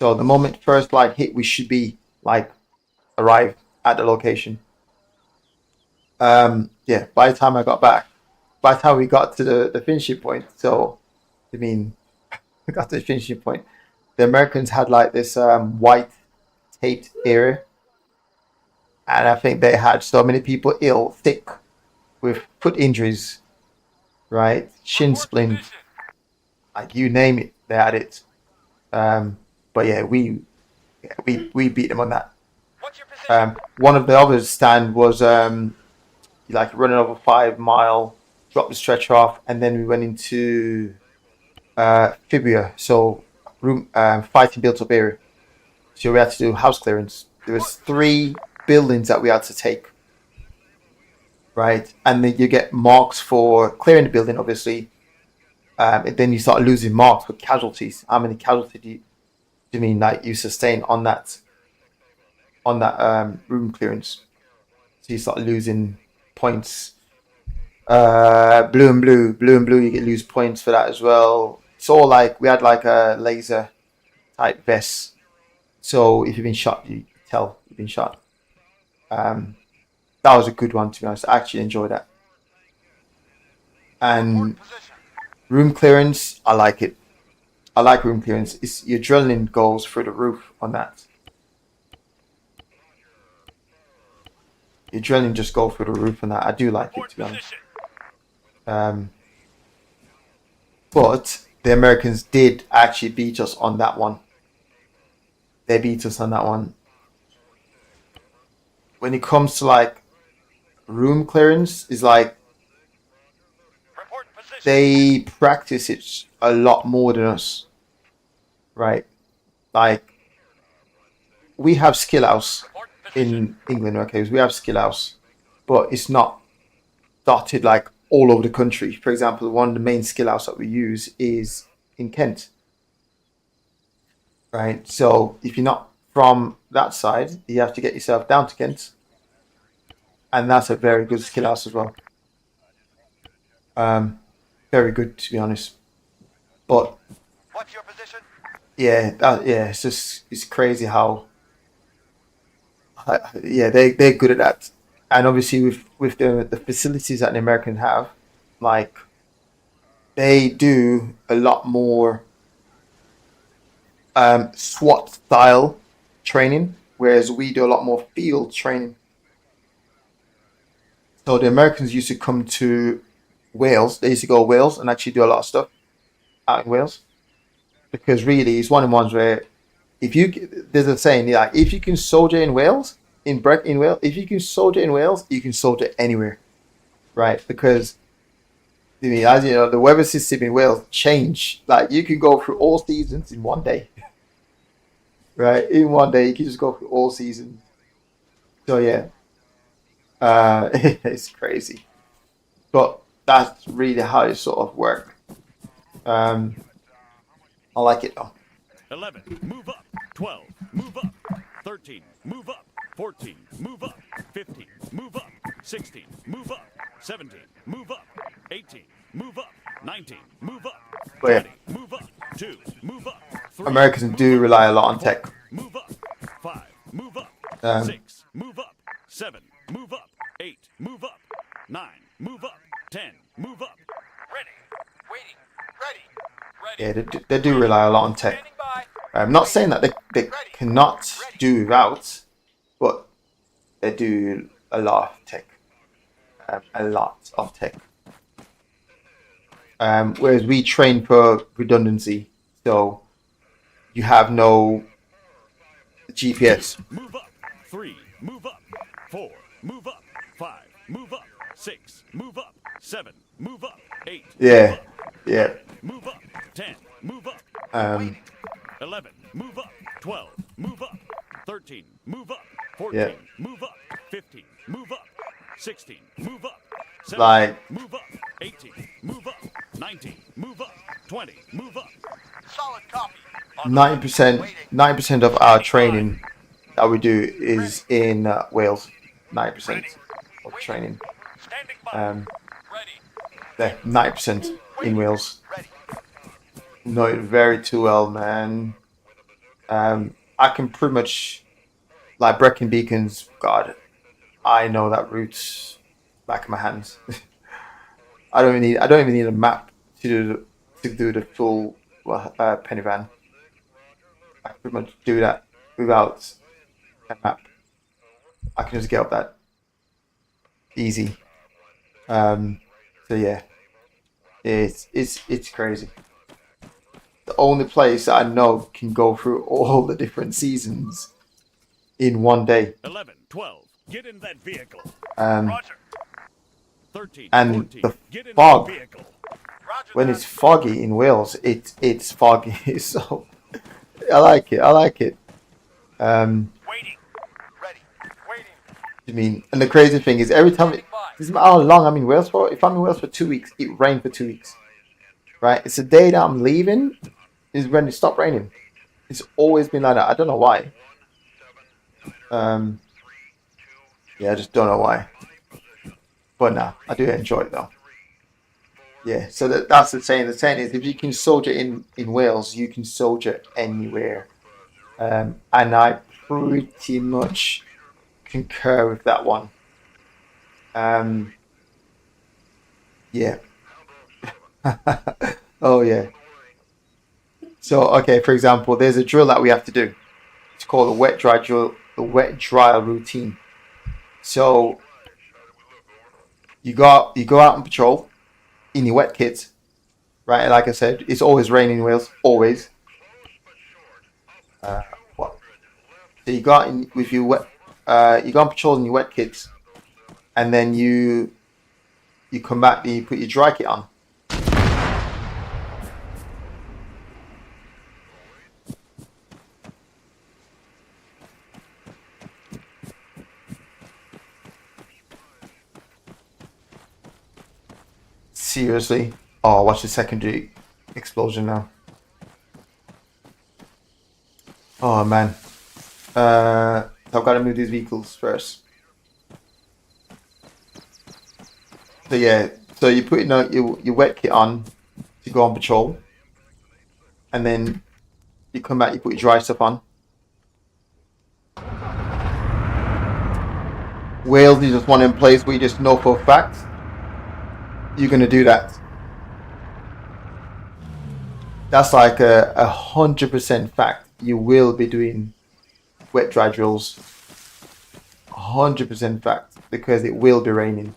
So the moment first light hit, we should be like arrive at the location. Yeah, by the time we got to the finishing point, so I mean, we got to the finishing point, the Americans had like this white taped area, and I think they had so many people sick with foot injuries, right? Shin Report splint, position. like you name it, they had it. But yeah, we beat them on that. What's your position? One of the other stand was like running over 5 mile, drop the stretcher off, and then we went into Fibria, so fighting built up area. So we had to do house clearance. There was 3 buildings that we had to take, right? And then you get marks for clearing the building, obviously. And then you start losing marks for casualties. How many casualties do you mean like you sustain on that room clearance? So you start losing points. Blue and blue, you lose points for that as well. It's all like we had like a laser type vest. So if you've been shot, you tell you've been shot. That was a good one, to be honest. I actually enjoyed that. And Report position. room clearance, I like it. I like room clearance. Your adrenaline goes through the roof on that. Your adrenaline just goes through the roof on that. I do like it, Report to be honest. position. But the Americans did actually beat us on that one. They beat us on that one. When it comes to like room clearance, is like Report position. they practice it a lot more than us, right? Like we have skill house Report position. in England, okay? We have skill house, but it's not dotted like all over the country. For example, one of the main skill house that we use is in Kent, right? So if you're not from that side, you have to get yourself down to Kent, and that's a very good skill house as well. Very good, to be honest. But What's your position? yeah, it's crazy how yeah, they're good at that. And obviously with the facilities that the Americans have, like they do a lot more SWAT style training, whereas we do a lot more field training. So the Americans used to come to Wales. They used to go to Wales and actually do a lot of stuff out in Wales, because really it's one of the ones where there's a saying like if you can soldier in Wales in Wales, if you can soldier in Wales, you can soldier anywhere, right? Because I mean, as you know, the weather system in Wales change. Like you can go through all seasons in one day, right? In one day, you can just go through all seasons. So yeah, it's crazy, but that's really how it sort of work. Um, I like it though. 11, move up. 12, move up. 13, move up. 14, move up. 15, move up. 16, move up. 17, move up. 18, move up. 19, move up. But yeah. 20, move up. 2, move up. 3, Americans do rely a lot on tech. move up. 5, move up. Um, 6, move up. 7, move up. 8, move up. 9, move up. 10, move up. Ready. Waiting. Ready. Yeah, they do rely a lot on tech. Standing by. I'm not saying that they cannot do without, but they do a lot of tech. A lot of tech. Whereas we train for redundancy, so you have no GPS. Move up. 3, move up. 4, move up. 5, move up. 6, move up. 7, move up. 8, Yeah, move up. yeah. Move up. 10, move up. 11, move up. 12, move up. 13, move up. 14, Yeah. move up. 15, move up. 16, move up. 17, Like- move up. 18, move up. 19, move up. 20, move up. Solid copy. 90% of our training that we do is in Wales. 90% of training. Standing by. Ready. Yeah, 90% in Wales. Ready. Know it very too well, man. I can pretty much, like Brecon Beacons. God, I know that route back of my hands. I don't even need a map to do the full penny van. I can pretty much do that without a map. I can just get up that easy. So yeah, it's crazy. The only place that I know can go through all the different seasons in one day. 11, 12, get in that vehicle. Roger. 13, And 14, the get in fog. that vehicle. Roger When that. it's foggy in Wales, it's foggy. So I like it. Waiting. Ready. Waiting. I mean, and the crazy thing is, every time doesn't matter how long I'm in Wales for. If I'm in Wales for 2 weeks, it rained for 2 weeks. Right? It's the day that I'm leaving is when it stopped raining. It's always been like that. I don't know why. Yeah, I just don't know why. But nah, I do enjoy it though. Yeah, so that's the saying. The saying is, if you can soldier in Wales, you can soldier anywhere. And I pretty much concur with that one. Yeah. Oh yeah. So okay, for example, there's a drill that we have to do. It's called the wet dry drill, the wet dry routine. So you go out on patrol in your wet kit, right? Like I said, it's always raining in Wales, always. What? So you go out with your wet, you go on patrol in your wet kits, and then you come back and you put your dry kit on. Seriously? Oh, watch the secondary explosion now. Oh man. I've got to move these vehicles first. So yeah, so you put your wet kit on to go on patrol. and then you come back, you put your dry stuff on. Wales is just one in place where you just know for a fact you're gonna do that. That's like a 100% fact. You will be doing wet dry drills. 100% fact, because it will be raining.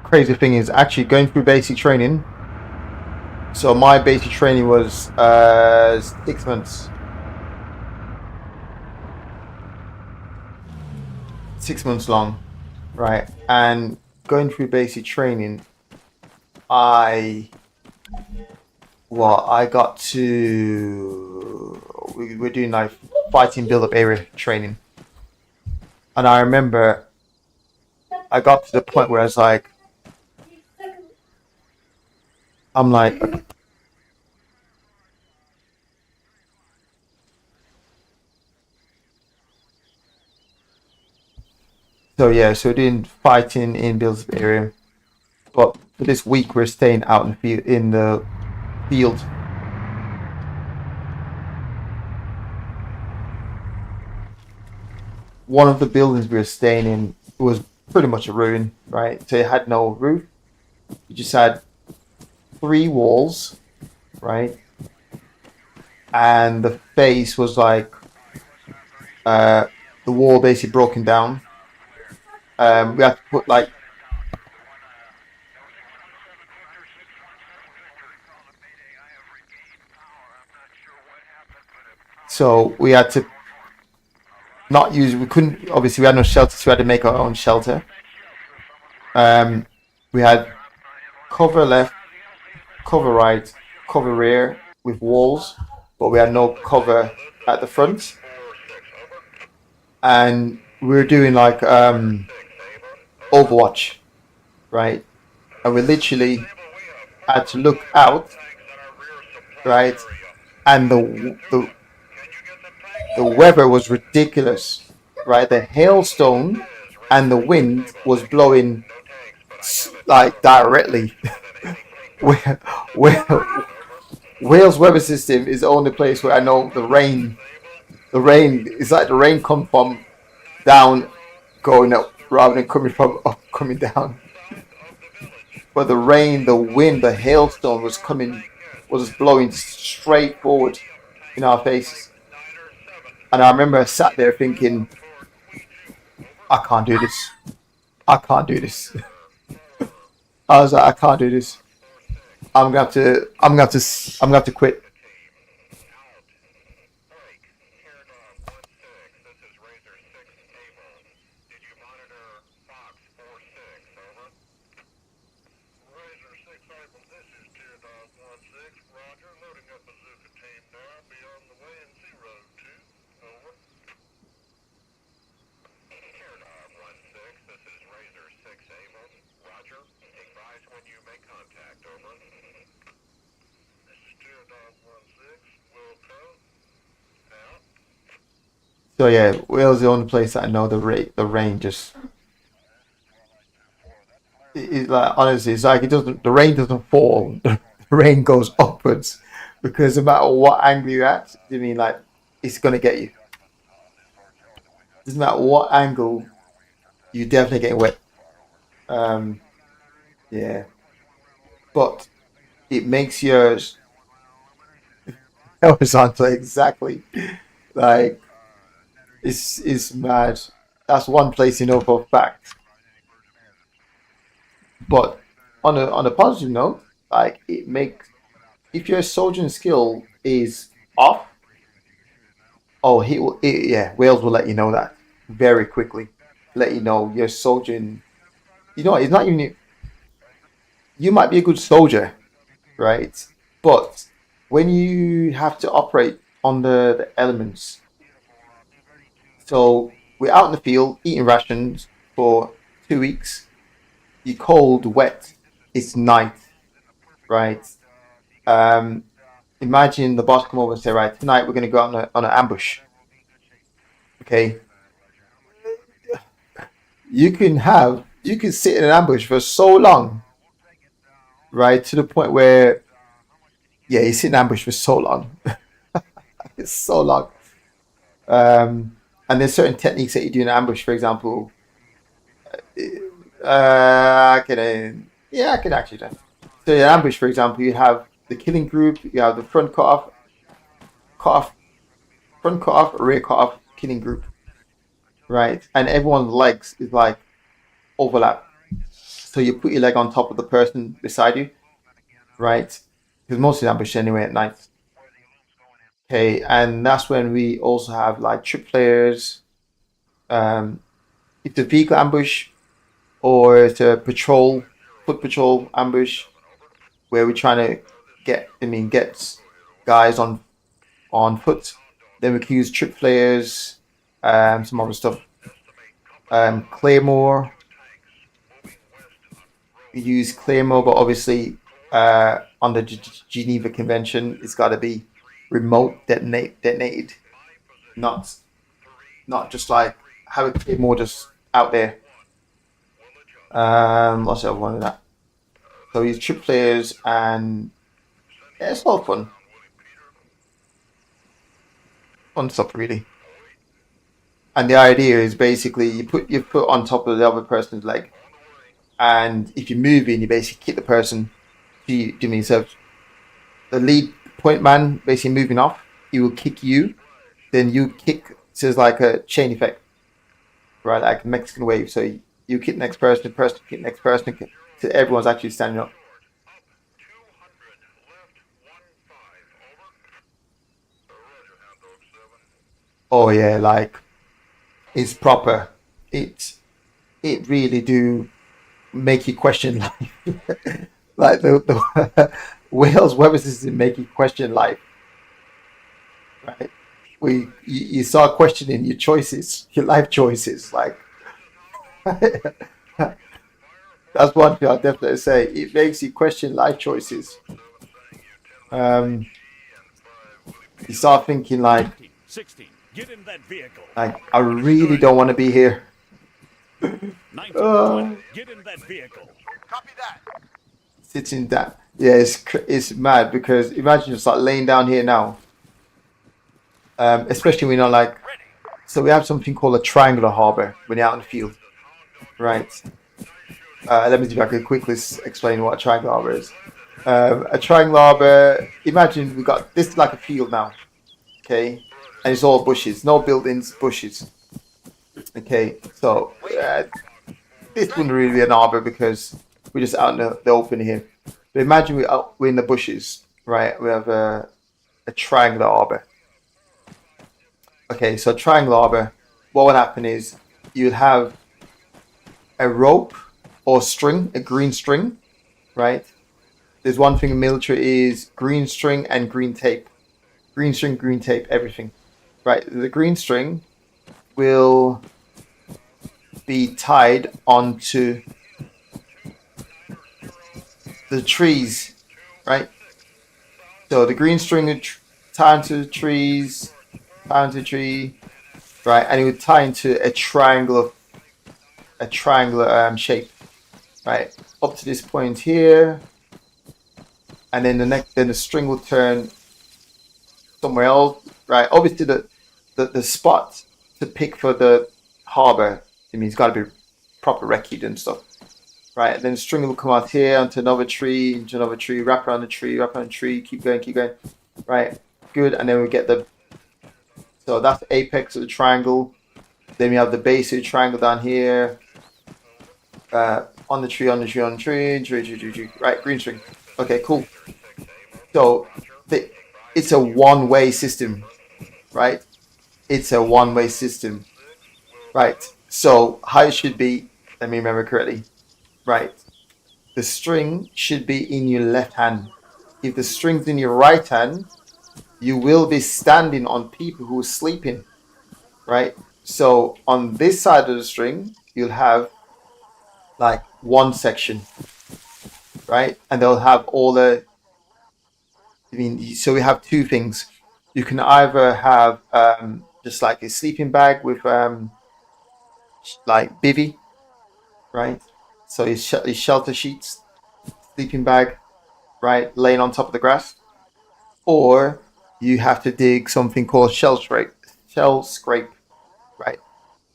Crazy thing is actually going through basic training. So my basic training was 6 months. 6 months long, right? And going through basic training, I got to, we're doing like fighting build-up area training, and I remember I got to the point where I was like, I'm like, okay. So yeah, so we're doing fighting in build-up area, but for this week we're staying out in the field. One of the buildings we were staying in was pretty much a ruin, right? So it had no roof. You just had 3 walls, right? And the face was like the wall basically broken down. We had to put like so we had to not use, we couldn't, obviously we had no shelter, so we had to make our own shelter. We had cover left, cover right, cover rear with walls, but we had no cover at the front. And we were doing like Overwatch, right? And we literally had to look out, right? And the weather was ridiculous, right? The hailstone and the wind was blowing like directly. Wales weather system is the only place where I know the rain is like the rain come from down going up rather than coming from up coming down. But the rain, the wind, the hailstone was blowing straight forward in our faces. And I remember I sat there thinking, I can't do this. I can't do this. I was like, I can't do this. I'm gonna have to quit. So yeah, Wales is the only place that I know the rain just like, honestly, it's like the rain doesn't fall, the rain goes upwards, because no matter what angle you're at, I mean, like, it's gonna get you. Doesn't matter what angle, you definitely get wet. Yeah, but it makes yours horizontal exactly. Like, it's mad. That's one place you know for a fact. But on a positive note, like, it makes, if your soldiering skill is off, oh, yeah, Wales will let you know that very quickly. Let you know your soldiering. You know, it's not even, you might be a good soldier, right? But when you have to operate on the elements, so we're out in the field eating rations for 2 weeks. You're cold, wet. It's night, right? Imagine the boss come over and say, right, tonight we're going to go out on an ambush. Okay. You can sit in an ambush for so long, right? To the point where, yeah, you sit in ambush for so long. It's so long. And there's certain techniques that you do in ambush. For example, I can actually do. So in ambush, for example, you have the killing group, you have the front cut off, rear cut off, killing group, right? And everyone's legs is like overlap. So you put your leg on top of the person beside you, right? Because most of the ambush anyway at night. Okay, and that's when we also have like trip players. It's a vehicle ambush or it's a foot patrol ambush where we're trying to get guys on foot. Then we can use trip players, some other stuff. Claymore. We use Claymore, but obviously on the Geneva Convention, it's got to be remote detonated, not just like have a Claymore just out there. What's the other one of that? So we use trip players, and yeah, it's a lot of fun stuff really. And the idea is basically you put your foot on top of the other person's leg, and if you're moving, you basically kick the person. So the lead point man basically moving off, he will kick you, then you kick. So it's like a chain effect, right? Like a Mexican wave. So you kick the next person, kick the next person, so everyone's actually standing up. Oh yeah, like it's proper. It really do make you question life. Like the Wales weather system make you question life. Right? You start questioning your choices, your life choices. Like that's one thing I'll definitely say. It makes you question life choices. You start thinking like, 16. Get in that vehicle. I really don't want to be here. 19. 20. Get in that vehicle. Copy that. Sitting down. Yeah, it's mad because imagine just like laying down here now. Especially when you're like, so we have something called a triangular harbor when you're out in the field, right? Let me see if I can quickly explain what a triangular harbor is. A triangular harbor. Imagine we got this is like a field now, okay, and it's all bushes, no buildings, bushes. Okay, so this wouldn't really be an harbor because we're just out in the open here. But imagine we're in the bushes, right? We have a triangular harbor. Okay, so triangular harbor, what would happen is you'd have a rope or string, a green string, right? There's one thing in military is green string and green tape. Green string, green tape, everything. Right, the green string will be tied onto the trees, right? So the green string would tie into the trees, tie into the tree, right? And it would tie into a triangular shape, right? Up to this point here, and then the string will turn somewhere else, right? Obviously, the spot to pick for the harbor, I mean, it's got to be proper wreckage and stuff, right? And then the string will come out here onto another tree, wrap around the tree, keep going, right? Good, and then we get so that's the apex of the triangle. Then we have the base of the triangle down here, on the tree, right? Green string. Okay, cool. So it's a one-way system, right? It's a one-way system, right? So how it should be, let me remember correctly, right? The string should be in your left hand. If the string's in your right hand, you will be standing on people who are sleeping, right? So on this side of the string, you'll have like one section, right? And they'll have all the, so we have two things. You can either have just like a sleeping bag with like bivy, right? So your shelter sheets, sleeping bag, right, laying on top of the grass. Or you have to dig something called shell scrape, right?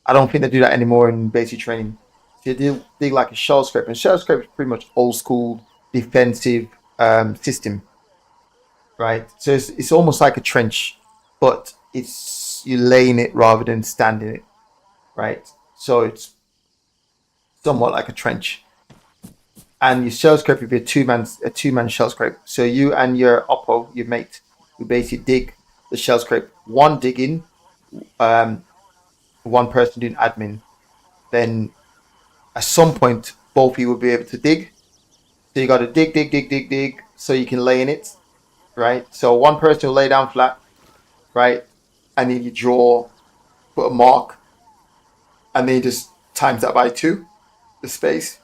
I don't think they do that anymore in basic training. So you dig like a shell scrape, and shell scrape is pretty much old school defensive system, right? So it's almost like a trench, but it's you laying it rather than standing it, right? So it's somewhat like a trench. And your shell scrape would be a two-man shell scrape. So you and your oppo, your mate, will basically dig the shell scrape. One digging, one person doing admin. Then at some point, both of you will be able to dig. So you got to dig, so you can lay in it, right? So one person will lay down flat, right? And then you draw, put a mark, and then you just times that by 2, the space.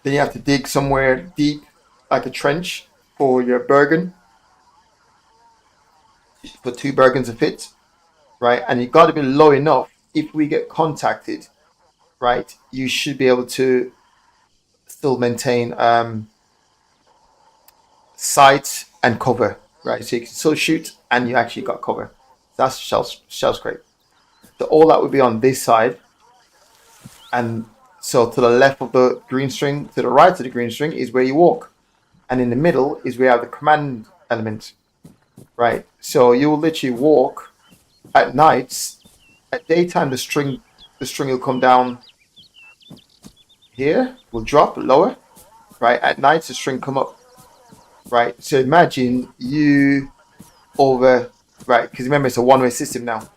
Then you have to dig somewhere deep, like a trench, for your Bergen. For 2 Bergens a fit, right? And you got to be low enough. If we get contacted, right, you should be able to still maintain sight and cover, right? So you can still shoot, and you actually got cover. That's shell scrape. So all that would be on this side, and so to the left of the green string, to the right of the green string is where you walk. And in the middle is where you have the command element. Right? So you will literally walk at nights. At daytime the string will come down here, will drop lower. Right? At night the string come up. Right? So imagine you over, right, because remember it's a one-way system now.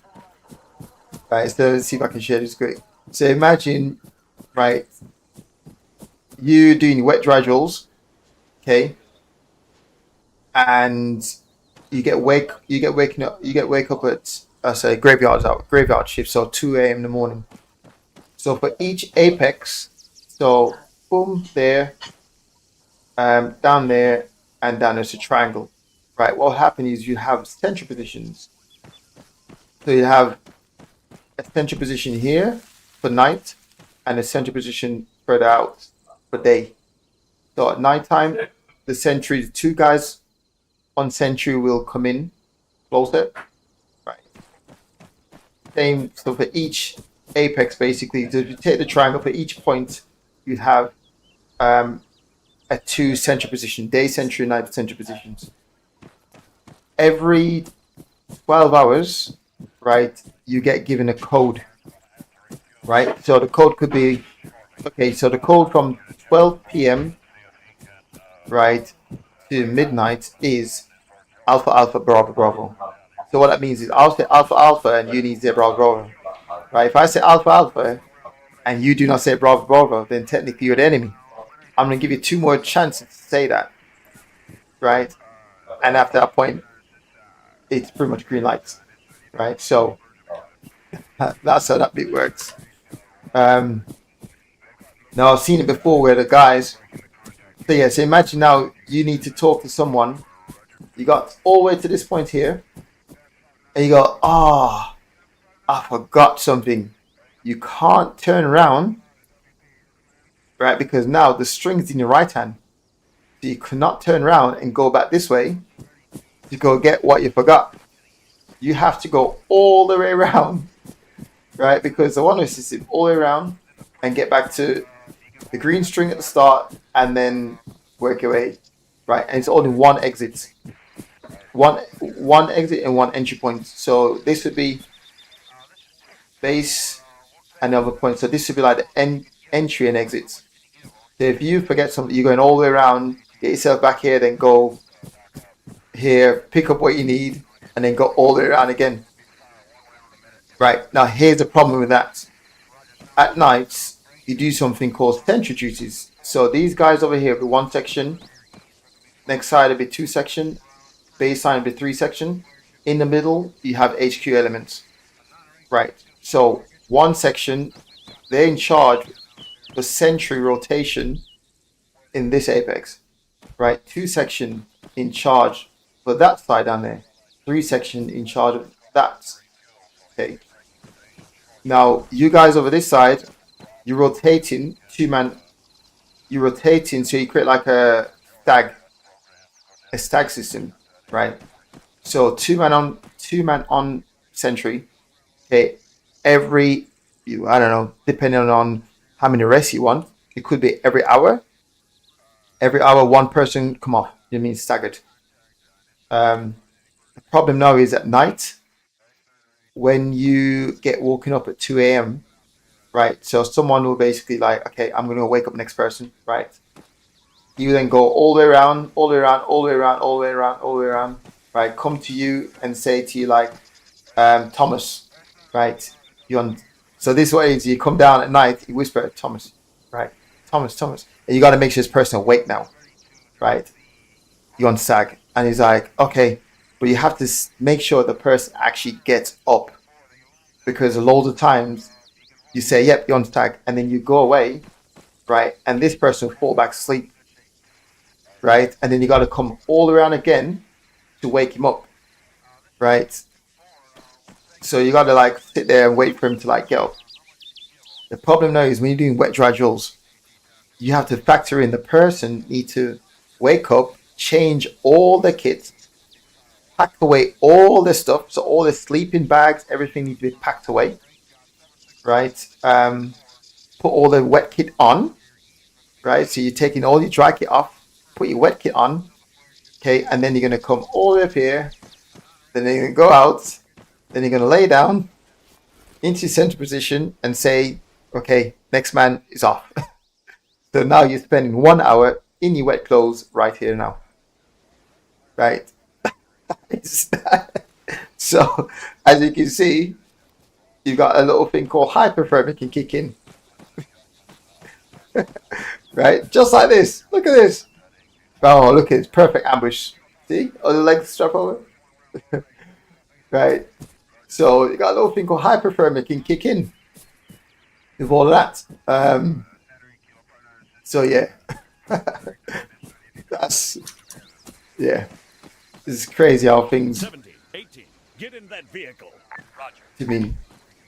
Right, so let's see if I can share this quick. So imagine, right, you doing wet dry drills, okay, and you get wake up at say graveyard shift, so 2 a.m. in the morning. So for each apex, so boom there, down there, and down there's a triangle. Right, what will happen is you have central positions. So you have a central position here for night and a central position spread out for day. So at night time, the sentry, 2 guys on sentry will come in, close it. Right. Same, so for each apex basically, so if you take the triangle, for each point you have a 2 central position, day sentry and night central positions. Every 12 hours, right, you get given a code, right? So the code could be, okay, so the code from 12 p.m., right, to midnight is Alpha, Alpha, Bravo, Bravo. So what that means is I'll say Alpha, Alpha, and you need to say Bravo, Bravo. Right? If I say Alpha, Alpha, and you do not say Bravo, Bravo, then technically you're the enemy. I'm going to give you 2 more chances to say that, right? And after that point, it's pretty much green lights, right? So that's how that bit works. Now I've seen it before where the guys, so yeah, so imagine now you need to talk to someone. You got all the way to this point here, and you go, I forgot something. You can't turn around, right? Because now the string's in your right hand. So you cannot turn around and go back this way to go get what you forgot. You have to go all the way around, right? Because the one-way system all the way around and get back to the green string at the start and then work your way, right? And it's only one exit. One exit and one entry point. So this would be base and the other point. So this would be like the entry and exits. So if you forget something, you're going all the way around, get yourself back here, then go here, pick up what you need, and then go all the way around again. Right, now here's the problem with that. At night, you do something called sentry duties. So these guys over here will be 1 section, next side will be 2 section, base side will be 3 section. In the middle, you have HQ elements. Right, so one section, they're in charge for sentry rotation in this apex, right? 2 section in charge for that side down there. 3 section in charge of that. Okay. Now you guys over this side, you're rotating 2-man. You're rotating, so you create like a stag system, right? So 2-man on sentry. Okay, every I don't know, depending on how many rests you want, it could be every hour. Every hour, one person come off. You mean staggered? The problem now is at night when you get woken up at 2 a.m. Right? So someone will basically like, okay, I'm gonna wake up next person, right? You then go all the way around, all the way around, all the way around, all the way around, all the way around, right? Come to you and say to you like, Thomas, right? So this way is you come down at night, you whisper, Thomas, right? Thomas, and you got to make sure this person awake now, right? You're on SAG, and he's like, okay, but you have to make sure the person actually gets up, because a lot of times you say, yep, you're on SAG, and then you go away, right? And this person will fall back asleep, right? And then you got to come all around again to wake him up, right? So you got to like sit there and wait for him to like get up. The problem now is when you're doing wet dry drills, you have to factor in the person need to wake up, change all the kit, pack away all the stuff. So all the sleeping bags, everything needs to be packed away, right? Put all the wet kit on, right? So you're taking all your dry kit off, put your wet kit on, okay? And then you're going to come all the way up here. Then you're going to go out. Then you're going to lay down into center position and say, okay, next man is off. So now you're spending 1 hour in your wet clothes right here now. Right? So, as you can see, you've got a little thing called hyperthermic can kick in. Right? Just like this. Look at this. Oh, look at this. Perfect ambush. See? All the legs strap over. Right? So, you got a little thing called hyperthermic can kick in with all of that. So, yeah. Yeah. This is crazy how things... 70, 18, get in that vehicle. Roger. I mean,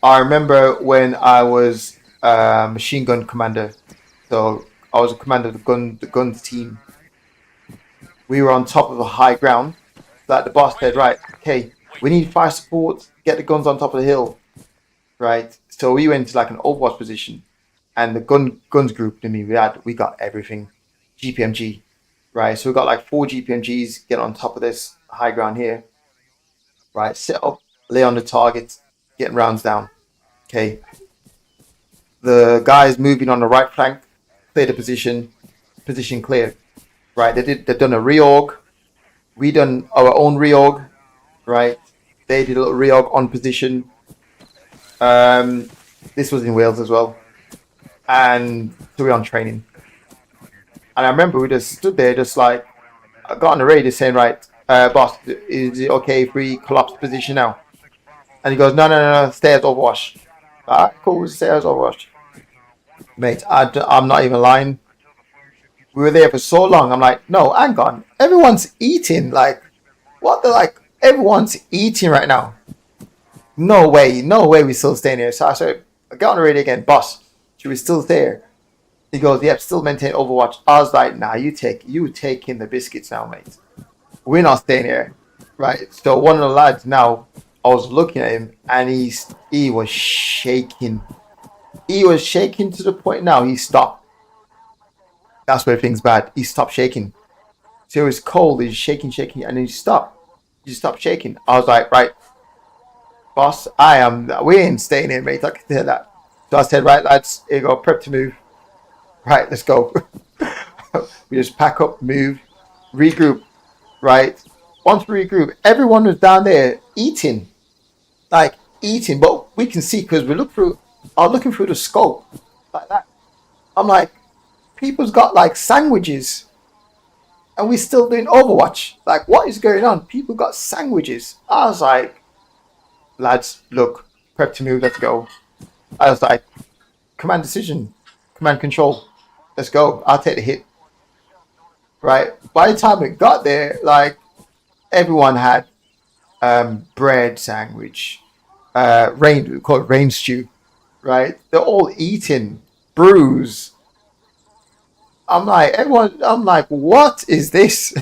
I remember when I was machine gun commander. So I was a commander of the guns team. We were on top of a high ground. Like the boss said, right, okay, we need fire support. Get the guns on top of the hill. Right. So we went to like an Overwatch position, and the guns group. I mean, we got everything. GPMG. Right. So we got like 4 GPMGs. Get on top of this high ground here. Right. Set up. Lay on the target. Getting rounds down. Okay. The guys moving on the right flank. Clear the position. Position clear. Right. They've done a reorg. We done our own reorg. Right. They did a little reorg on position. This was in Wales as well. And so we're on training. And I remember we just stood there, just like, I got on the radio saying, right, boss, is it okay if we collapse position now? And he goes, no, stay as Overwatch. Alright, cool, stay as Overwatch. Mate, I'm not even lying. We were there for so long. I'm like, no, hang on. Everyone's eating. Like, what the, like, everyone's eating right now. No way we're still staying here. So I said, I got on the radio again, boss, should we still there? He goes, yep, still maintain Overwatch. I was like, nah, you take in the biscuits now, mate. We're not staying here. Right. So one of the lads now, I was looking at him and he was shaking. He was shaking to the point now he stopped. That's where things bad. He stopped shaking. So it was cold, he's shaking, and then he stopped. He stopped shaking. I was like, right, boss, we ain't staying here, mate. I can tell that. So I said, right, lads, here you go, prep to move. Right, let's go. We just pack up, move, regroup. Right. Once we regroup, everyone was down there eating. But we can see because I was looking through the scope like that. I'm like, people's got like sandwiches and we're still doing Overwatch. Like, what is going on? People got sandwiches. I was like, lads, look, prep to move, let's go. I was like, command decision, command control, let's go. I'll take the hit. Right. By the time it got there, like everyone had bread sandwich, rain, we call it rain stew. Right. They're all eating brews. I'm like, everyone. I'm like, what is this?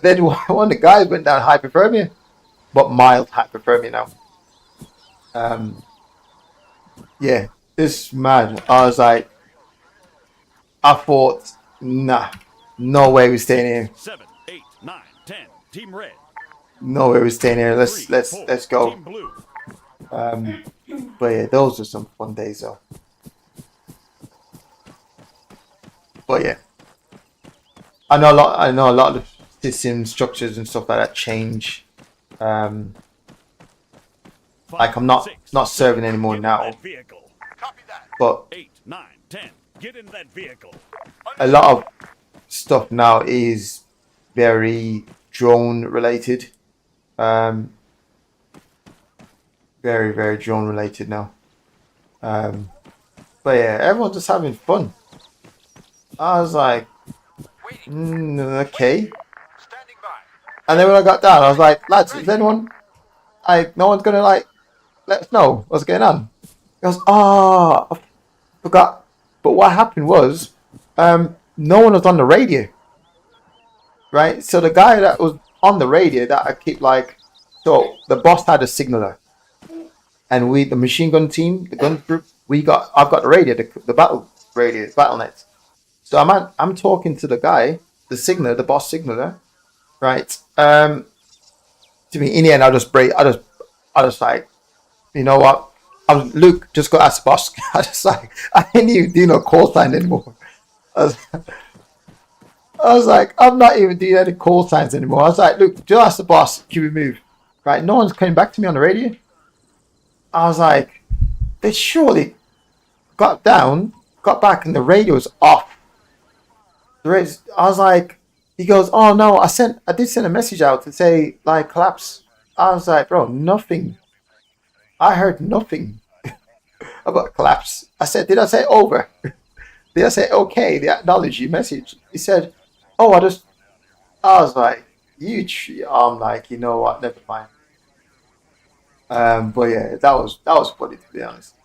Then one of the guys went down hypothermia, but mild hypothermia now. Yeah, it's mad. I was like, I thought, nah, no way we're staying here. 7, 8, 9, 10. Team red. No way we're staying here. Let's 3, 4, let's go. Team blue. But yeah, those are some fun days though. But yeah, I know a lot. I know a lot of system structures and stuff like that change. Like I'm not serving anymore now, Copy that. but 8, 9, 10. Get in that vehicle. a lot of stuff now is very drone related. Very, very drone related now. But yeah, everyone's just having fun. I was like, Waiting. okay. Standing by. And then when I got down, I was like, lads, is anyone, like, no one's gonna like let us know what's going on? He goes, I forgot. But what happened was, no one was on the radio. Right? So the guy that was on the radio that I keep like, so the boss had a signaler. And we, the machine gun team, the gun group, I've got the radio, the battle radio, battle net. So I'm talking to the guy, the signaler, the boss signaler, right? To me, in the end, I just like, you know what? Luke, just go ask the boss. I didn't even do no call sign anymore. I was like, I'm not even doing any call signs anymore. I was like, Luke, just ask the boss, can we move? Right? No one's coming back to me on the radio. I was like, they surely got back, and the radio was off. I was like, he goes, oh no, I did send a message out to say like collapse. I was like, bro, nothing. I heard nothing about collapse. I said, did I say over? Did I say okay? The acknowledge your message. He said, oh, I was like, I'm like, you know what? Never mind. But yeah, that was funny to be honest.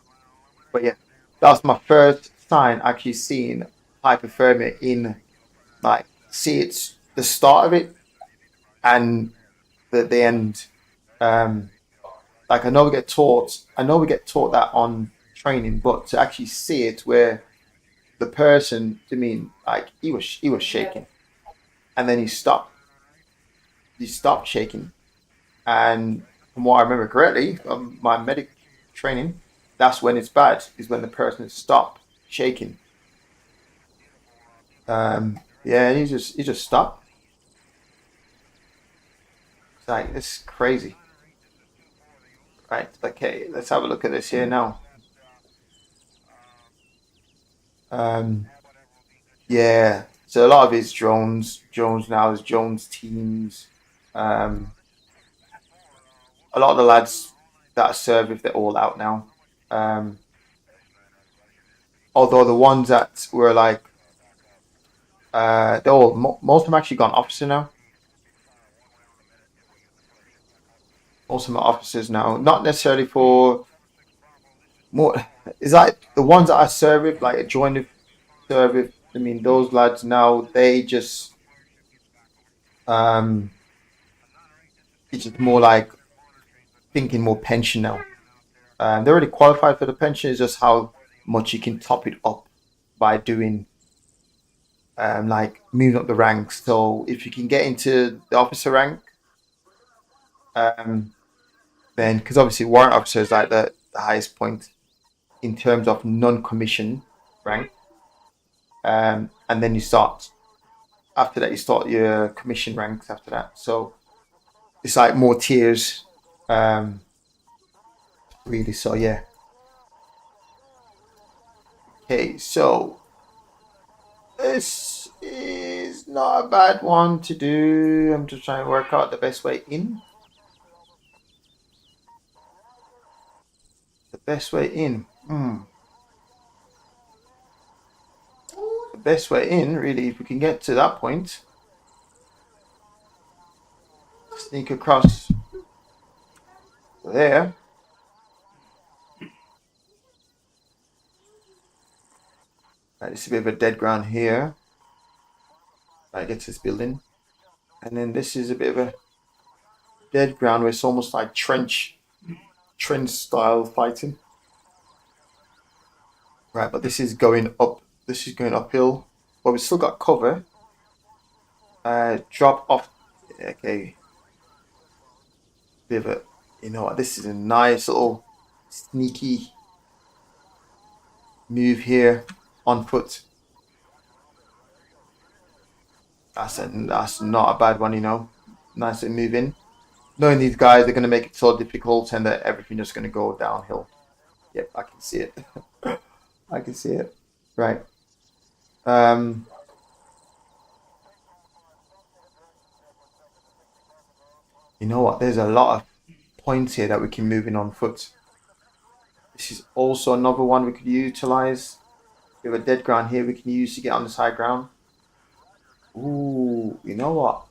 But yeah, that was my first sign actually seeing hypothermia in like see it's the start of it and the end. Like I know we get taught that on training, but to actually see it where the person, I mean, like he was shaking, and then he stopped shaking, and from what I remember correctly from my medic training, that's when it's bad, is when the person stopped shaking. Yeah, he just stopped. It's like, it's crazy. Right, okay, let's have a look at this here now. Yeah, so a lot of it's drones now, is drones teams. A lot of the lads that I serve with, they're all out now. Although the ones that were like, most of them actually gone officer now. Most of them are officers now, not necessarily for more. It's like the ones that I serve with, like a joint serve with. I mean, those lads now, they just it's just more like thinking more pension now. They're already qualified for the pension. It's just how much you can top it up by doing like moving up the ranks. So if you can get into the officer rank, then because obviously warrant officer is like the highest point in terms of non-commissioned rank, and then you start after that. You start your commission ranks after that. So it's like more tiers, really. So yeah. Okay, so this is not a bad one to do. I'm just trying to work out the best way in. The best way in. The best way in, really, if we can get to that point. Sneak across there. Right, this is a bit of a dead ground here. Right, get to this building. And then this is a bit of a dead ground where it's almost like trench style fighting. Right, but this is going up. This is going uphill. But we still got cover. Drop off. Okay. Bit of a, you know what? This is a nice little sneaky move here on foot. That's not a bad one, you know. Nice and move in. Knowing these guys are going to make it so difficult and that everything is going to go downhill. Yep, I can see it. I can see it. Right. You know what? There's a lot of points here that we can move in on foot. This is also another one we could utilize. We have a dead ground here we can use to get on this high ground. Ooh, you know what?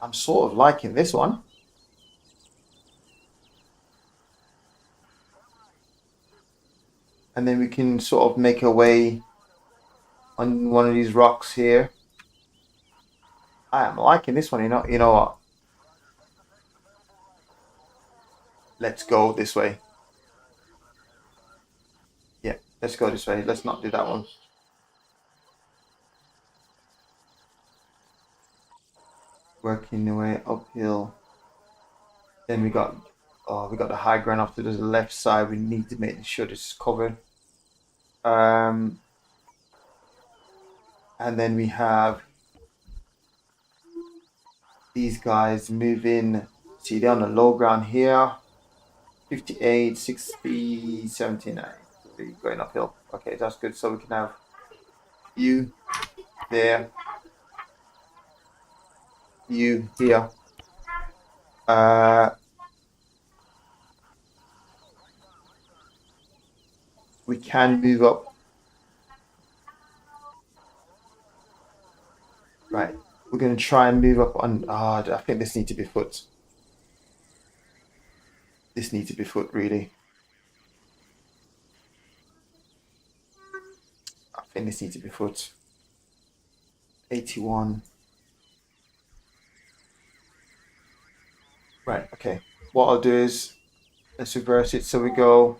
I'm sort of liking this one. And then we can sort of make our way on one of these rocks here. I am liking this one, you know what? Let's go this way. Yeah, let's go this way. Let's not do that one. Working the way uphill. Then we got the high ground off to the left side. We need to make sure this is covered. And then we have these guys moving. See, they're on the low ground here. 58, 60, 79. Going uphill. Okay, that's good. So we can have you there. You here. We can move up. Right. We're going to try and move up on... I think this needs to be foot. This needs to be foot, really. I think this needs to be foot. 81. Right, okay. What I'll do is, let's reverse it. So we go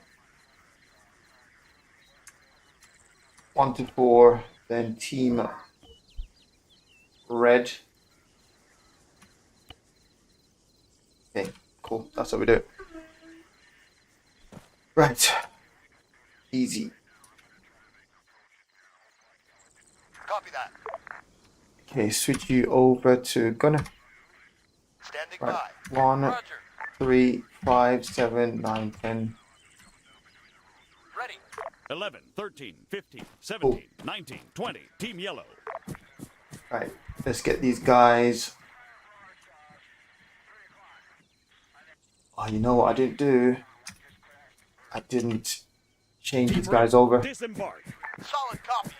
1 to 4, then team red. Okay, cool. That's how we do it. Right. Easy. Copy that. Okay, switch you over to gunner. Standing Right. by. 1, Roger. 3, 5, 7, 9, 10. Ready. 11, 13, 15, 17, 19, 20. Team yellow. Right, let's get these guys. Oh, you know what I didn't do? I didn't change these guys over. Disembark. Solid copy.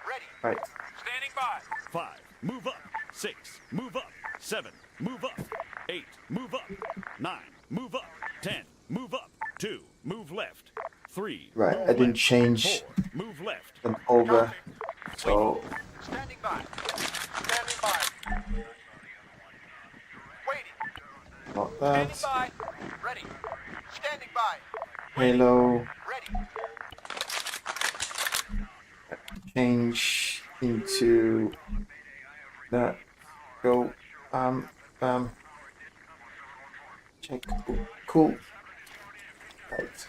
Ready. Right. Standing by. 5, move up. 6, move up. 7, move up. 8, move up. 9, move up. 10, move up. 2, move left. 3, Right, move I didn't left. change 4, move left. them over. So, Standing by. Standing by. Waiting. not Standing that. by. Ready. Standing by. Halo. Ready. Change into that. Go. Bam. Check. Cool. Right.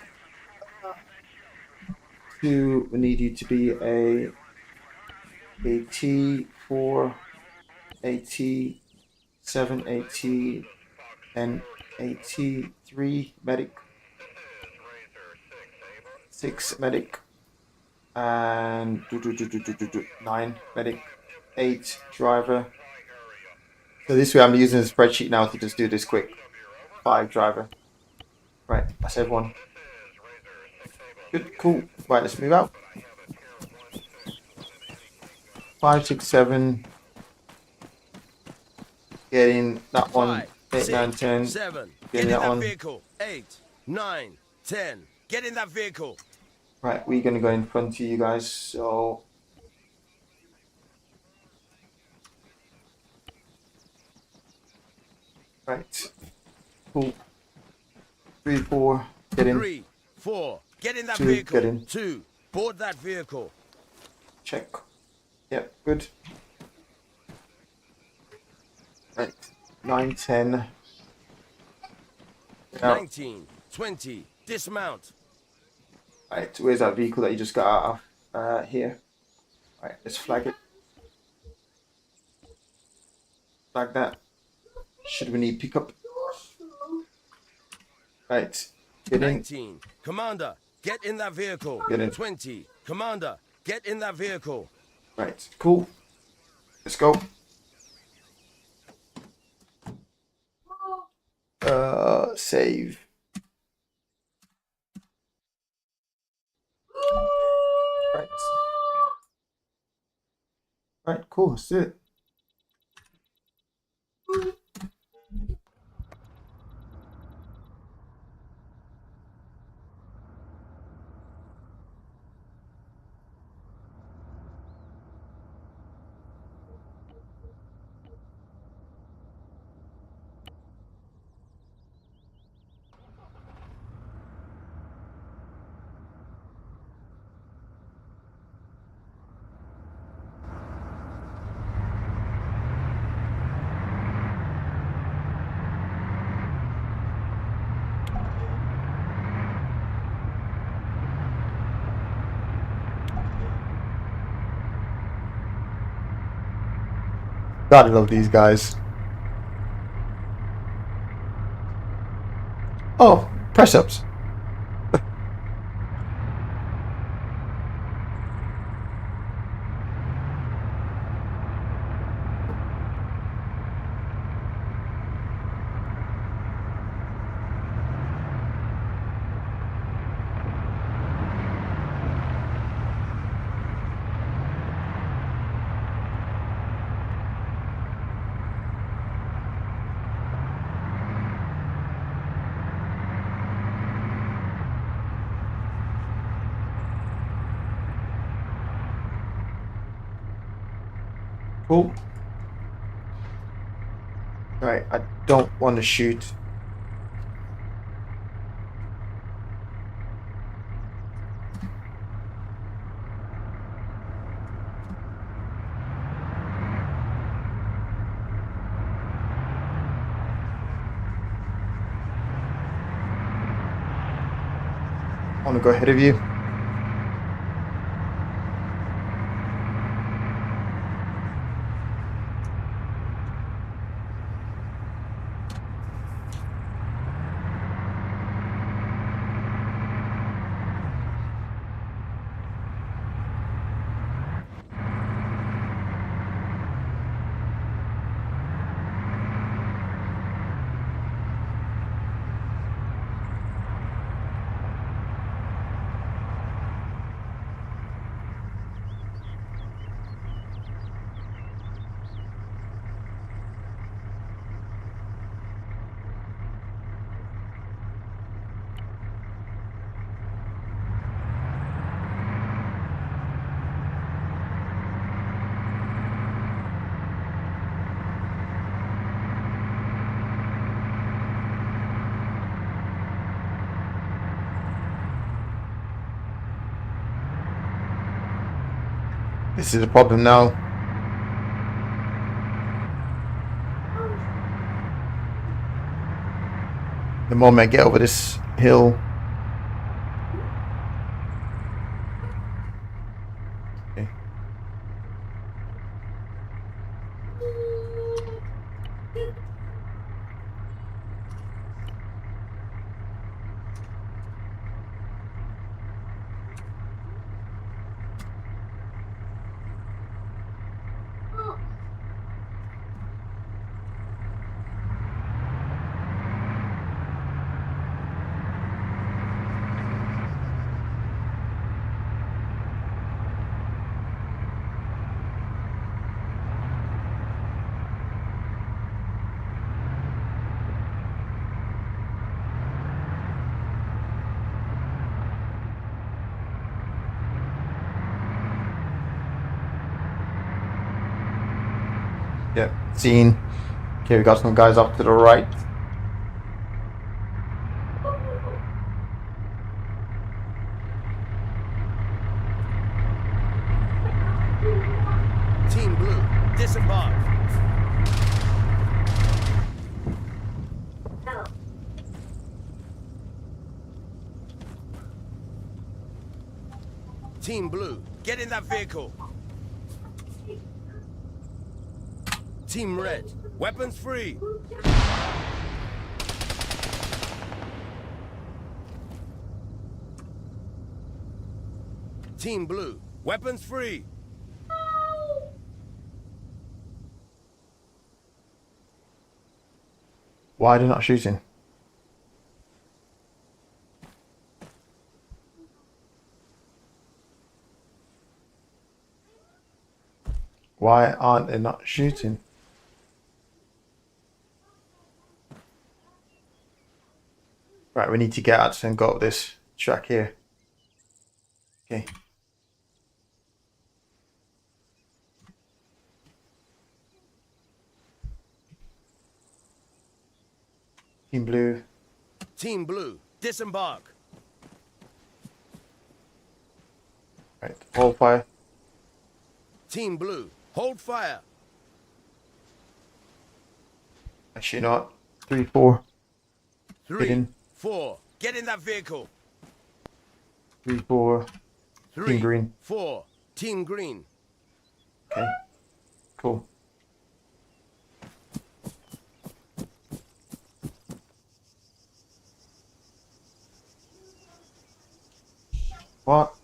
2, we need you to be a AT4, AT7, AT, and AT3 medic, 6 medic, and 9 medic, 8 driver. So this way I'm using a spreadsheet now to just do this quick. 5 driver. Right, that's everyone. Good, cool. Right, let's move out. 5, 6, 7. Getting that one. 5, 8, 9, 6, 10. 7. Get Getting in that that one. vehicle. 8, 9, 10. Get in that vehicle. Right, we're gonna go in front of you guys. So. Right. Cool. 3, 4. Get in. 3, 4. Get in that 2, vehicle. get in. 2. Board that vehicle. Check. Yep, good. Right. 9, 10. Get out. 19, 20. Dismount. Right, where's that vehicle that you just got out of? Here. Right, let's flag it. Flag that. Should we need pickup? Right, get in. 19. Commander, get in that vehicle. Get in. 20. Commander, get in that vehicle. Right, cool. Let's go. Save. Right. Right, cool. Let's do it. God, I love these guys. Oh, press ups. Cool. Right, I don't want to shoot. I want to go ahead of you. This is a problem now. The moment I get over this hill. Okay. Yep, seen. Okay, we got some guys off to the right. Team Blue, disembark. Team Blue, get in that vehicle. Team Red, weapons free. Team Blue, weapons free. Why are they not shooting? Why aren't they not shooting? Right, we need to get out and go up this track here. Okay. Team Blue. Team Blue, disembark. Right, hold fire. Team Blue, hold fire. Actually not. 3-4. 3, in. 4, get in that vehicle. 3-4. 3, Team Green. 4, Team Green. Okay. Cool. What?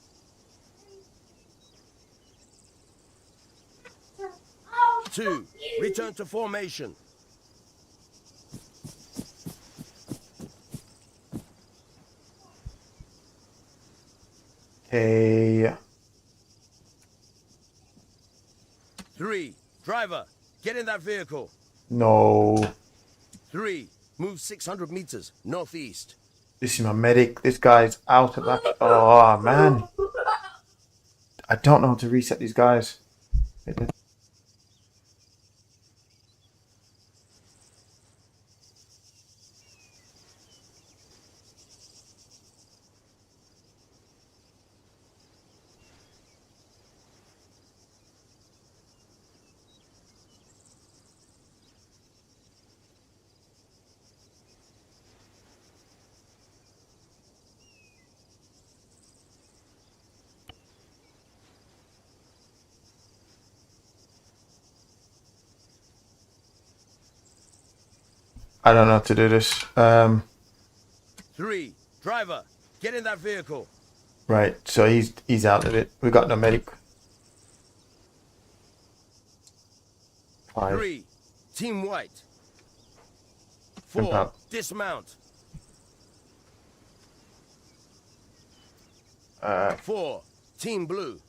Two, return to formation. Hey. 3, driver, get in that vehicle. No. 3, move 600 meters northeast. This is my medic. This guy's out of that. Oh, man. I don't know how to reset these guys. I don't know how to do this. 3, driver, get in that vehicle. Right, so he's out of it. We got no medic. 5. 3, Team White. Jump 4, out. dismount. 4, Team Blue.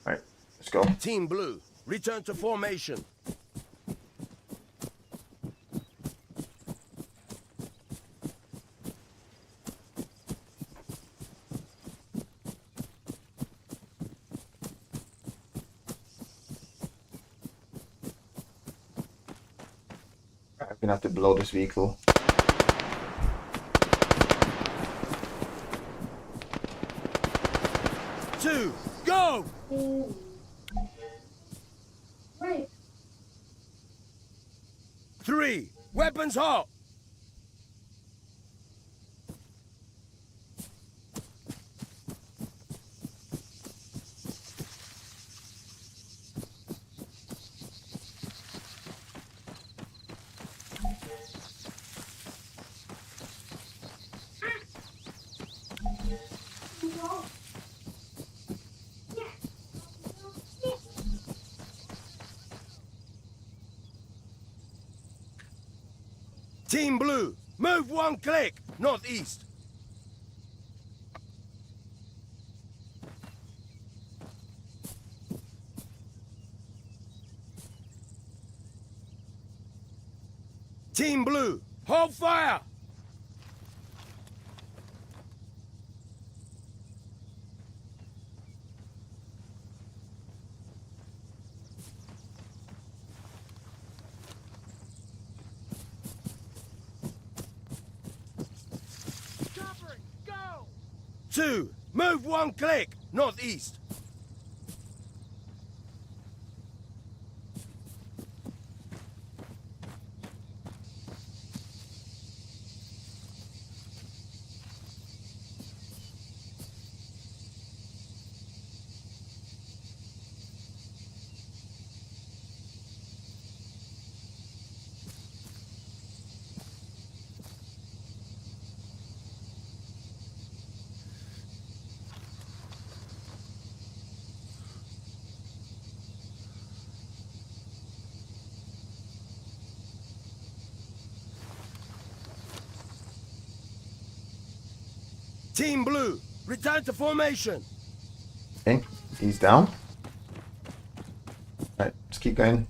Right, let's go. Team Blue, return to formation. I'm gonna have to blow this vehicle. Two, go! Right. 3, weapons hot. Team Blue, move 1 click, northeast. Team Blue, hold fire! 2, move 1 click, northeast. Team Blue, return to formation. Okay, he's down. Right, let's keep going.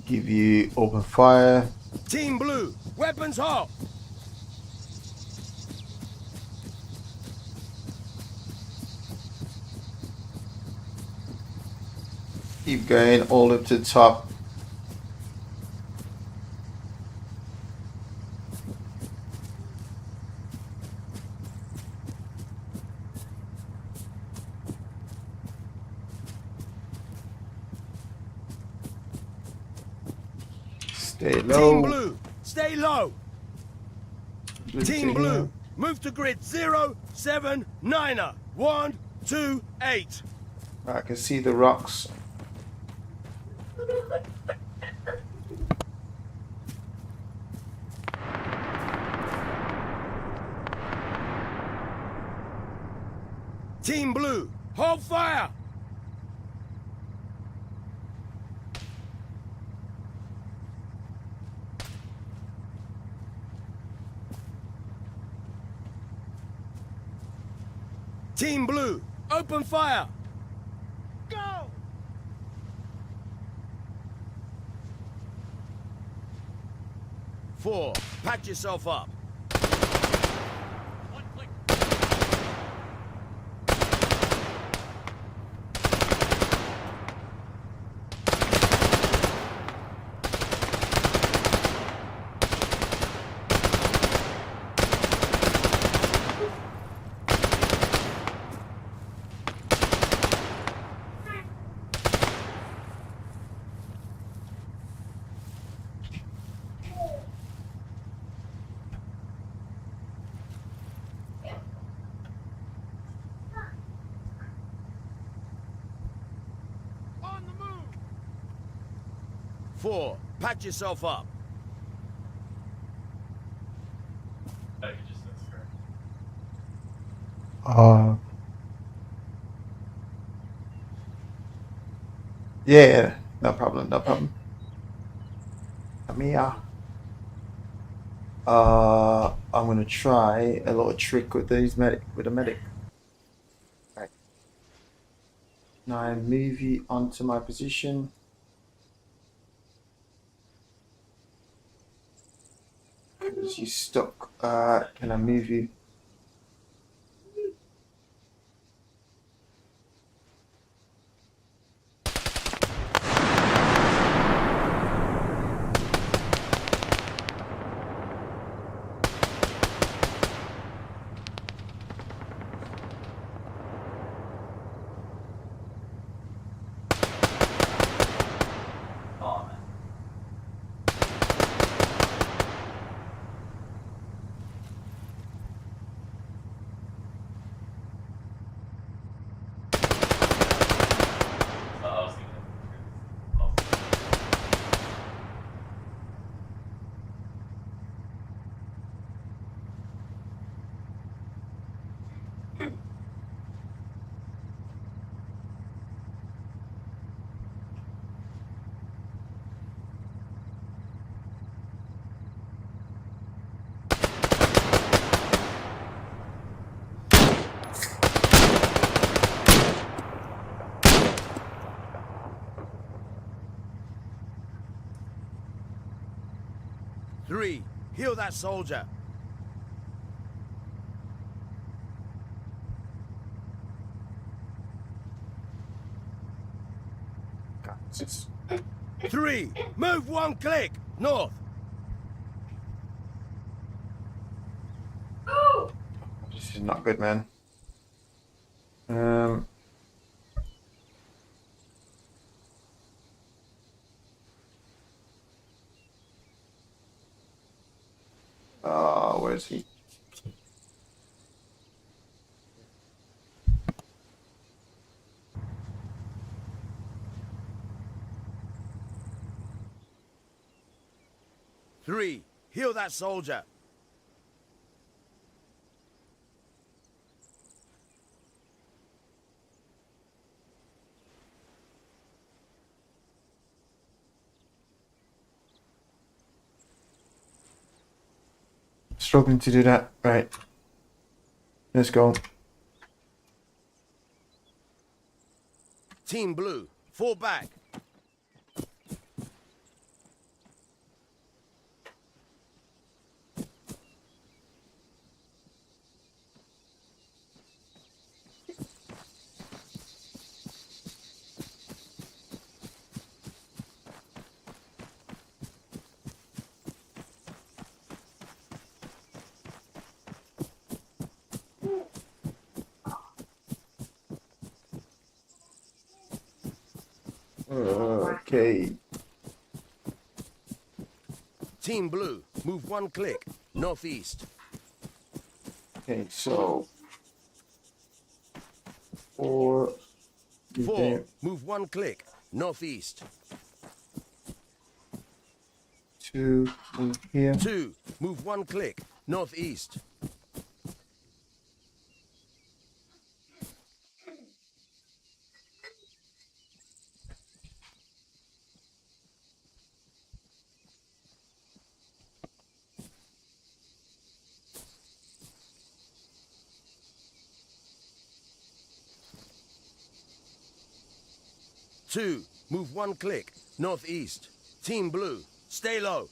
Give you open fire. Team Blue, weapons hot. Keep going all up to the top. Stay low. Team Blue, stay low. Good to Team hear. Blue, move to grid 079er 128. I can see the rocks. Team Blue, hold fire. Team Blue, open fire. Go! Four, patch yourself up. Four, patch yourself up. Yeah, no problem, no problem. Come here. I'm gonna try a little trick with the medic. Right. Now I move you onto my position. Because you stuck. Can I move you? Three, heal that soldier. Just 3, move 1 click, north. this is not good, man. Where's he? Three, heal that soldier. Struggling to do that. Right. Let's go. Team Blue, fall back. Okay. Team Blue, move 1 click, northeast. Okay, so 4. 4, move 1 click, northeast. 2 move here. 2, move 1 click, northeast. 2, move 1 click, northeast. Team Blue, stay low.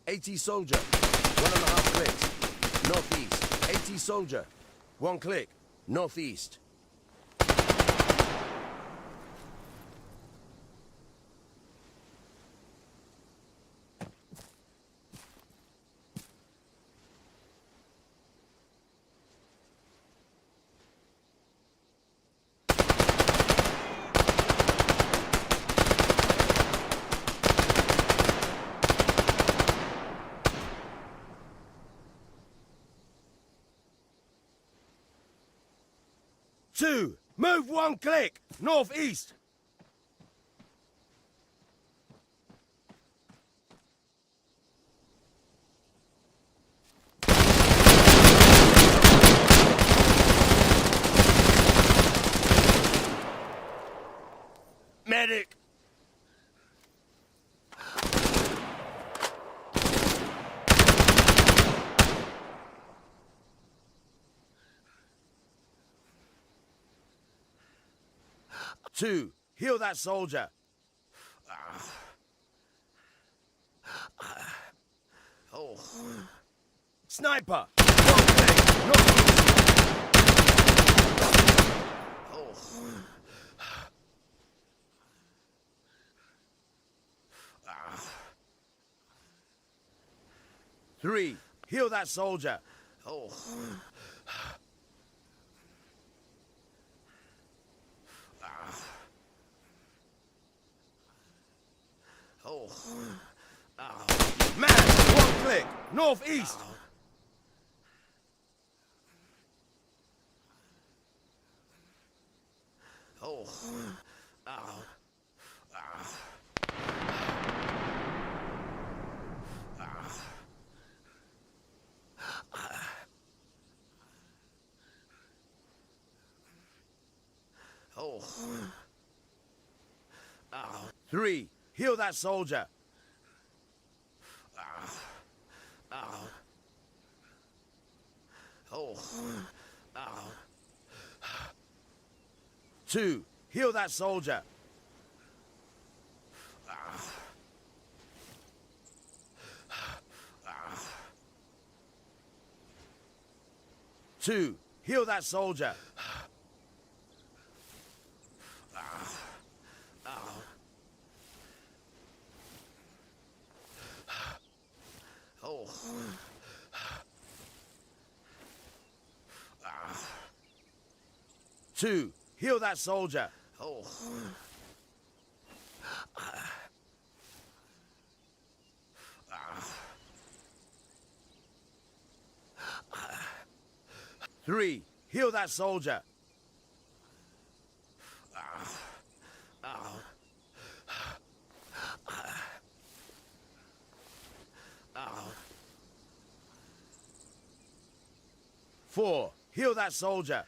AT soldier, 1.5 clicks, northeast. AT soldier, 1 click, northeast. Two, move 1 click, northeast. Medic. Two, heal that soldier. Oh. Sniper. 1 click, northeast. Oh. 3, heal that soldier. Oh. Oh. Man, 1 click, northeast. Oh. Oh. 3, heal that soldier. Oh. Ow. 2. Heal that soldier. 2. Heal that soldier. Oh. 2. Heal that soldier. Oh. 3. Heal that soldier. 4. Heal that soldier.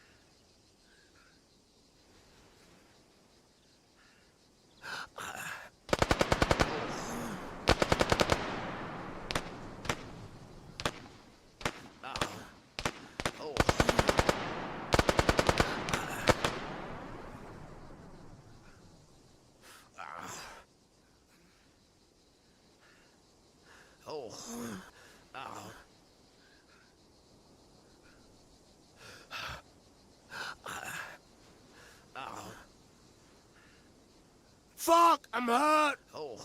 'Fuck! I'm hurt! Oh.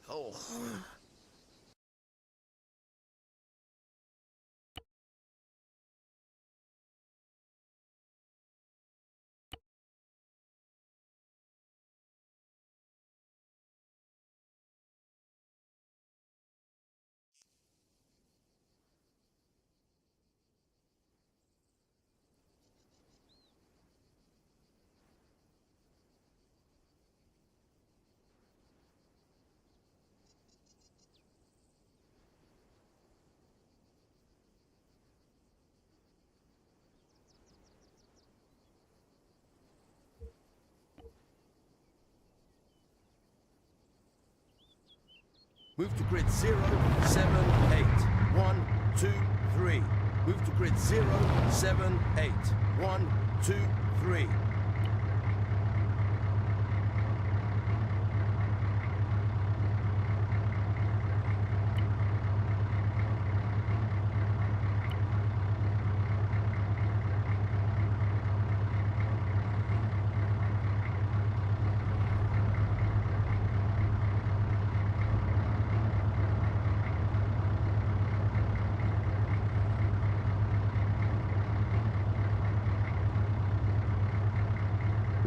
Oh. Move to grid 0, 7, 8. 1, 2, 3. Move to grid 0, 7, 8. 1, 2, 3.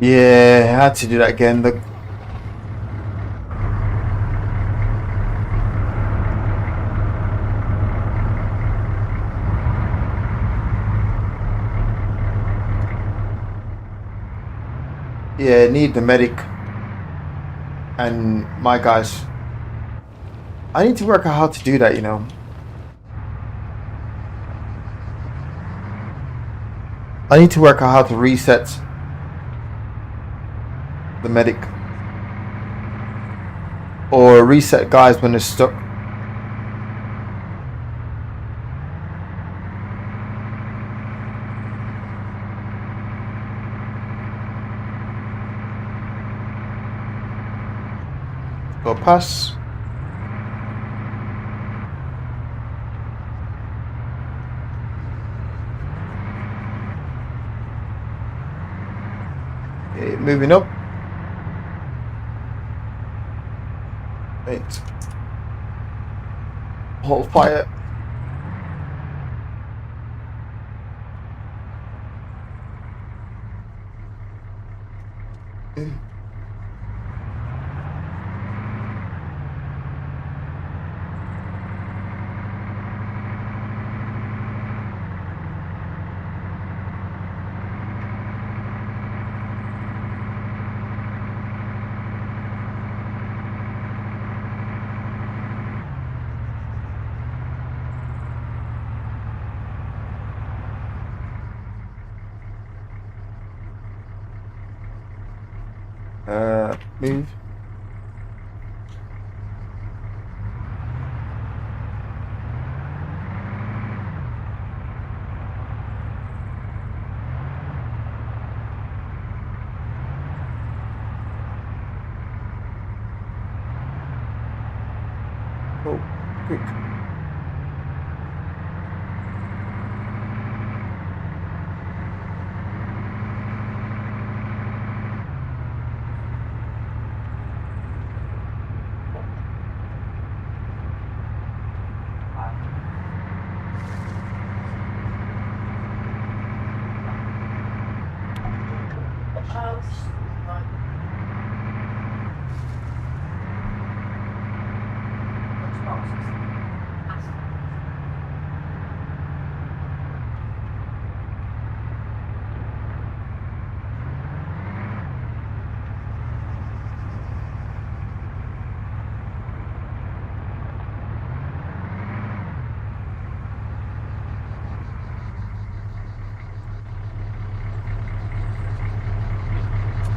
Yeah, I had to do that again. Yeah, need the medic and my guys. I need to work out how to do that, you know. I need to work out how to reset the medic or reset guys when they're stuck. Go pass. Okay, moving up. Wait. Hold fire. Move. Oh, quick.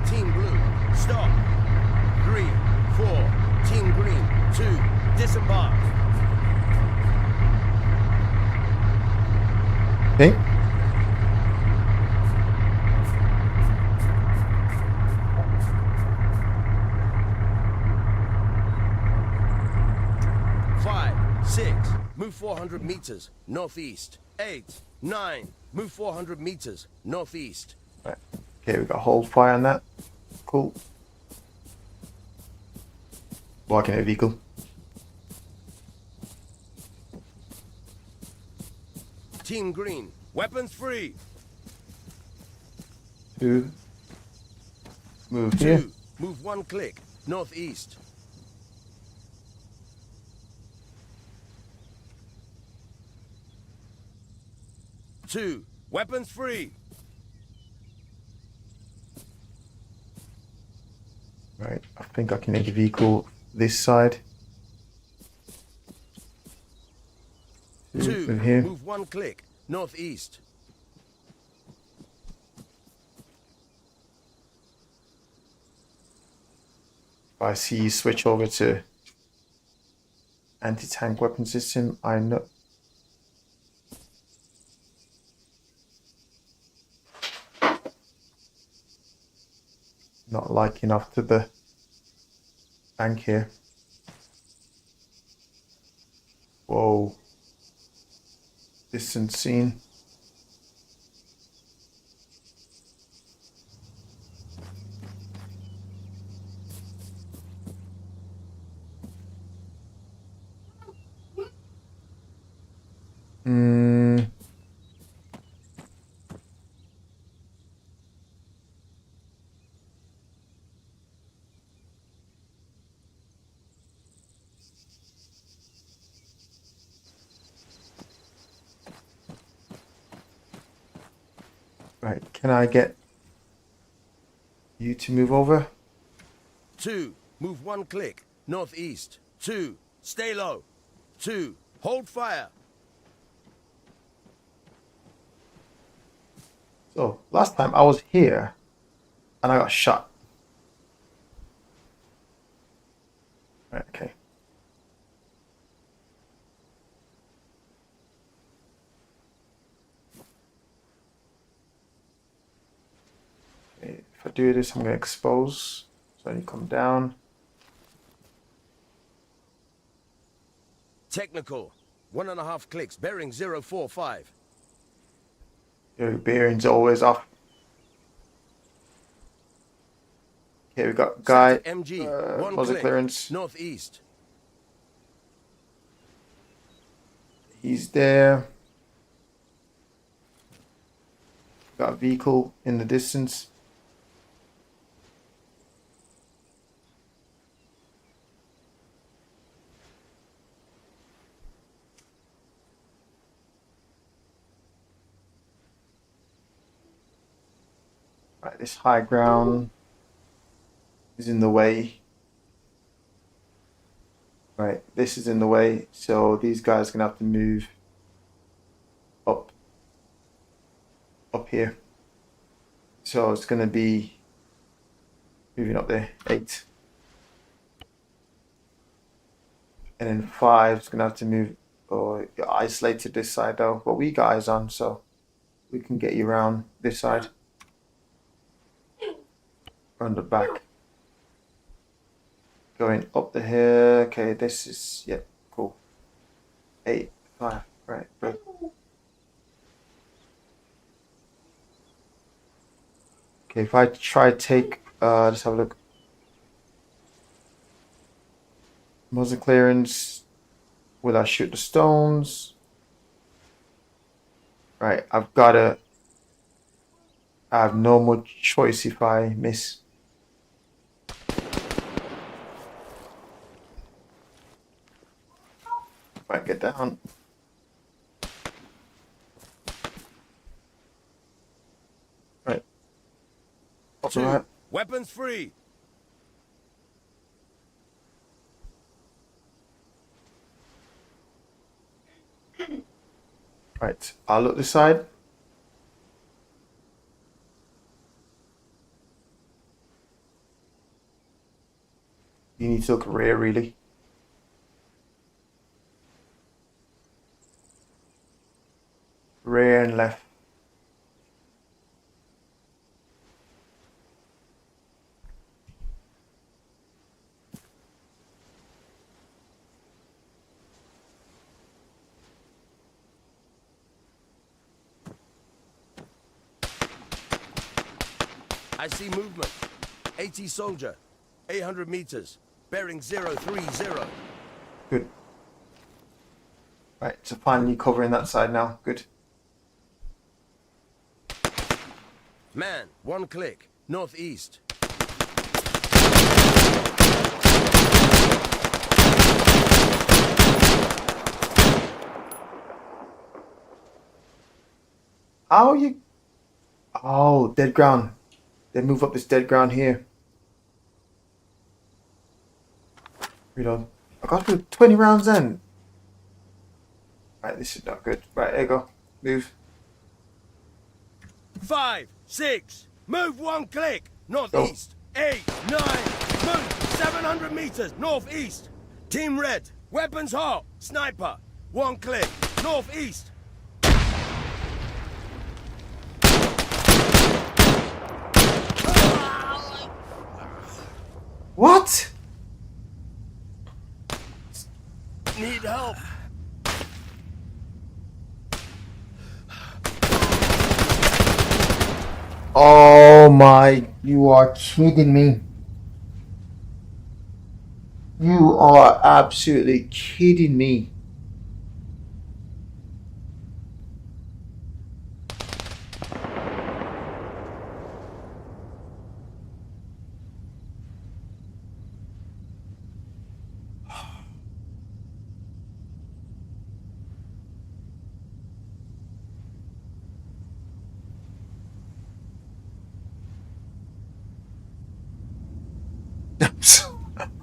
Team blue, stop. 3, 4. Team green, 2. Disembark. Okay. Five, 6. Move 400 meters northeast. 8, 9. Move 400 meters northeast. Right. Okay, we got hold fire on that. Cool. Walking a vehicle. Team green, weapons free. 2. Move here. 2. Move 1 click northeast. 2. Weapons free. Right, I think I can make a vehicle this side. 2. Move here. Move 1 click northeast. If I see you switch over to anti-tank weapon system, I know. Not liking off to the bank here. Whoa. Distant scene. Right, can I get you to move over? 2. Move 1 click northeast. 2. Stay low. 2. Hold fire. So, last time I was here and I got shot. Right, okay. If I do this, I'm going to expose. So you come down. Technical. 1.5 clicks. Bearing 045. Your bearings always off. Okay, we got guy. Saitek MG. 1 muzzle click clearance. northeast. He's there. Got a vehicle in the distance. Right, this high ground is in the way. Right, this is in the way, so these guys are gonna have to move up here. So it's gonna be moving up there, 8. And then 5 is gonna have to move, or you're isolated this side though, but we got eyes on, so we can get you around this side. Around the back. Going up the hill. Okay, this is, yeah, cool. 8, 5. Right, good. Okay, if I try take, let's have a look. Muzzle clearance. Will I shoot the stones? Right, I have no more choice if I miss. Right, get down. Right. Two. Right. Weapons free. Right, I'll look this side. You need to look rear, really. Rear and left. I see movement. 80 soldier. 800 meters. Bearing 030. Good. Right, so finally covering that side now. Good. Man, 1 click. Northeast. How are you? Oh, dead ground. They move up this dead ground here. Reload. I got to 20 rounds in. Right, this is not good. Right, there you go. Move. 5, 6. Move 1 click. Northeast. 8, 9. Move 700 meters. Northeast. Team Red. Weapons hot. Sniper. 1 click. Northeast. What? Need help. Oh my, you are kidding me. You are absolutely kidding me.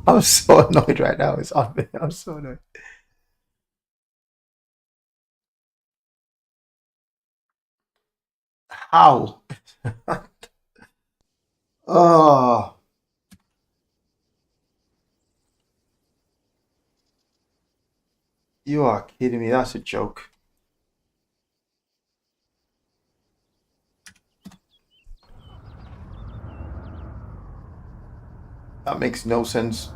I'm so annoyed right now. It's off me. I'm so annoyed. How? Oh. You are kidding me. That's a joke. That makes no sense.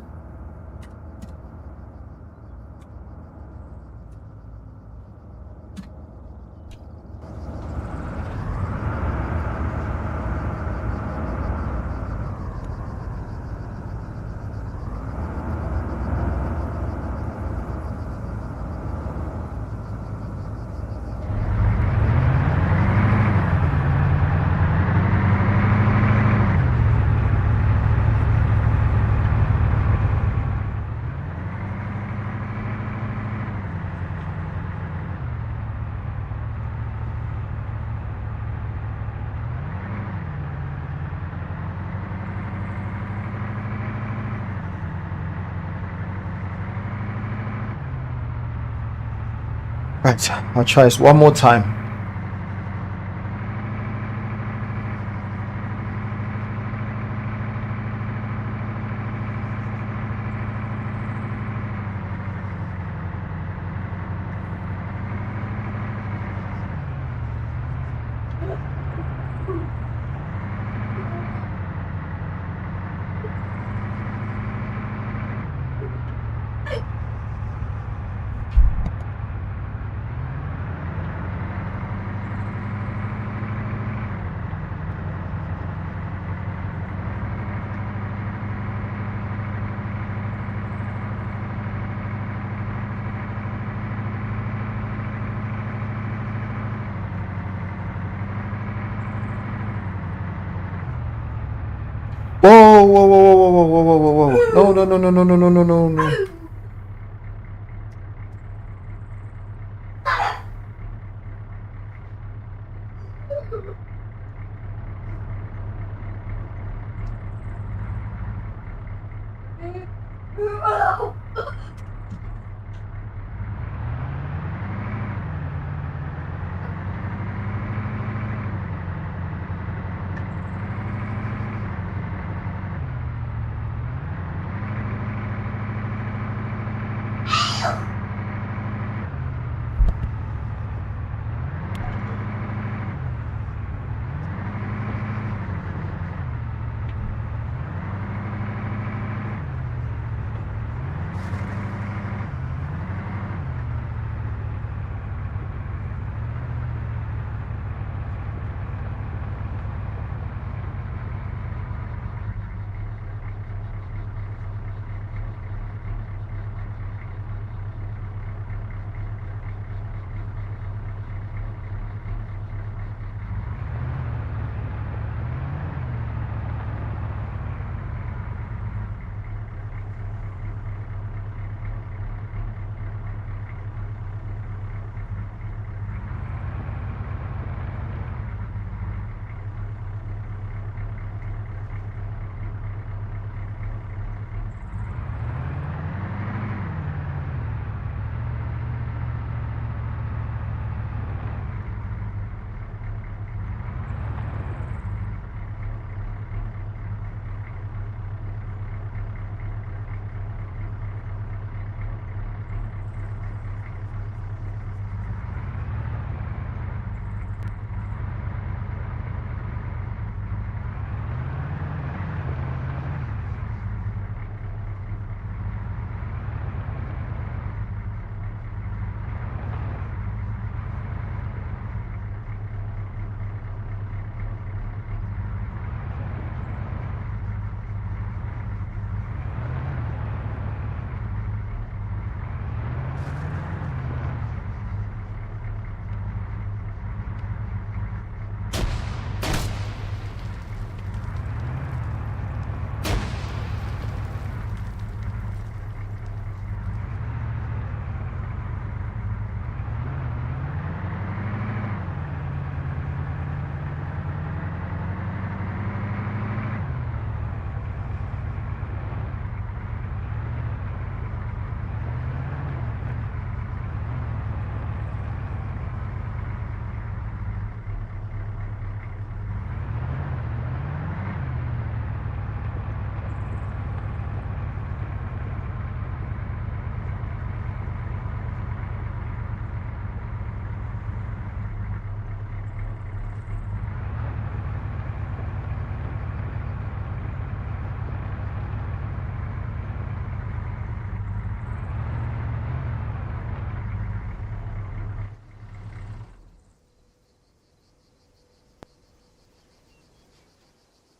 Right, I'll try this one more time. Whoa, whoa, whoa, whoa, whoa, whoa, whoa, whoa, whoa. No, no, no, no, no, no, no, no, no, no.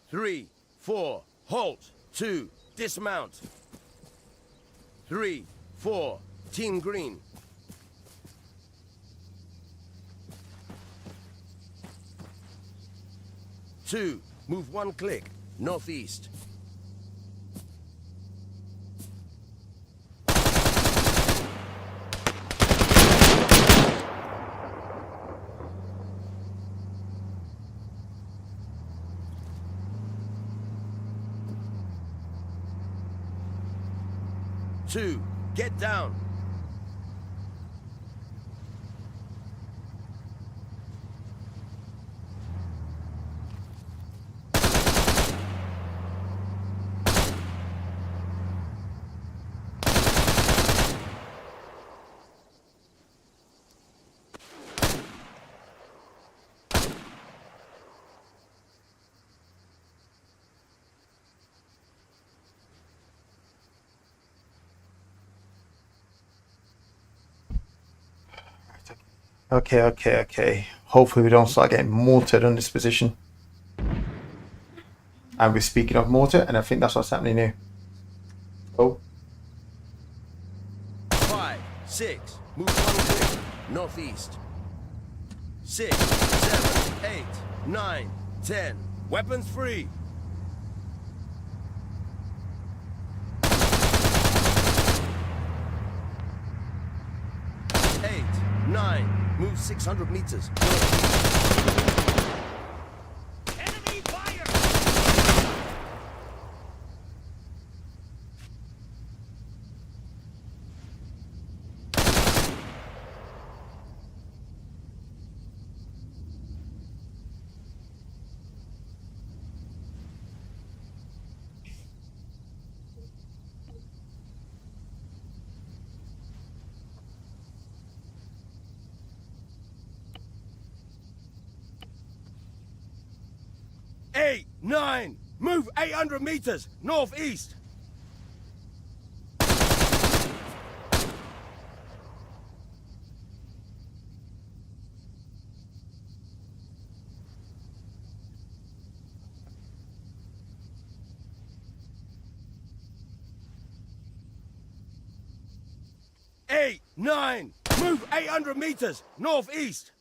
Three, 4, halt. 2, dismount. 3, 4, team green. 2, move 1 click, northeast. Two, get down. Okay. Hopefully we don't start getting mortared on this position. And we're speaking of mortar, and I think that's what's happening here. Oh. 5, 6, move 1 click, northeast. 6, 7, 8, 9, 10, weapons free. 600 meters. Enemy fire! Eight, 9, move 800 meters northeast. Eight, 9, move 800 meters northeast.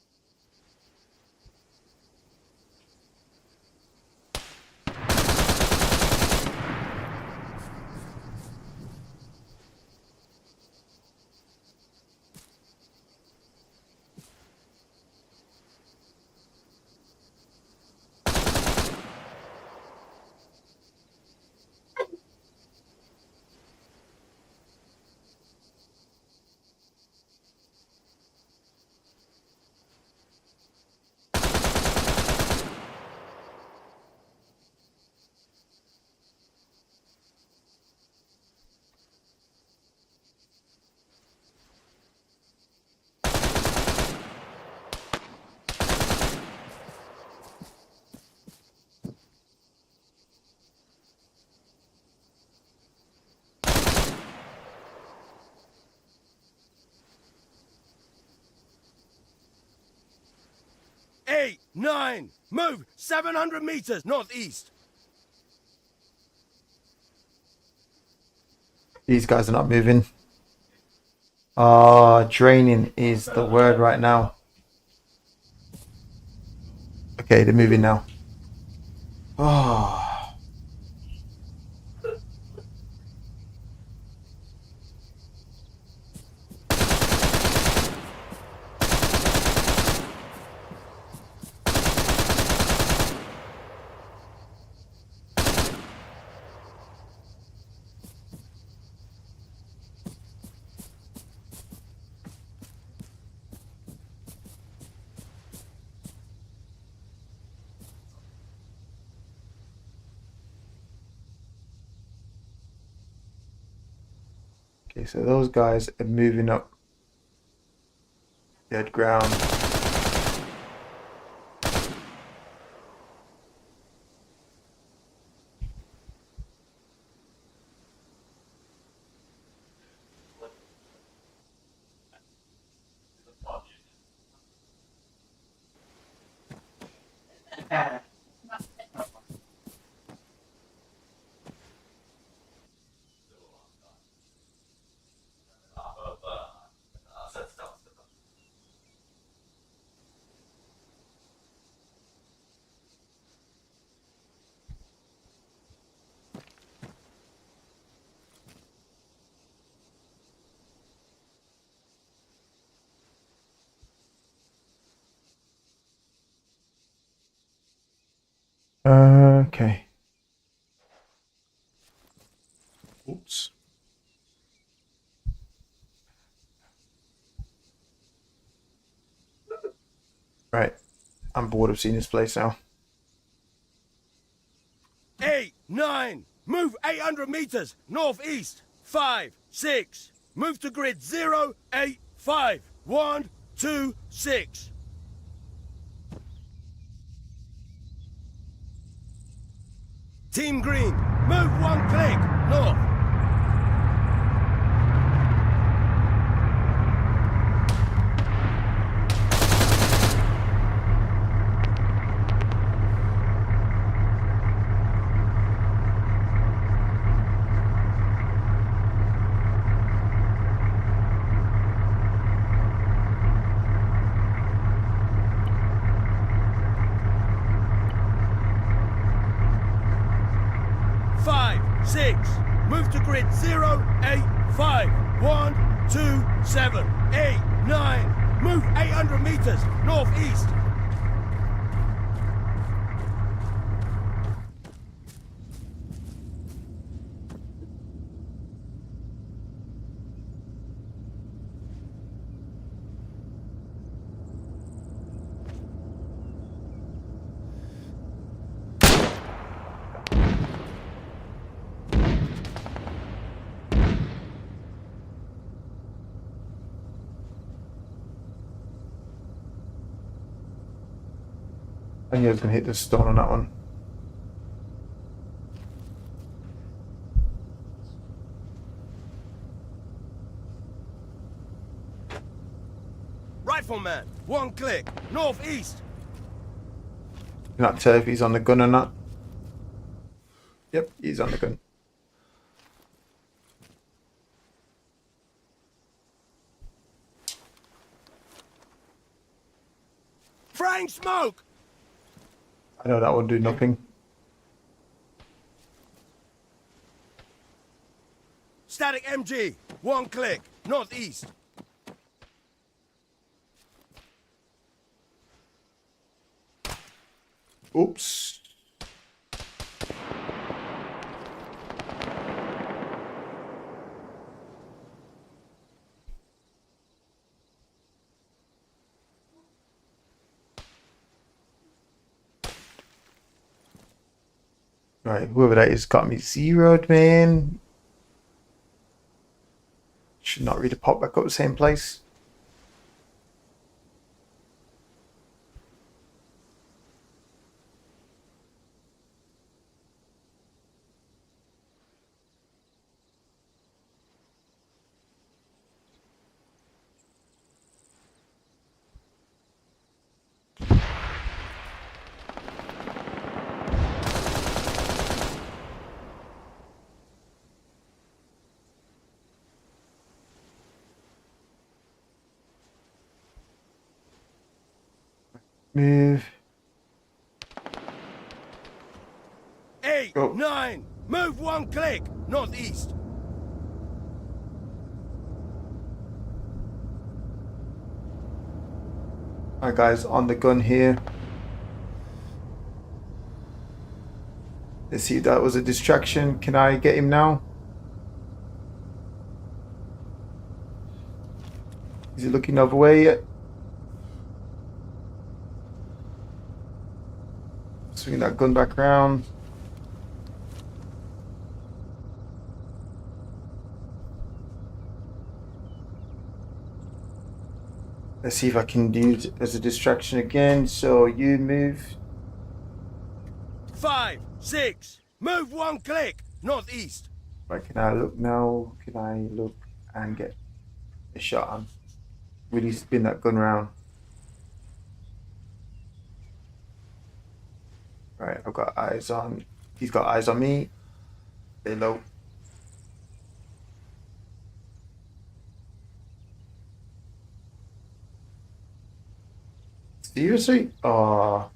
Eight, 9, move 700 meters northeast. These guys are not moving. Draining is the word right now. Okay, they're moving now. Oh. Okay, so those guys are moving up dead ground. Okay. Oops. Right. I'm bored of seeing this place now. 8, 9, move 800 meters northeast. 5, 6, move to grid 0, 8, 5, 1, 2, 6. Team Green, move 1 click north. Move to grid 0, 8, 5, 1, 2, 7, 8, 9. Move 800 meters northeast. I knew I was going to hit the stone on that one. Rifleman, 1 click, northeast. Can not tell if he's on the gun or not. Yep, he's on the gun. Frame smoke. I know that will do nothing. Static MG, 1 click, northeast. Oops. Right, whoever that is got me zeroed, man. Should not really pop back up the same place. Move. 8, Go. 9, move 1 click, northeast. Alright guys, on the gun here. Let's see if that was a distraction. Can I get him now? Is he looking the other way yet? Swing that gun back around. Let's see if I can use it as a distraction again. So you move. 5, 6, move 1 click, northeast. Right, can I look now? Can I look and get a shot on? Really spin that gun around. Right, I've got eyes on. He's got eyes on me. Stay low. Seriously? Oh.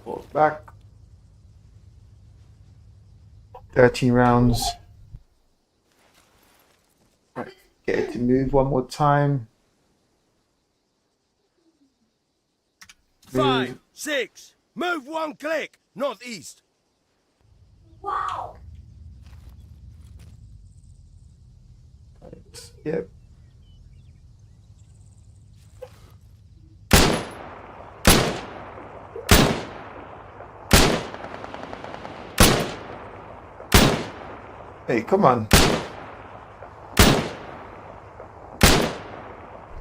Pull back. 13 rounds. Right, get it to move one more time. 5, 6, move 1 click, northeast. Right, yep. Hey, come on.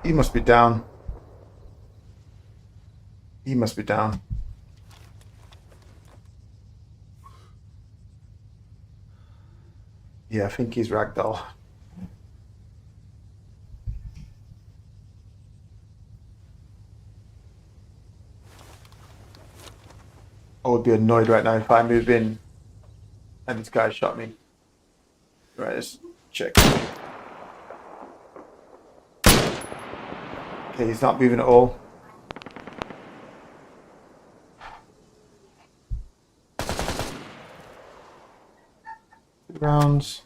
He must be down. He must be down. Yeah, I think he's ragdoll. I would be annoyed right now if I move in and this guy shot me. Right, let's check. Okay, he's not moving at all. Rounds.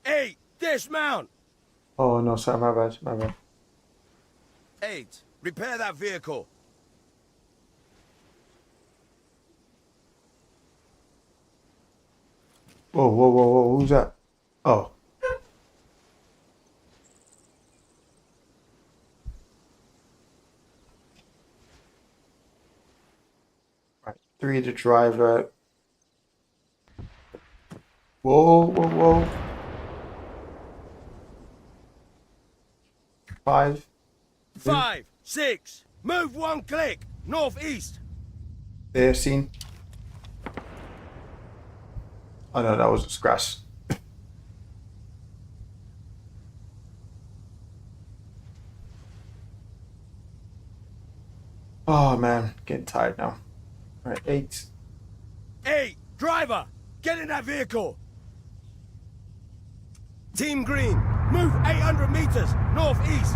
8, dismount. Oh no, sorry, my bad, my bad. 8, repair that vehicle. Whoa, whoa, whoa, whoa, who's that? Oh. Right, 3 the driver. Whoa, whoa, whoa. 5. 5, 6, move 1 click, northeast. There, seen. Oh no, that was a scratch. Oh man, getting tired now. Alright, 8. 8, driver, get in that vehicle. Team Green, move 800 meters, northeast.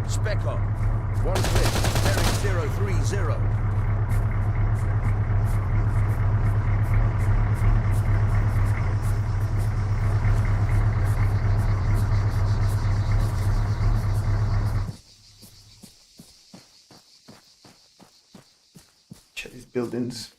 Spec up. 1 click, bearing 030. Check these buildings.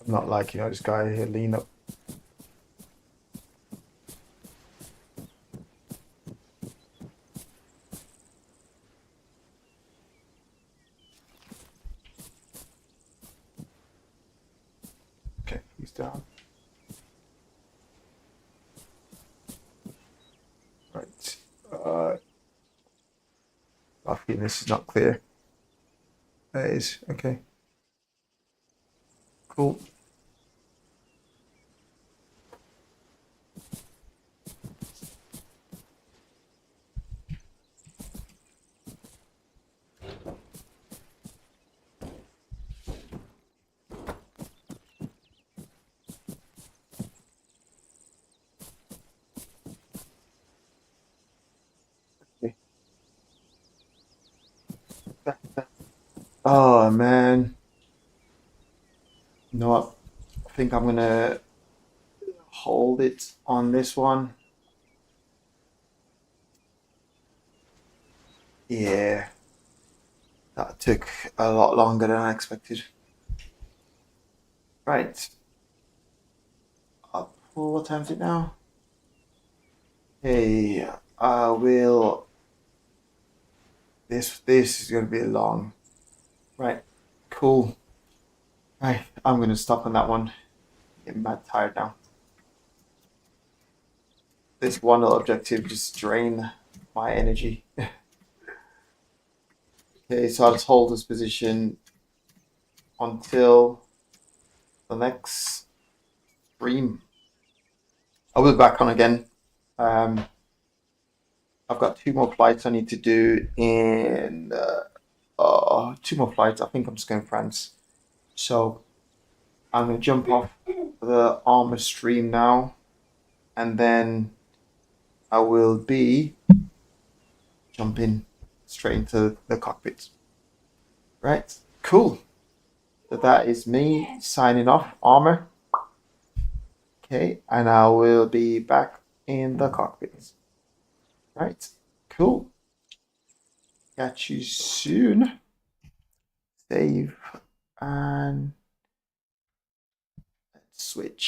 I'm not liking this guy here, lean up. Okay, he's down. Right. I feel this is not clear. That is, okay. Cool. Oh man. You know what? I think I'm gonna hold it on this one. Yeah. That took a lot longer than I expected. Right. What time is it now? Hey, I will. This is gonna be long. Right. Cool. Right. I'm gonna stop on that one. Getting mad tired now. This one little objective just drained my energy. Okay, so I'll just hold this position until the next stream. I will be back on again. I've got 2 more flights I need to do in 2 more flights. I think I'm just going to France. So I'm going to jump off the Arma stream now, and then I will be jumping straight into the cockpit. Right, cool. So that is me signing off, Arma. Okay, and I will be back in the cockpit. Right, cool. Catch you soon. Save and switch.